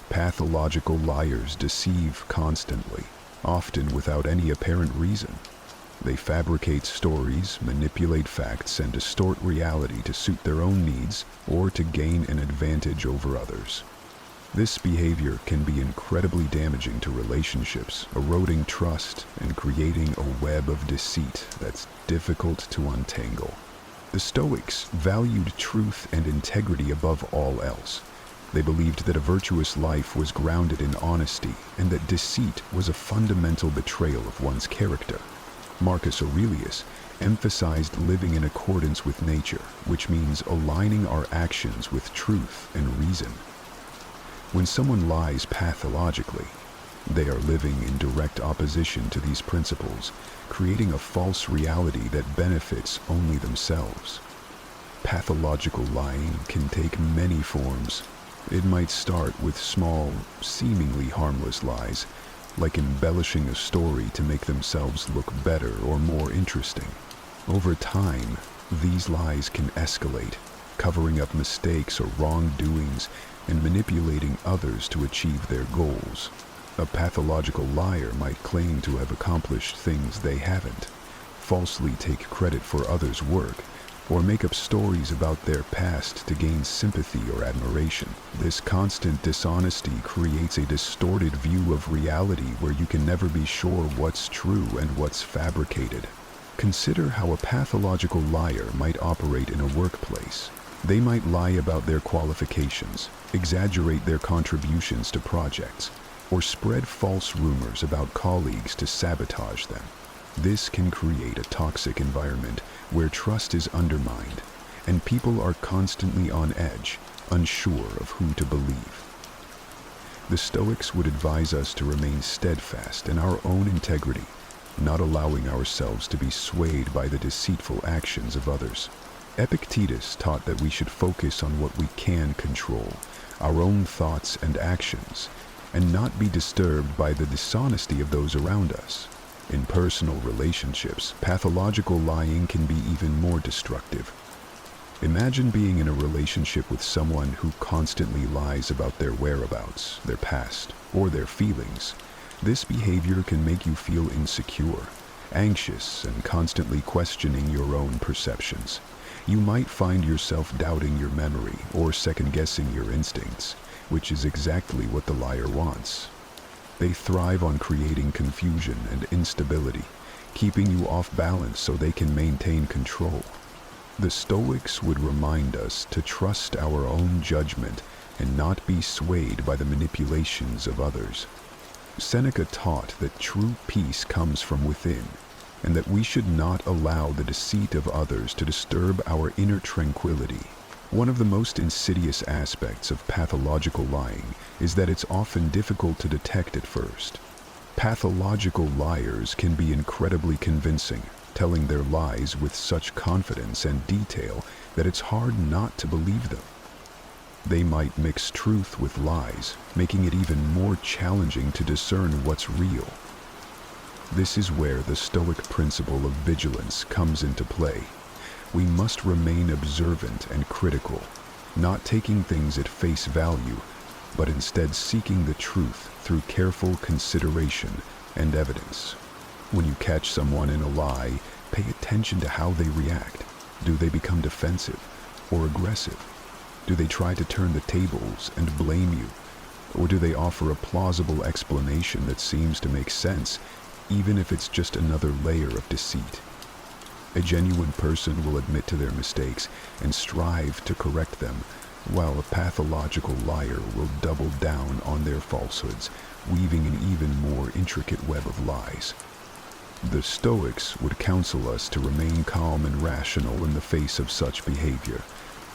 Pathological liars deceive constantly, often without any apparent reason. They fabricate stories, manipulate facts, and distort reality to suit their own needs or to gain an advantage over others. This behavior can be incredibly damaging to relationships, eroding trust and creating a web of deceit that's difficult to untangle. The Stoics valued truth and integrity above all else. They believed that a virtuous life was grounded in honesty and that deceit was a fundamental betrayal of one's character. Marcus Aurelius emphasized living in accordance with nature, which means aligning our actions with truth and reason. When someone lies pathologically, they are living in direct opposition to these principles, creating a false reality that benefits only themselves. Pathological lying can take many forms. It might start with small, seemingly harmless lies, like embellishing a story to make themselves look better or more interesting. Over time, these lies can escalate, covering up mistakes or wrongdoings and manipulating others to achieve their goals. A pathological liar might claim to have accomplished things they haven't, falsely take credit for others' work, or make up stories about their past to gain sympathy or admiration. This constant dishonesty creates a distorted view of reality where you can never be sure what's true and what's fabricated. Consider how a pathological liar might operate in a workplace. They might lie about their qualifications, exaggerate their contributions to projects, or spread false rumors about colleagues to sabotage them. This can create a toxic environment where trust is undermined and people are constantly on edge, unsure of who to believe. The Stoics would advise us to remain steadfast in our own integrity, not allowing ourselves to be swayed by the deceitful actions of others. Epictetus taught that we should focus on what we can control, our own thoughts and actions, and not be disturbed by the dishonesty of those around us. In personal relationships, pathological lying can be even more destructive. Imagine being in a relationship with someone who constantly lies about their whereabouts, their past, or their feelings. This behavior can make you feel insecure, anxious, and constantly questioning your own perceptions. You might find yourself doubting your memory or second-guessing your instincts, which is exactly what the liar wants. They thrive on creating confusion and instability, keeping you off balance so they can maintain control. The Stoics would remind us to trust our own judgment and not be swayed by the manipulations of others. Seneca taught that true peace comes from within, and that we should not allow the deceit of others to disturb our inner tranquility. One of the most insidious aspects of pathological lying is that it's often difficult to detect at first. Pathological liars can be incredibly convincing, telling their lies with such confidence and detail that it's hard not to believe them. They might mix truth with lies, making it even more challenging to discern what's real. This is where the Stoic principle of vigilance comes into play. We must remain observant and critical, not taking things at face value, but instead seeking the truth through careful consideration and evidence. When you catch someone in a lie, pay attention to how they react. Do they become defensive or aggressive? Do they try to turn the tables and blame you? Or do they offer a plausible explanation that seems to make sense, even if it's just another layer of deceit? A genuine person will admit to their mistakes and strive to correct them, while a pathological liar will double down on their falsehoods, weaving an even more intricate web of lies. The Stoics would counsel us to remain calm and rational in the face of such behavior,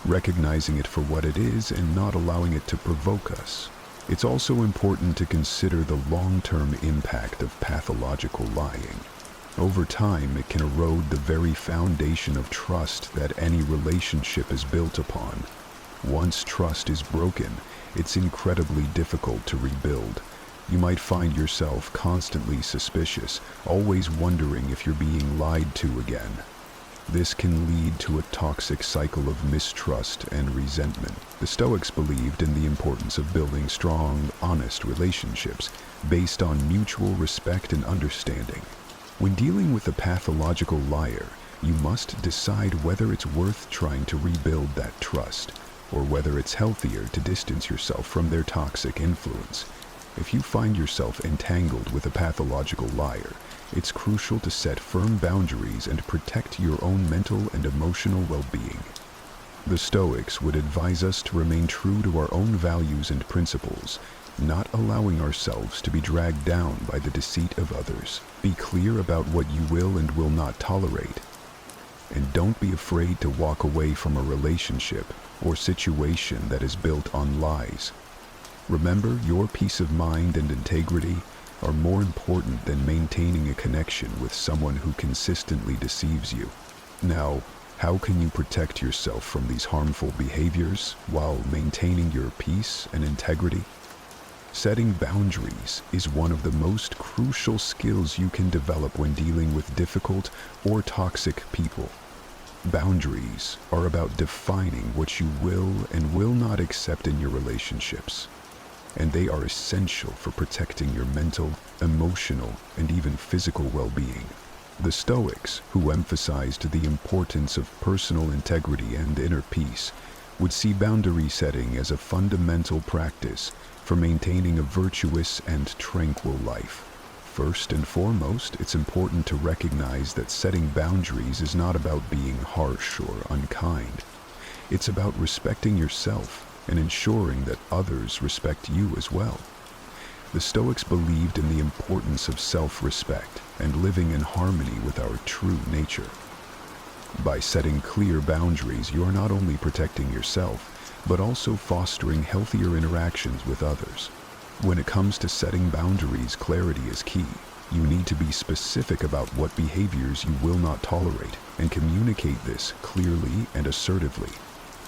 recognizing it for what it is and not allowing it to provoke us. It's also important to consider the long-term impact of pathological lying. Over time, it can erode the very foundation of trust that any relationship is built upon. Once trust is broken, it's incredibly difficult to rebuild. You might find yourself constantly suspicious, always wondering if you're being lied to again. This can lead to a toxic cycle of mistrust and resentment. The Stoics believed in the importance of building strong, honest relationships based on mutual respect and understanding. When dealing with a pathological liar, you must decide whether it's worth trying to rebuild that trust, or whether it's healthier to distance yourself from their toxic influence. If you find yourself entangled with a pathological liar, it's crucial to set firm boundaries and protect your own mental and emotional well-being. The Stoics would advise us to remain true to our own values and principles, not allowing ourselves to be dragged down by the deceit of others. Be clear about what you will and will not tolerate. And don't be afraid to walk away from a relationship or situation that is built on lies. Remember, your peace of mind and integrity are more important than maintaining a connection with someone who consistently deceives you. Now, how can you protect yourself from these harmful behaviors while maintaining your peace and integrity? Setting boundaries is one of the most crucial skills you can develop when dealing with difficult or toxic people. Boundaries are about defining what you will and will not accept in your relationships, and they are essential for protecting your mental, emotional, and even physical well-being. The Stoics, who emphasized the importance of personal integrity and inner peace, would see boundary setting as a fundamental practice for maintaining a virtuous and tranquil life. First and foremost, it's important to recognize that setting boundaries is not about being harsh or unkind. It's about respecting yourself and ensuring that others respect you as well. The Stoics believed in the importance of self-respect and living in harmony with our true nature. By setting clear boundaries, you are not only protecting yourself, but also fostering healthier interactions with others. When it comes to setting boundaries, clarity is key. You need to be specific about what behaviors you will not tolerate and communicate this clearly and assertively.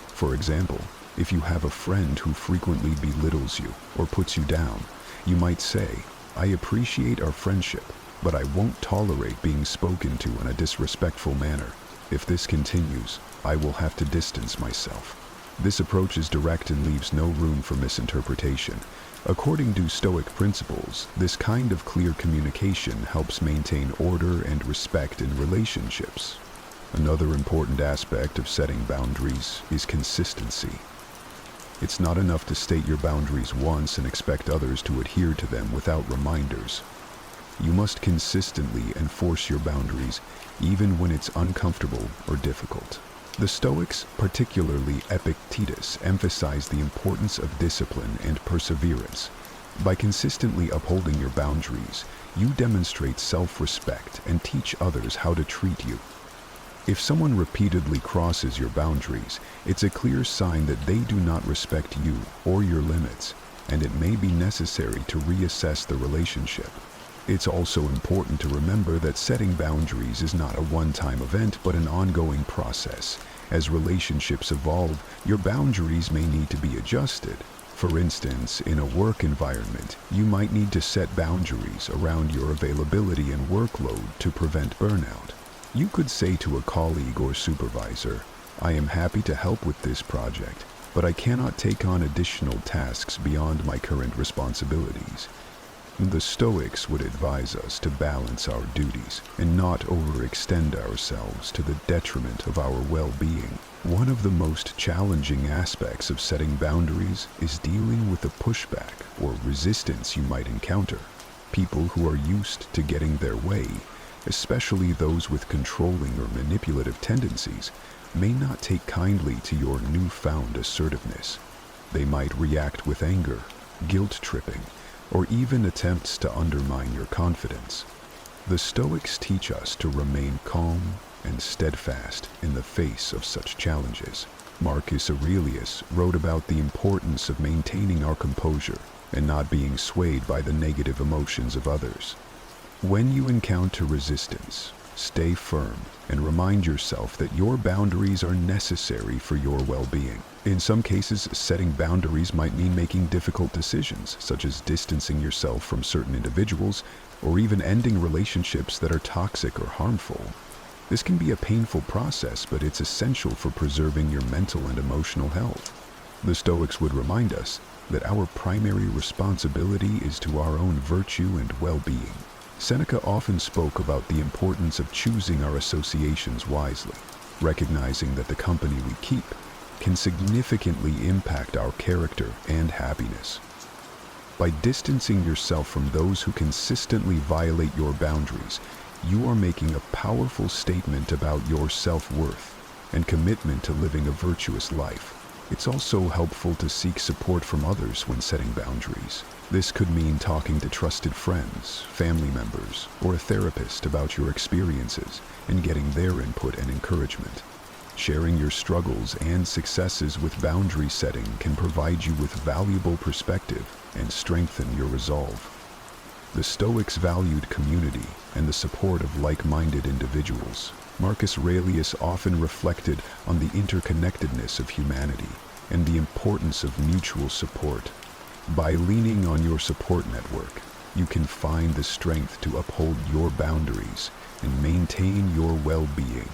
For example, if you have a friend who frequently belittles you or puts you down, you might say, "I appreciate our friendship, but I won't tolerate being spoken to in a disrespectful manner. If this continues, I will have to distance myself." This approach is direct and leaves no room for misinterpretation. According to Stoic principles, this kind of clear communication helps maintain order and respect in relationships. Another important aspect of setting boundaries is consistency. It's not enough to state your boundaries once and expect others to adhere to them without reminders. You must consistently enforce your boundaries, even when it's uncomfortable or difficult. The Stoics, particularly Epictetus, emphasized the importance of discipline and perseverance. By consistently upholding your boundaries, you demonstrate self-respect and teach others how to treat you. If someone repeatedly crosses your boundaries, it's a clear sign that they do not respect you or your limits, and it may be necessary to reassess the relationship. It's also important to remember that setting boundaries is not a one-time event but an ongoing process. As relationships evolve, your boundaries may need to be adjusted. For instance, in a work environment, you might need to set boundaries around your availability and workload to prevent burnout. You could say to a colleague or supervisor, "I am happy to help with this project, but I cannot take on additional tasks beyond my current responsibilities." The Stoics would advise us to balance our duties and not overextend ourselves to the detriment of our well-being. One of the most challenging aspects of setting boundaries is dealing with the pushback or resistance you might encounter. People who are used to getting their way, especially those with controlling or manipulative tendencies, may not take kindly to your newfound assertiveness. They might react with anger, guilt-tripping, or even attempts to undermine your confidence. The Stoics teach us to remain calm and steadfast in the face of such challenges. Marcus Aurelius wrote about the importance of maintaining our composure and not being swayed by the negative emotions of others. When you encounter resistance, stay firm and remind yourself that your boundaries are necessary for your well-being. In some cases, setting boundaries might mean making difficult decisions, such as distancing yourself from certain individuals or even ending relationships that are toxic or harmful. This can be a painful process, but it's essential for preserving your mental and emotional health. The Stoics would remind us that our primary responsibility is to our own virtue and well-being. Seneca often spoke about the importance of choosing our associations wisely, recognizing that the company we keep can significantly impact our character and happiness. By distancing yourself from those who consistently violate your boundaries, you are making a powerful statement about your self-worth and commitment to living a virtuous life. It's also helpful to seek support from others when setting boundaries. This could mean talking to trusted friends, family members, or a therapist about your experiences and getting their input and encouragement. Sharing your struggles and successes with boundary setting can provide you with valuable perspective and strengthen your resolve. The Stoics valued community and the support of like-minded individuals. Marcus Aurelius often reflected on the interconnectedness of humanity and the importance of mutual support. By leaning on your support network, you can find the strength to uphold your boundaries and maintain your well-being.